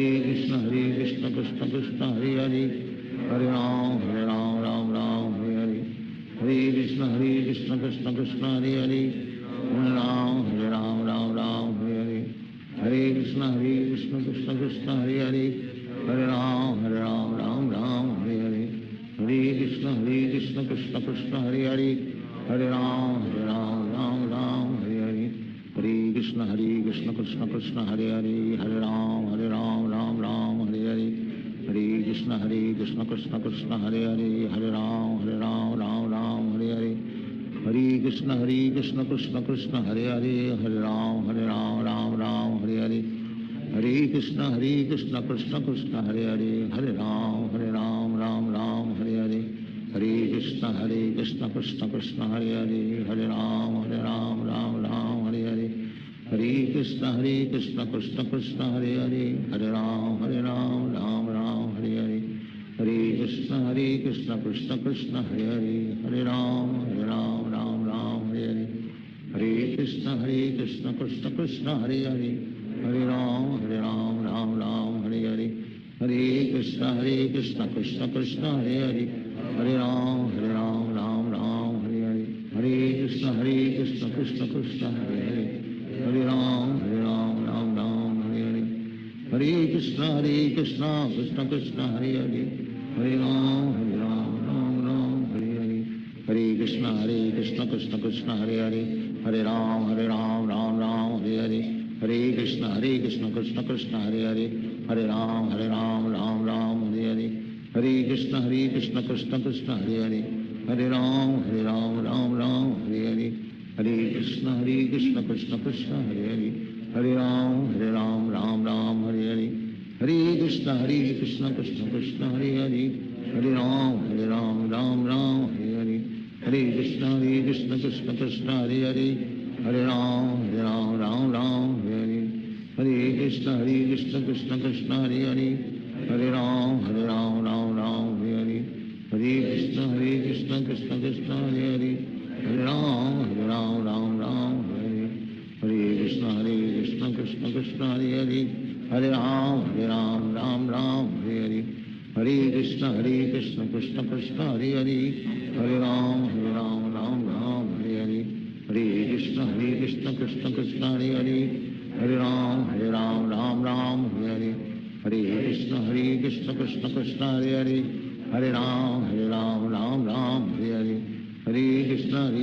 Hare Krishna Krishna Krishna Hare Hare Hare Ram Ram Ram Hare Hare Hare Krishna Krishna Krishna Hare Hare Hare Ram Ram Ram Hare Hare Hare Krishna Krishna Krishna Hare Hare Hare Ram Ram Ram Hare Hare Hare Krishna Krishna Krishna Hare Hare Hare Ram Ram Ram Hare Hare Hare Krishna Krishna Krishna Hare Hare Hare Ram Ram Ram Hare Hare Hare Krishna Krishna Krishna Hare Hare Hare Ram Ram Ram Hare Hare Hare Krishna Krishna Krishna Hare Hare Hare Ram Ram Ram Hare Hare Hare Krishna Krishna Krishna Hare Hare Hare Ram Ram Ram Hare Hare Hare Krishna Krishna Krishna Hare Hare Hare Ram Ram Ram Hare Hare Hare Krishna Krishna Krishna Hare Hare Hare Ram Ram Ram Hare Hare Hare Krishna Krishna Krishna Hare Hare Hare Ram Ram Ram Hare Hare Hare Krishna Krishna Krishna Hare Hare Hare Ram Ram Ram Hare Hare Hare Krishna Krishna Krishna Hare Hare Hare Ram Ram Ram Hare Hare Hare Krishna Krishna Krishna Hare Hare Hare Ram Ram Ram Hare Hare Hare Krishna Krishna Krishna Hare Hare Hare Ram Ram Ram Hare Hare Hare Krishna Krishna Krishna Hare Hare Hare Ram Ram Ram Hare Hare Hare Krishna Krishna Krishna Hare Hare Hare Ram Ram Ram Hare Hare Hare Krishna Krishna Krishna Hare Hare Hare Ram Ram Ram Hare Hare Hare Krishna Krishna Krishna Hare Hare Hare Ram Ram Hare Hare Hare Krishna Krishna Krishna Hare Hare Hare Ram Ram Hare Hare Hare Krishna Krishna Krishna Hare Hare Hare Ram Ram Hare Hare Hare Krishna Krishna Krishna Hare Hare Hare Ram Ram Hare Hare Hare Krishna Krishna Krishna Hare Hare Hare Ram Ram Hare Hare Hare Krishna Krishna Krishna Hare Hare Hare Ram Ram Hare Hare Hare Krishna Krishna Krishna Hare Hare Hare Ram Ram Hare Hare Hare Krishna Krishna Krishna Hare Hare Hare Ram Ram Hare Hare Hare Krishna Krishna Krishna Hare Hare Hare Ram Ram Hare Hare Hare Krishna Krishna Krishna Hare Hare Hare Ram Ram Hare Hare Hare Krishna Krishna Krishna Hare Hare Hare Ram Ram Hare Hare Hare Krishna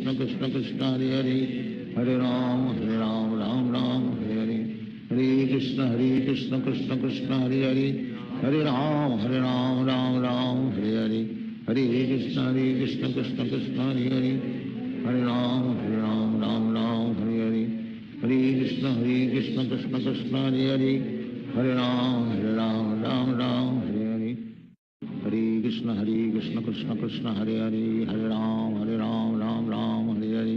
Krishna Krishna Hare Hare Hare Ram Ram Hare Hare Hare Krishna Krishna Krishna Hare Hare Hare Ram Ram Hare Hare Hare Krishna Krishna Krishna Hare Hare Hare Ram Ram Hare Hare Hare Krishna Krishna Krishna Hare Hare Hare Ram Ram Hare Hare Hare Krishna Krishna Krishna Hare Hare Hare Ram Ram Hare Hare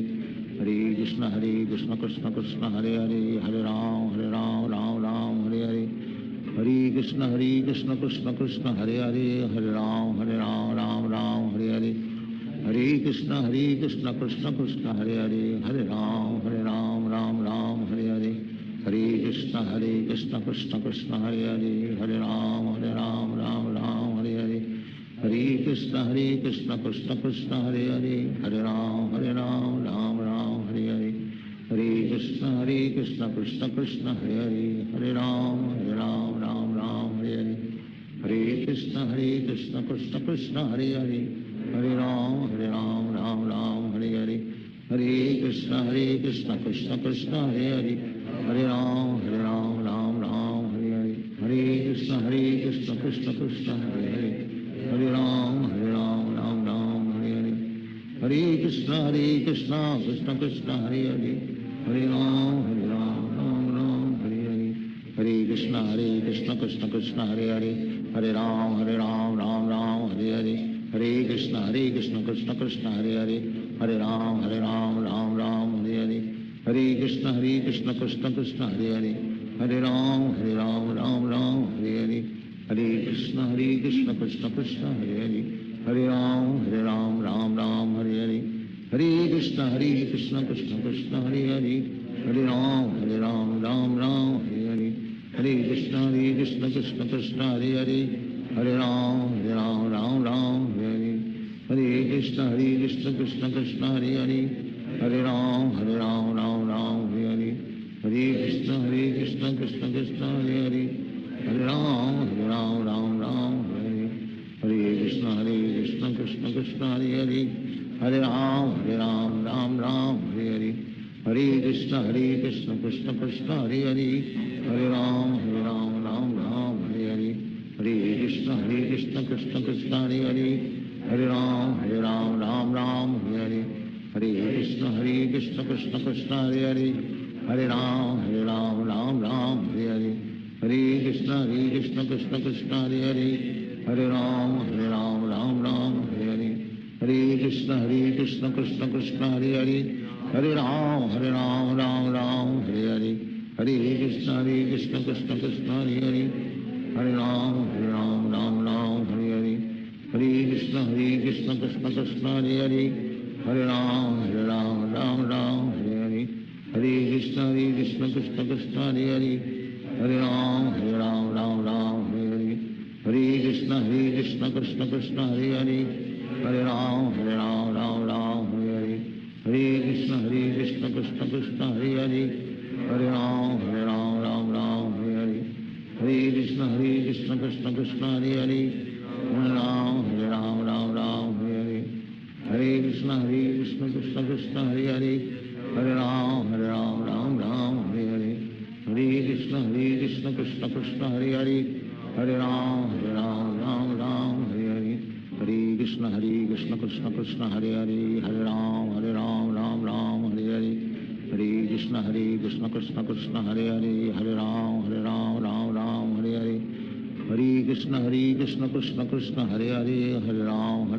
Hare Krishna Krishna Krishna Hare Hare Hare Ram Ram Hare Hare Hare Krishna Krishna Krishna Hare Hare Hare Ram Ram Hare Hare Hare Krishna Krishna Krishna Hare Hare Hare Ram Ram Hare Hare Hare Krishna Krishna Krishna Hare Hare Hare Ram Ram Hare Hare Hare Krishna Krishna Krishna Hare Hare Hare Ram Ram Hare Hare Hare Krishna Krishna Krishna Hare Hare Hare Ram Ram Hare Hare Hare Krishna Krishna Krishna Hare Hare Hare Ram Ram Hare Hare Hare Krishna Krishna Krishna Hare Hare Hare Ram Hare Hare Hare Krishna Krishna Krishna Hare Hare Hare Ram Ram Hare Hare Hare Krishna Krishna Krishna Hare Hare Hare Ram Ram Hare Hare Hare Krishna Krishna Krishna Hare Hare Hare Ram Ram Hare Hare Hare Krishna Krishna Krishna Hare Hare Hare Ram Ram Hare Hare Hare Krishna Krishna Krishna Hare Hare Hare Ram Ram Hare Hare Hare Krishna Krishna Krishna Hare Hare Hare Ram Ram Hare Hare Hare Krishna Krishna Krishna Hare Hare Hare Ram Ram Hare Hare Hare Krishna Krishna Krishna Hare Hare Hare Ram Ram Hare Hare Hare Krishna Krishna Krishna Hare Hare Hare Ram Ram Hare Hare Hare Krishna Krishna Krishna Hare Hare Hare Ram Ram Hare Hare Hare Krishna Krishna Krishna Hare Hare Hare Ram Ram Hare Hare Hare Krishna Krishna Krishna Hare Hare Hare Ram Ram Hare Hare Hare Krishna Krishna Krishna Hare Hare Hare Ram Ram Hare Hare Hare Krishna Krishna Krishna Hare Hare Hare Ram Ram Hare Hare Hare Krishna Krishna Krishna Hare Hare Hare Ram Ram Hare Hare Hare Krishna Krishna Krishna Hare Hare Hare Ram Ram Hare Hare Krishna Krishna Hare Hare Hare Ram Ram Ram Hare Hare Krishna Krishna Krishna Hare Hare Hare Ram Ram Ram Hare Hare Krishna Krishna Krishna Hare Hare Hare Ram Ram Hare Hare Hare Krishna Krishna Krishna Hare Hare Hare Ram Ram Hare Hare Hare Krishna Krishna Krishna Hare Hare Hare Ram Ram Hare Hare Hare Krishna Krishna Krishna Hare Hare Hare Ram Ram Hare Hare Hare Krishna Krishna Krishna Hare Hare Hare Ram Ram Hare Hare Hare Krishna Krishna Krishna Hare Hare Hare Ram Ram Hare Hare Hare Krishna Krishna Krishna Hare Hare Hare Ram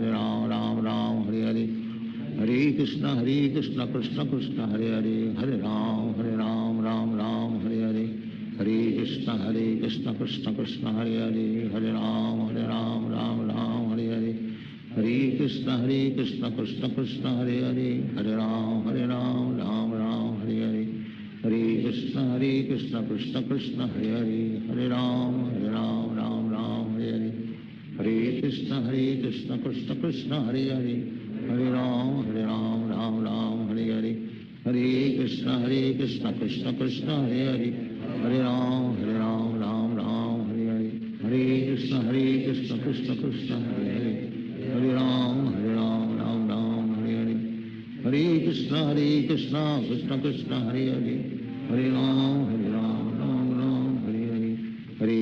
Ram Hare Hare Hare Krishna Krishna Krishna Hare Hare Hare Ram Ram Hare Hare Hare Krishna Krishna Krishna Hare Hare Hare Ram Ram Hare Hare Hare Krishna Krishna Krishna Hare Hare Hare Ram Ram Hare Hare Hare Krishna Krishna Krishna Hare Hare Hare Ram Ram Hare Hare Hare Krishna Krishna Krishna Hare Hare Hare Ram Ram Hare Hare Hare Krishna Krishna Krishna Hare Hare Hare Ram Ram Hare Hare Hare Krishna Krishna Krishna Hare Hare Hare Ram Ram Hare Hare Hare Krishna Krishna Krishna Hare Hare Hare Ram Hare Hare Hare Krishna Krishna Krishna Hare Hare Hare Ram Ram Hare Hare Hare Krishna Krishna Krishna Hare Hare Hare Ram Ram Hare Hare Hare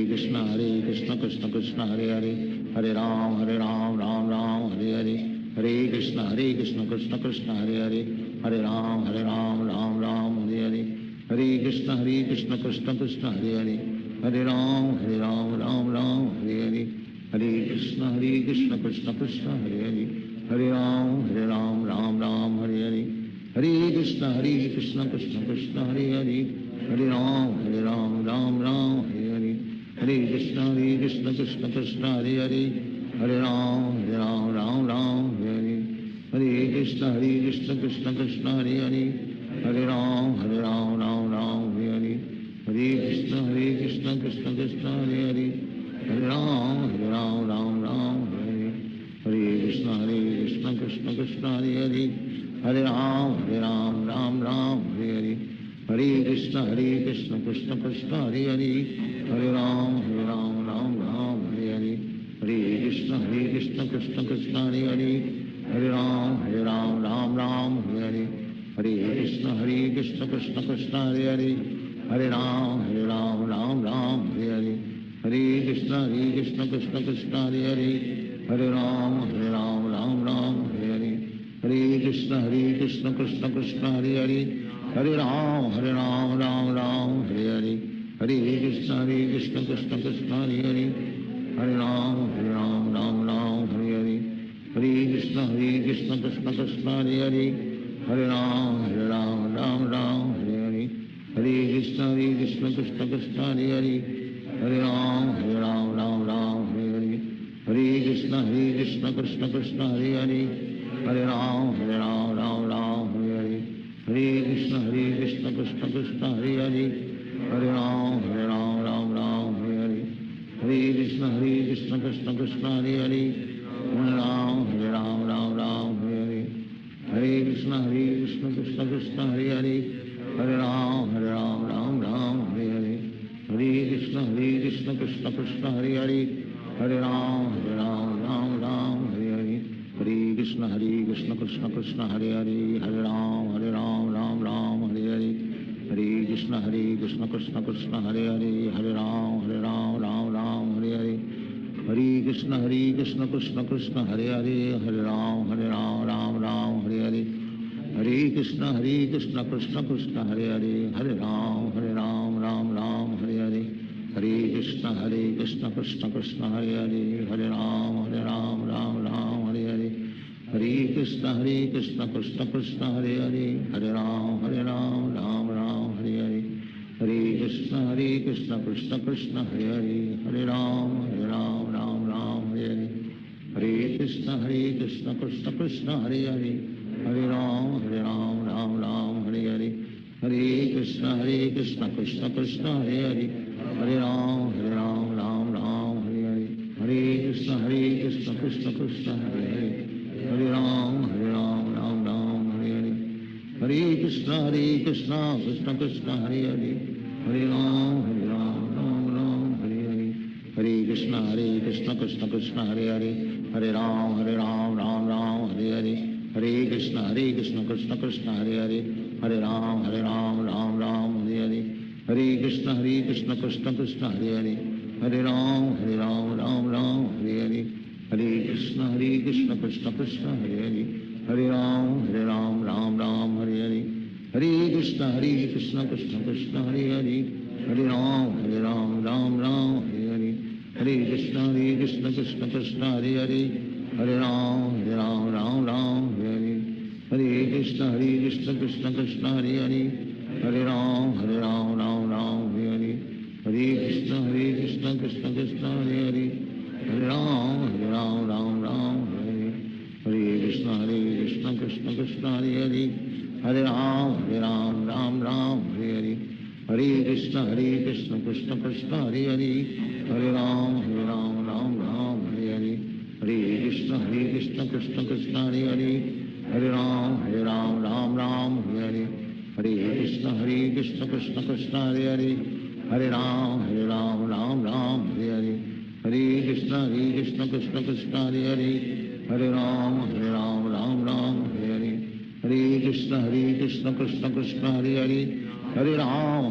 Krishna Krishna Krishna Hare Hare Hare Ram Ram Hare Hare Hare Krishna Krishna Krishna Hare Hare Hare Ram Ram Hare Hare Hare Krishna Krishna Krishna Hare Hare Hare Ram Ram Hare Hare Hare Krishna Krishna Krishna Hare Hare Hare Ram Ram Hare Hare Hare Krishna Krishna Krishna Hare Hare Hare Ram Ram Hare Hare Hare Krishna Krishna Krishna Hare Hare Hare Ram Ram Hare Hare Hare Krishna Krishna Krishna Hare Hare Hare Ram Ram Hare Hare Hare Krishna Krishna Krishna Hare Hare Hare Ram Ram Hare Hare Hare Krishna Krishna Krishna Hare Hare Hare Ram Ram Hare Hare Hare Krishna Krishna Krishna Hare Hare Hare Ram Ram Hare Hare Hare Krishna Krishna Krishna Hare Hare Hare Ram Ram Hare Hare Hare Krishna Krishna Krishna Hare Hare Hare Ram Ram Hare Hare Hare Krishna Krishna Krishna Hare Hare Hare Ram Ram Hare Hare Hare Krishna Krishna Krishna Hare Hare Hare Ram Ram Hare Hare Hare Krishna Krishna Krishna Hare Hare Hare Ram Ram Hare Hare Hare Krishna Krishna Krishna Hare Hare Hare Ram Hare Hare Hare Krishna Krishna Krishna Hare Hare Hare Ram Ram Hare Hare Hare Krishna Krishna Krishna Hare Hare Hare Ram Hare Hare Hare Krishna Krishna Krishna Hare Hare Hare Ram Ram Hare Hare Hare Krishna Krishna Krishna Hare Hare Hare Ram Ram Hare Hare Hare Krishna Krishna Krishna Hare Hare Hare Ram Ram Hare Hare Hare Krishna Krishna Krishna Hare Hare Hare Ram Hare Hare Hare Krishna Krishna Krishna Hare Hare Hare Ram Ram Hare Hare Hare Krishna Krishna Krishna Hare Hare Hare Ram Ram Hare Hare Hare Krishna Krishna Krishna Hare Hare Hare Ram Ram Hare Hare Hare Krishna Krishna Krishna Hare Hare Hare Ram Ram Hare Hare Hare Krishna Krishna Krishna Hare Hare Hare Ram Ram Hare Hare Hare Krishna Krishna Krishna Hare Hare Hare Ram Ram Hare Hare Hare Krishna Krishna Krishna Hare Hare Hare Ram Ram Ram Hare Hare Hare Krishna Krishna Krishna Hare Hare Hare Ram Ram Ram Hare Hare Hare Krishna Krishna Krishna Hare Hare Hare Ram Ram Ram Hare Hare Hare Krishna Krishna Krishna Hare Hare Hare Ram Ram Ram Hare Hare Hare Krishna Krishna Krishna Hare Hare Hare Ram Ram Ram Hare Hare Hare Krishna Krishna Krishna Hare Hare Hare Ram Ram Ram Hare Hare Hare Krishna Krishna Krishna Hare Hare Hare Ram Ram Hare Hare Hare Krishna Krishna Krishna Hare Hare Hare Ram Ram Hare Hare Hare Krishna Krishna Krishna Hare Hare Hare Ram Ram Hare Hare Hare Krishna Krishna Krishna Hare Hare Hare Ram Ram Hare Hare Hare Krishna Krishna Krishna Hare Hare Hare Ram Ram Hare Hare Hare Krishna Krishna Krishna Hare Hare Hare Ram Ram Hare Hare Hare Krishna Krishna Krishna Hare Hare Hare Ram Ram Hare Hare Hare Krishna Krishna Krishna Hare Hare Hare Ram Ram Hare Hare Hare Krishna Krishna Krishna Hare Hare Hare Ram Ram Hare Hare Hare Krishna Krishna Krishna Hare Hare Hare Ram Ram Hare Hare Hare Krishna Krishna Krishna Hare Hare Hare Ram Ram Hare Hare Hare Krishna Krishna Krishna Hare Hare Hare Ram Ram Hare Hare Hare Krishna Krishna Krishna Hare Hare Hare Ram Ram Hare Hare Hare Krishna Krishna Krishna Hare Hare Hare Ram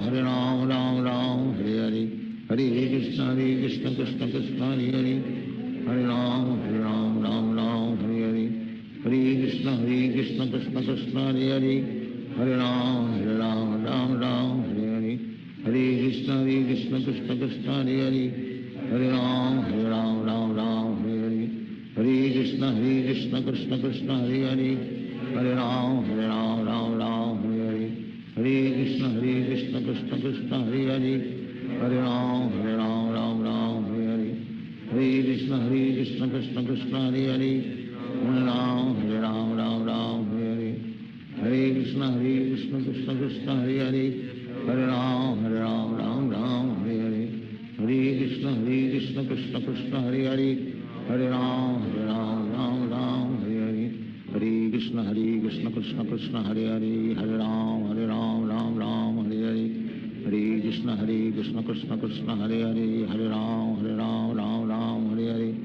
Ram Hare Hare Hare Krishna Krishna Krishna Hare Hare Hare Ram Ram Hare Hare Hare Krishna Krishna Krishna Hare Hare Hare Ram Ram Hare Hare Hare Krishna Krishna Krishna Hare Hare Hare Ram Ram Hare Hare Hare Krishna Krishna Krishna Hare Hare Hare Ram Ram Hare Hare Hare Krishna Krishna Krishna Hare Hare Hare Ram Ram Hare Hare Hare Krishna Krishna Krishna Hare Hare Hare Ram Ram Hare Hare Hare Krishna Krishna Krishna Hare Hare Hare Ram Ram Hare Hare Hare Krishna Krishna Krishna Hare Hare Hare Ram Ram Hare Hare Hare Krishna Krishna Krishna Hare Hare Hare Ram Ram Hare Hare Hare Krishna Krishna Krishna Hare Hare Hare Ram Ram Hare Hare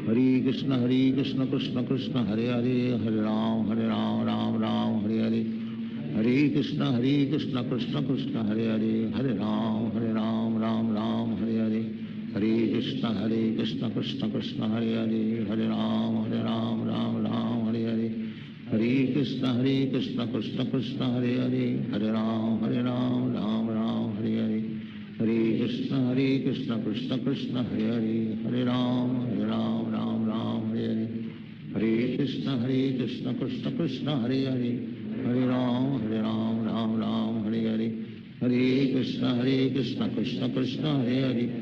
Hare Krishna Krishna Krishna Hare Hare Hare Ram Ram Hare Hare Hare Krishna Krishna Krishna Hare Hare Hare Ram Ram Hare Hare Hare Krishna Krishna Krishna Hare Hare Hare Ram Ram Hare Hare Hare Krishna Krishna Krishna Hare Hare Hare Ram Ram Hare Hare Hare Krishna Krishna Krishna Hare Hare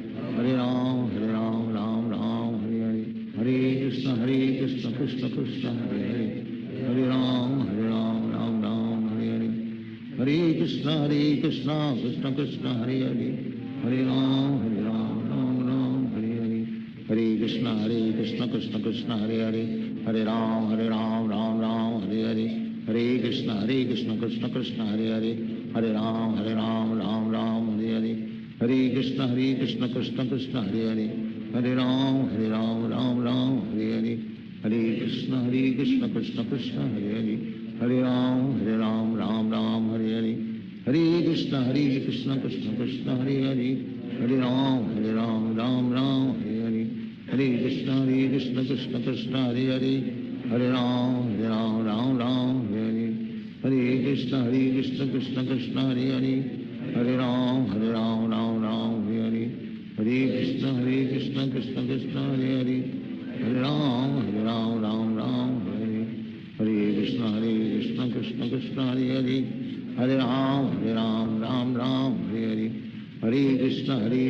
Hare Ram Ram Hare Hare Hare Krishna Krishna Krishna Hare Hare Hare Ram Hare Hare Hare Krishna Krishna Krishna Hare Hare Hare Ram Ram Hare Hare Hare Krishna Krishna Krishna Hare Hare Hare Ram Ram Hare Hare Hare Krishna Krishna Krishna Hare Hare Hare Ram Ram Hare Hare Hare Krishna Krishna Krishna Hare Hare Hare Ram Ram Hare Hare Hare Krishna Krishna Krishna Hare Hare Hare Ram Ram Hare Hare Hare Krishna Krishna Krishna Hare Hare Hare Ram Ram Hare Hare Hare Krishna Krishna Krishna Hare Hare Hare Ram Ram Hare Hare Hare Krishna Krishna Krishna Hare Hare Hare Ram Ram Hare Hare Hare Krishna Krishna Krishna Hare Hare Hare Ram Ram Hare Hare Hare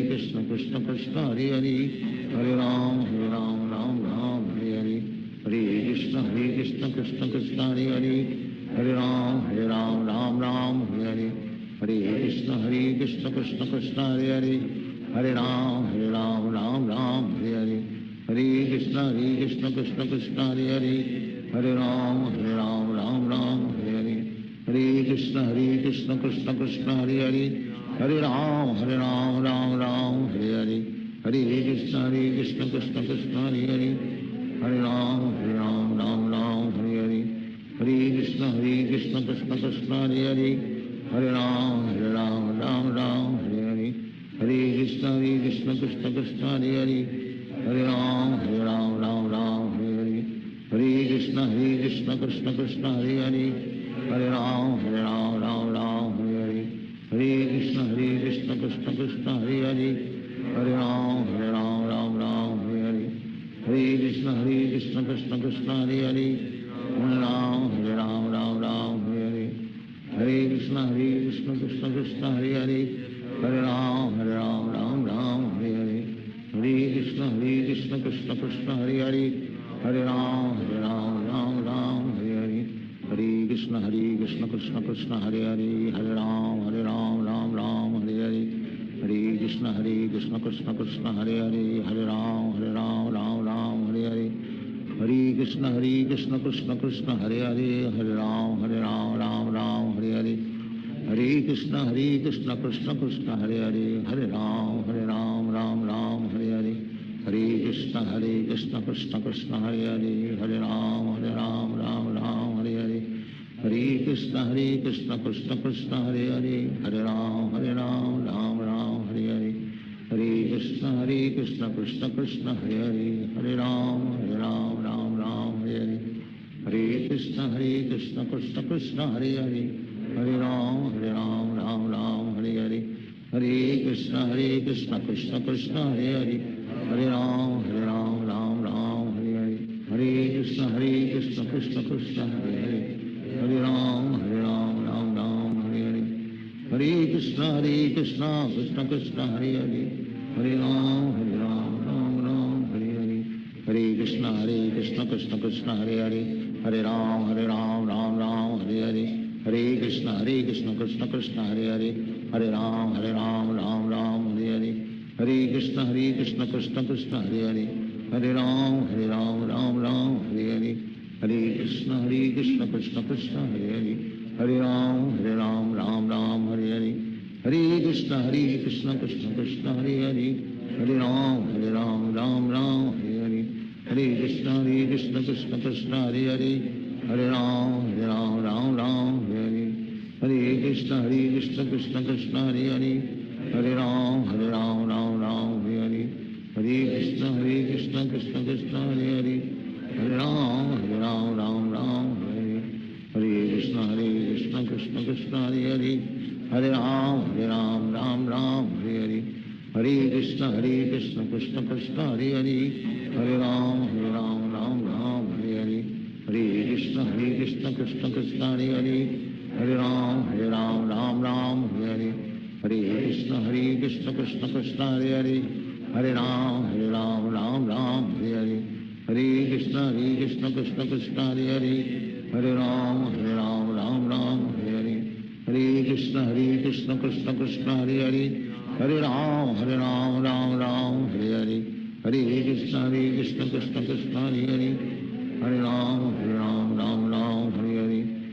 Krishna Krishna Krishna Hare Hare Hare Ram Ram Hare Hare Hare Krishna Krishna Krishna Hare Hare Hare Ram Ram Ram Hare Hare Krishna Krishna Hare Hare Hare Ram Ram Ram Hare Hare Hare Krishna Krishna Krishna Hare Hare Hare Ram Ram Ram Hare Hare Hare Krishna Krishna Krishna Hare Hare Hare Ram Ram Ram Hare Hare Hare Krishna Krishna Krishna Hare Hare Hare Ram Ram Ram Hare Hare Hare Krishna Krishna Krishna Hare Hare Hare Ram Ram Ram Hare Hare Hare Krishna Krishna Krishna Hare Hare Hare Ram Ram Ram Hare Hare Hare Krishna Krishna Krishna Hare Hare Hare Ram Ram Ram Hare Hare Hare Krishna Krishna Krishna Hare Hare Hare Ram Ram Ram Hare Hare Hare Krishna Krishna Krishna Hare Hare Hare Ram Ram Hare Hare Hare Krishna Krishna Krishna Hare Hare Hare Ram Ram Hare Hare Hare Krishna Krishna Krishna Hare Hare Hare Ram Ram Hare Hare Hare Krishna Krishna Krishna Hare Hare Hare Ram Ram Hare Hare Hare Krishna Krishna Krishna Hare Hare Hare Ram Ram Hare Hare Hare Krishna Krishna Krishna Hare Hare Hare Ram Ram Hare Hare Hare Krishna Krishna Krishna Hare Hare Hare Ram Ram Hare Hare Hare Krishna Krishna Krishna Hare Hare Hare Ram Ram Hare Hare Hare Krishna Krishna Krishna Hare Hare Hare Ram Ram Hare Hare Hare Krishna Krishna Krishna Hare Hare Hare Ram Ram Hare Hare Hare Krishna Krishna Krishna Hare Hare Hare Ram Ram Hare Hare Hare Krishna Krishna Krishna Hare Hare Hare Ram Ram Hare Hare Hare Krishna Krishna Krishna Hare Hare Hare Ram Ram Hare Hare Hare Krishna Krishna Krishna Hare Hare Hare Ram Ram Hare Hare Hare Krishna Krishna Krishna Hare Hare Hare Ram Ram Hare Hare Hare Krishna Krishna Krishna Hare Hare Hare Ram Ram Hare Hare Hare Krishna Krishna Krishna Hare Hare Hare Ram Ram Hare Hare Hare Krishna Krishna Krishna Hare Hare Hare Ram Ram Hare Hare Hare Krishna Krishna Krishna Hare Hare Hare Ram Ram Hare Hare Hare Krishna Krishna Krishna Hare Hare Hare Ram Ram Hare Hare Hare Krishna Krishna Krishna Hare Hare Hare Ram Ram Hare Hare Hare Krishna Krishna Krishna Hare Hare Hare Ram Ram Hare Hare Hare Krishna Krishna Krishna Hare Hare Hare Ram Ram Hare Hare Hare Krishna Krishna Krishna Hare Hare Hare Ram Ram Hare Hare Hare Krishna Krishna Krishna Hare Hare Hare Ram Ram Hare Hare Hare Krishna Krishna Krishna Hare Hare Hare Ram Ram Hare Hare Hare Krishna Krishna Krishna Hare Hare Hare Ram Ram Hare Hare Hare Krishna Krishna Krishna Hare Hare Hare Ram Ram Hare Hare Hare Krishna Krishna Krishna Hare Hare Hare Ram Ram Hare Hare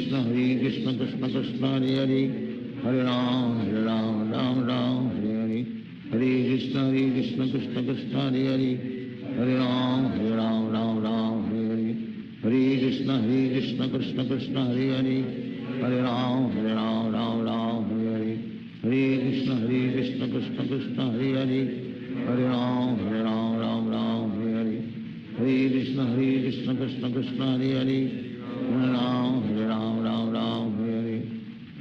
Hare Krishna Krishna Krishna Hare Hare Hare Ram Ram Hare Hare Hare Krishna Krishna Krishna Hare Hare Hare Ram Ram Hare Hare Hare Krishna Krishna Krishna Hare Hare Hare Ram Ram Hare Hare Hare Krishna Krishna Krishna Hare Hare Hare Ram Ram Hare Hare Hare Krishna Krishna Krishna Hare Hare Hare Ram Ram Hare Hare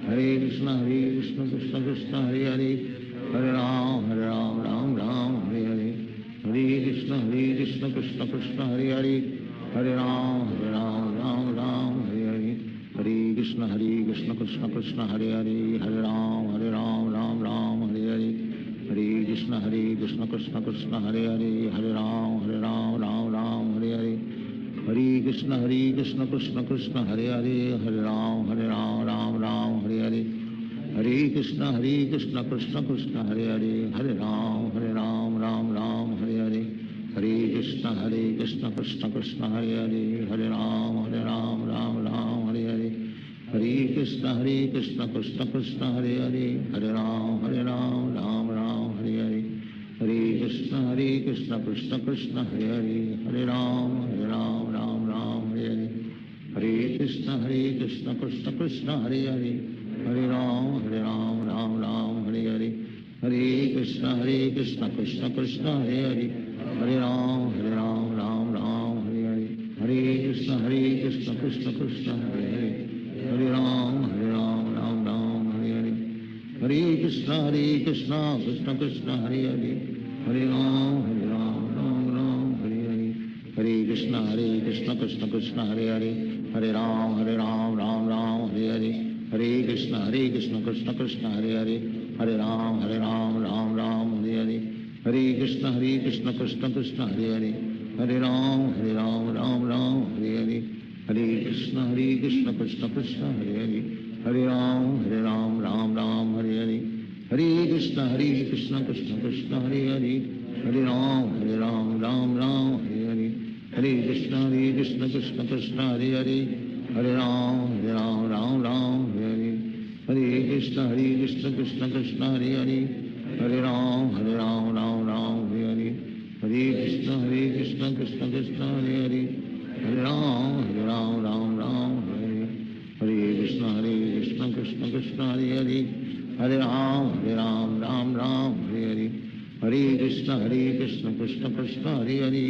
Hare Krishna Krishna Krishna Hare Hare Hare Ram Ram Hare Hare Hare Krishna Krishna Krishna Hare Hare Hare Ram Ram Hare Hare Hare Krishna Krishna Krishna Hare Hare Hare Ram Ram Hare Hare Hare Krishna Krishna Krishna Hare Hare Hare Ram Ram Hare Hare Hare Krishna Krishna Krishna Hare Hare Hare Ram Ram Hare Hare Hare Krishna Krishna Krishna Hare Hare Hare Ram Ram Ram Hare Hare Hare Krishna Krishna Krishna Hare Hare Hare Ram Ram Ram Hare Hare Hare Krishna Krishna Krishna Hare Hare Hare Ram Ram Ram Hare Hare Hare Krishna Krishna Krishna Hare Hare Hare Ram Ram Ram Hare Hare Hare Krishna Krishna Krishna Hare Hare Hare Ram Ram Ram Hare Hare Hare Krishna Krishna Krishna Hare Hare Hare Ram Ram Ram Hare Hare Hare Krishna Krishna Krishna Hare Hare Hare Ram Ram Ram Hare Hare Hare Krishna Krishna Krishna Hare Hare Hare Ram Ram Ram Hare Hare Hare Krishna Krishna Krishna Hare Hare Hare Ram Ram Ram Hare Hare Hare Krishna Krishna Krishna Hare Hare Hare Ram Ram Ram Hare Hare Hare Krishna Krishna Krishna Hare Hare Hare Ram Ram Ram Hare Hare Hare Krishna Krishna Krishna Hare Hare Hare Ram Ram Hare Hare Hare Krishna Krishna Krishna Hare Hare Hare Ram Ram Hare Hare Hare Krishna Krishna Krishna Hare Hare Hare Ram Ram Hare Hare Hare Krishna Krishna Krishna Hare Hare Hare Ram Ram Hare Hare Hare Krishna Krishna Krishna Hare Hare Hare Ram Ram Hare Hare Hare Krishna Krishna Krishna Hare Hare Hare Ram Ram Hare Hare Hare Krishna Krishna Krishna Hare Hare Hare Ram Ram Hare Hare Hare Krishna Krishna Krishna Hare Hare Hare Ram Ram Hare Hare Hare Krishna Krishna Krishna Hare Hare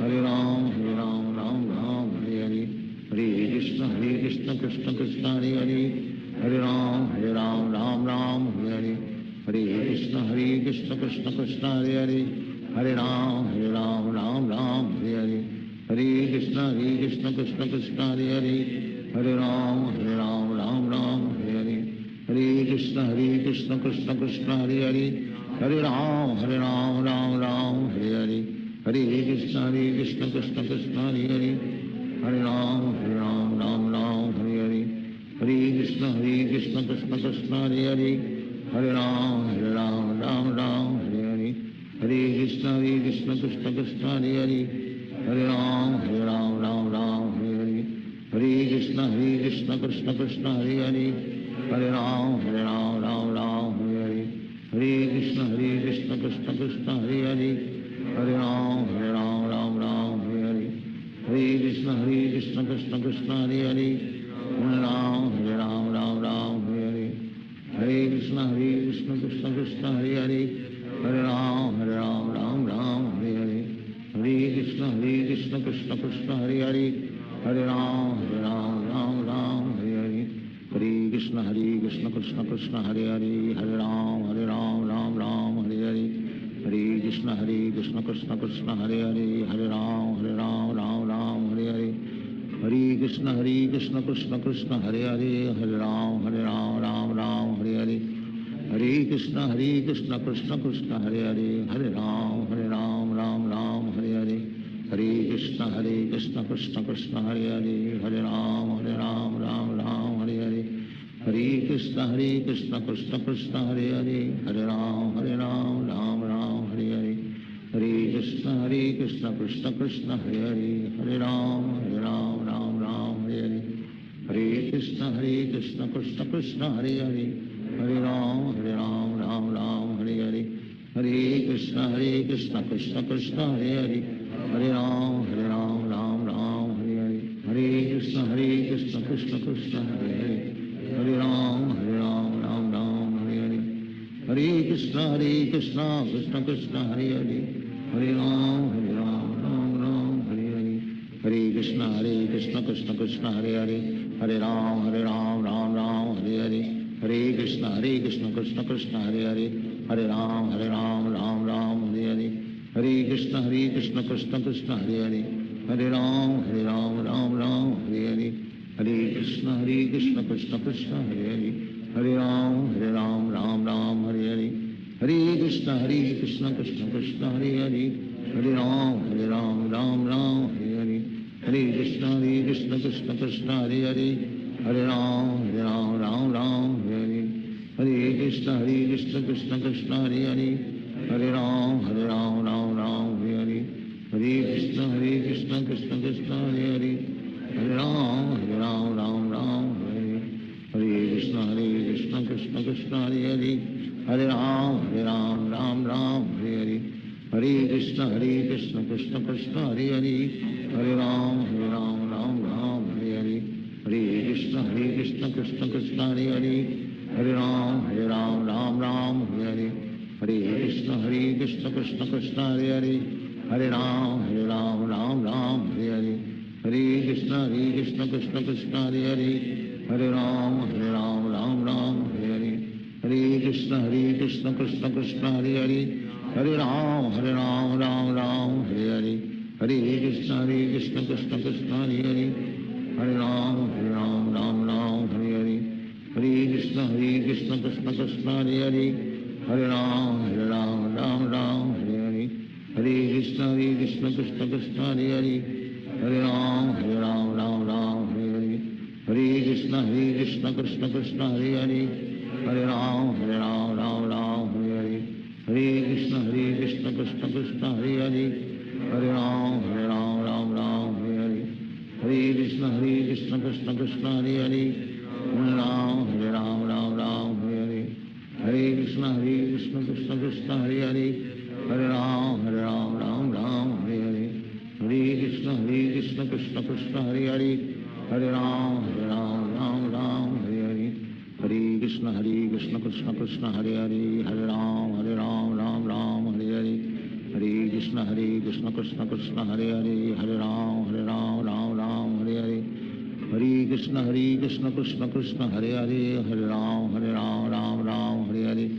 Hare Ram Ram Hare Hare Hare Krishna Krishna Krishna Hare Hare Hare Ram Ram Hare Hare Hare Krishna Krishna Krishna Hare Hare Hare Ram Ram Hare Hare Hare Krishna Krishna Krishna Hare Hare Hare Ram Ram Hare Hare Hare Krishna Krishna Krishna Hare Hare Hare Ram Ram Hare Hare Hare Krishna Krishna Krishna Hare Hare Hare Ram Ram Hare Hare Hare Krishna Krishna Krishna Hare Hare Hare Ram Ram Hare Hare Hare Krishna Krishna Krishna Hare Hare Hare Ram Ram Hare Hare Hare Krishna Krishna Krishna Hare Hare Hare Ram Hare Hare Hare Krishna Krishna Krishna Hare Hare Hare Ram Ram Hare Hare Hare Krishna Krishna Krishna Hare Hare Hare Ram Ram Hare Hare Hare Krishna Krishna Krishna Hare Hare Hare Ram Ram Hare Hare Hare Krishna Krishna Krishna Hare Hare Hare Ram Ram Hare Hare Hare Krishna Krishna Krishna Hare Hare Hare Ram Ram Hare Hare Hare Krishna Krishna Krishna Hare Hare Hare Ram Ram Hare Hare Hare Krishna Krishna Krishna Hare Hare Hare Ram Ram Hare Hare Hare Krishna Krishna Krishna Hare Hare Hare Ram Ram Hare Hare Hare Krishna Krishna Krishna Hare Hare Hare Ram Ram Hare Hare Hare Krishna Krishna Krishna Hare Hare Hare Ram Ram Hare Hare Hare Krishna Krishna Krishna Hare Hare Hare Ram Ram Hare Hare Hare Krishna Krishna Krishna Hare Hare Hare Ram Ram Hare Hare Hare Krishna Krishna Krishna Hare Hare Hare Ram Ram Hare Hare Hare Krishna Krishna Krishna Hare Hare Hare Ram Ram Hare Hare Hare Krishna Krishna Krishna Hare Hare Hare Ram Ram Hare Hare Hare Krishna Krishna Krishna Hare Hare Hare Ram Ram Hare Hare Hare Krishna Krishna Krishna Hare Hare Hare Ram Ram Hare Hare Hare Krishna Krishna Krishna Hare Hare Hare Ram Ram Hare Hare Hare Krishna Krishna Krishna Hare Hare Hare Ram Ram Hare Hare Hare Krishna Krishna Krishna Hare Hare, हरे राम राम राम हरे हरे, हरे कृष्ण कृष्ण कृष्ण हरे हरे, हरे राम राम राम हरे हरे, हरे कृष्ण कृष्ण कृष्ण हरे हरे, हरे राम राम हरे हरे, हरे कृष्ण कृष्ण कृष्ण हरे हरे, हरे राम राम हरे हरे, हरे कृष्ण कृष्ण कृष्ण हरे हरे, हरे राम राम हरे हरे, हरे कृष्ण कृष्ण कृष्ण हरे हरे, हरे राम राम हरे हरे, हरे कृष्ण कृष्ण कृष्ण हरे हरे, हरे राम राम हरे हरे, हरे कृष्ण कृष्ण कृष्ण हरे हरे, हरे राम राम हरे हरे, हरे कृष्ण कृष्ण कृष्ण हरे हरे, हरे राम राम हरे हरे, हरे कृष्ण कृष्ण कृष्ण हरे हरे, हरे राम राम हरे हरे, हरे कृष्ण कृष्ण कृष्ण हरे हरे, हरे राम राम हरे हरे, हरे कृष्ण कृष्ण कृष्ण हरे हरे, हरे राम राम हरे हरे, हरे कृष्ण कृष्ण कृष्ण हरे हरे, हरे राम राम हरे हरे, हरे कृष्ण कृष्ण कृष्ण हरे हरे, हरे राम राम हरे हरे, हरे कृष्ण कृष्ण कृष्ण हरे हरे, हरे राम राम हरे हरे, हरे कृष्ण कृष्ण कृष्ण हरे हरे, हरे राम राम हरे हरे, हरे कृष्ण कृष्ण कृष्ण हरे हरे, हरे राम राम हरे हरे, हरे कृष्ण कृष्ण कृष्ण हरे हरे, हरे राम राम हरे हरे, हरे कृष्ण कृष्ण कृष्ण हरे हरे, हरे राम राम हरे हरे, हरे कृष्ण कृष्ण कृष्ण हरे हरे, हरे राम राम हरे हरे, हरे कृष्ण कृष्ण कृष्ण हरे हरे, हरे राम राम हरे हरे, हरे कृष्ण कृष्ण कृष्ण हरे हरे, हरे राम राम हरे हरे,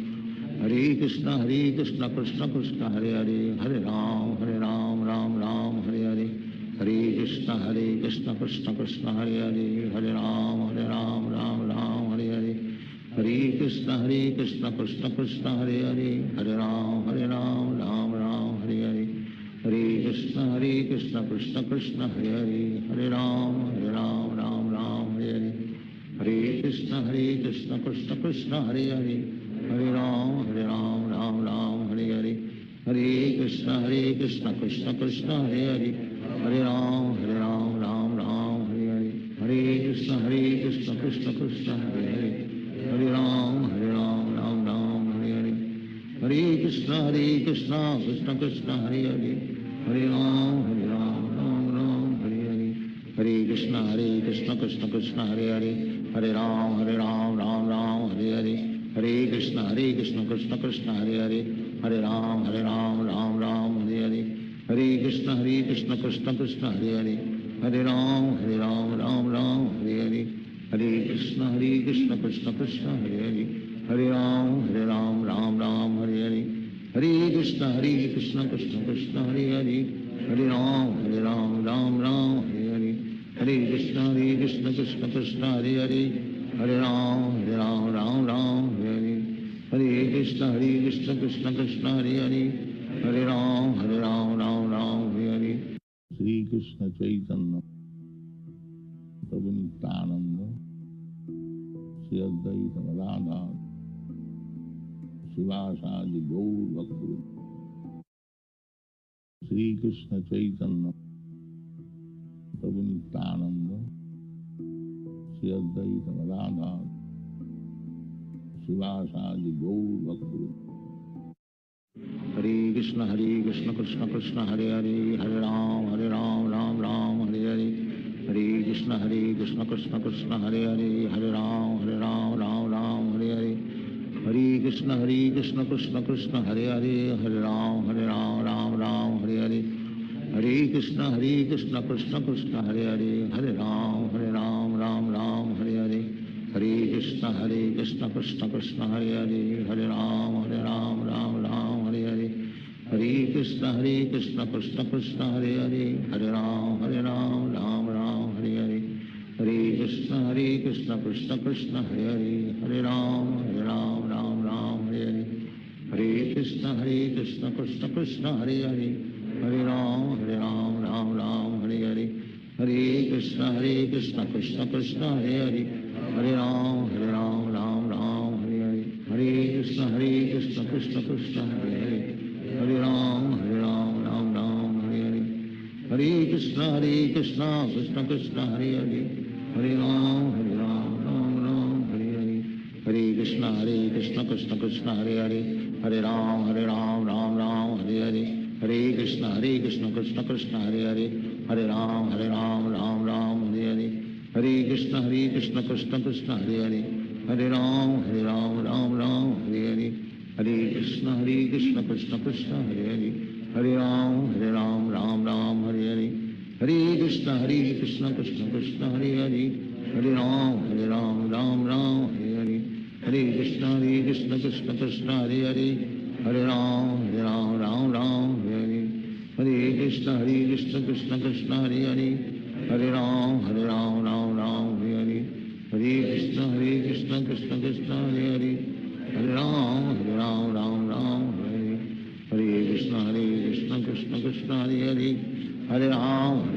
हरे कृष्ण कृष्ण कृष्ण हरे हरे, हरे राम राम हरे हरे, हरे कृष्ण कृष्ण कृष्ण हरे हरे, हरे राम राम हरे हरे, हरे कृष्ण कृष्ण कृष्ण हरे हरे, हरे राम राम हरे हरे, हरे कृष्ण कृष्ण कृष्ण हरे हरे, हरे राम राम हरे हरे, हरे कृष्ण कृष्ण कृष्ण हरे हरे, हरे राम राम हरे हरे, हरे कृष्ण कृष्ण कृष्ण हरे हरे, हरे राम राम हरे हरे, हरे कृष्ण कृष्ण कृष्ण हरे हरे, हरे राम राम हरे हरे, हरे कृष्ण कृष्ण कृष्ण हरे हरे, हरे राम राम हरे हरे, हरे कृष्ण कृष्ण कृष्ण हरे हरे, हरे राम राम हरे हरे, हरे कृष्ण कृष्ण कृष्ण हरे हरे, हरे राम राम हरे हरे, हरे कृष्ण कृष्ण कृष्ण हरे हरे, हरे राम राम हरे हरे, हरे कृष्ण कृष्ण कृष्ण हरे हरे, हरे राम राम हरे हरे, श्री कृष्ण चैतन्य प्रभु नित्यानंद, श्री अद्वैत गदाधर शिवासादि गौर भक्तवृंद, श्री कृष्ण चैतन्य प्रभु नित्यानंद, श्री अद्वैत गदाधर शिवासादि गौर भक्तवृंद, हरे कृष्ण कृष्ण कृष्ण हरे हरे, हरे राम राम हरे हरे, हरे कृष्ण कृष्ण कृष्ण हरे हरे, हरे राम राम हरे हरे, हरे कृष्ण कृष्ण कृष्ण हरे हरे, हरे राम राम हरे हरे, हरे कृष्ण कृष्ण कृष्ण हरे हरे, हरे राम राम हरे हरे, हरे कृष्ण कृष्ण कृष्ण हरे हरे, हरे राम राम हरे हरे, हरे कृष्ण कृष्ण कृष्ण हरे हरे, हरे राम राम हरे हरे, हरे कृष्ण कृष्ण कृष्ण हरे हरे, हरे राम राम हरे हरे, हरे कृष्ण कृष्ण कृष्ण हरे हरे, हरे राम राम हरे हरे, हरे कृष्ण कृष्ण कृष्ण हरे हरे, हरे राम राम हरे हरे, हरे कृष्ण कृष्ण हरे हरे हरे राम राम राम हरे हरे हरे कृष्ण कृष्ण कृष्ण हरे हरे हरे राम राम राम हरे हरे हरे कृष्ण कृष्ण कृष्ण हरे हरे हरे राम राम राम हरे हरे हरे कृष्ण कृष्ण कृष्ण हरे हरे हरे राम राम राम हरे हरे हरे कृष्ण कृष्ण कृष्ण हरे हरे हरे राम राम राम हरे हरे हरे कृष्ण कृष्ण कृष्ण हरे हरे हरे राम राम राम हरे हरे हरे कृष्ण कृष्ण कृष्ण हरे हरे हरे राम राम राम हरे हरे हरे कृष्ण कृष्ण कृष्ण हरे हरे हरे राम राम राम हरे हरे हरे कृष्ण कृष्ण कृष्ण हरे हरे हरे राम राम राम हरे हरे हरे कृष्ण कृष्ण कृष्ण हरे हरे हरे राम राम राम हरे हरे हरे कृष्ण कृष्ण कृष्ण हरे हरे हरे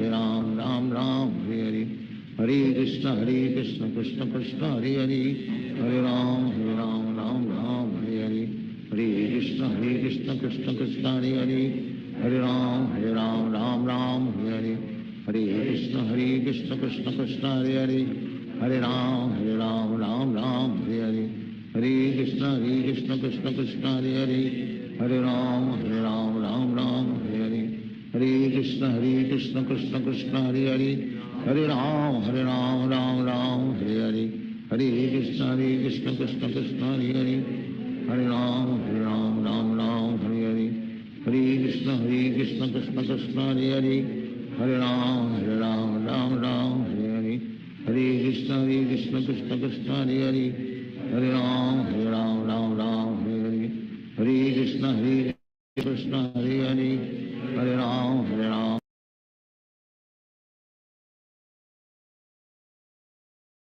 राम राम राम हरे हरे हरे कृष्ण कृष्ण कृष्ण हरे हरे हरे राम राम राम हरे हरे हरे कृष्ण कृष्ण कृष्ण हरे हरे हरे राम राम राम हरे हरे हरे कृष्ण कृष्ण कृष्ण हरे हरे हरे राम राम राम हरे हरे हरे कृष्ण कृष्ण कृष्ण हरे हरे हरे राम राम राम हरे हरे हरे कृष्ण कृष्ण कृष्ण हरे हरे हरे राम राम राम हरे हरे हरे कृष्ण कृष्ण कृष्ण हरे हरे हरे राम राम राम हरे हरे हरे कृष्ण कृष्ण कृष्ण हरे हरे हरे राम राम राम हरे हरे हरे कृष्ण कृष्ण कृष्ण हरे हरे हरे राम राम राम हरे हरे हरे कृष्ण कृष्ण हरे हरे हरे राम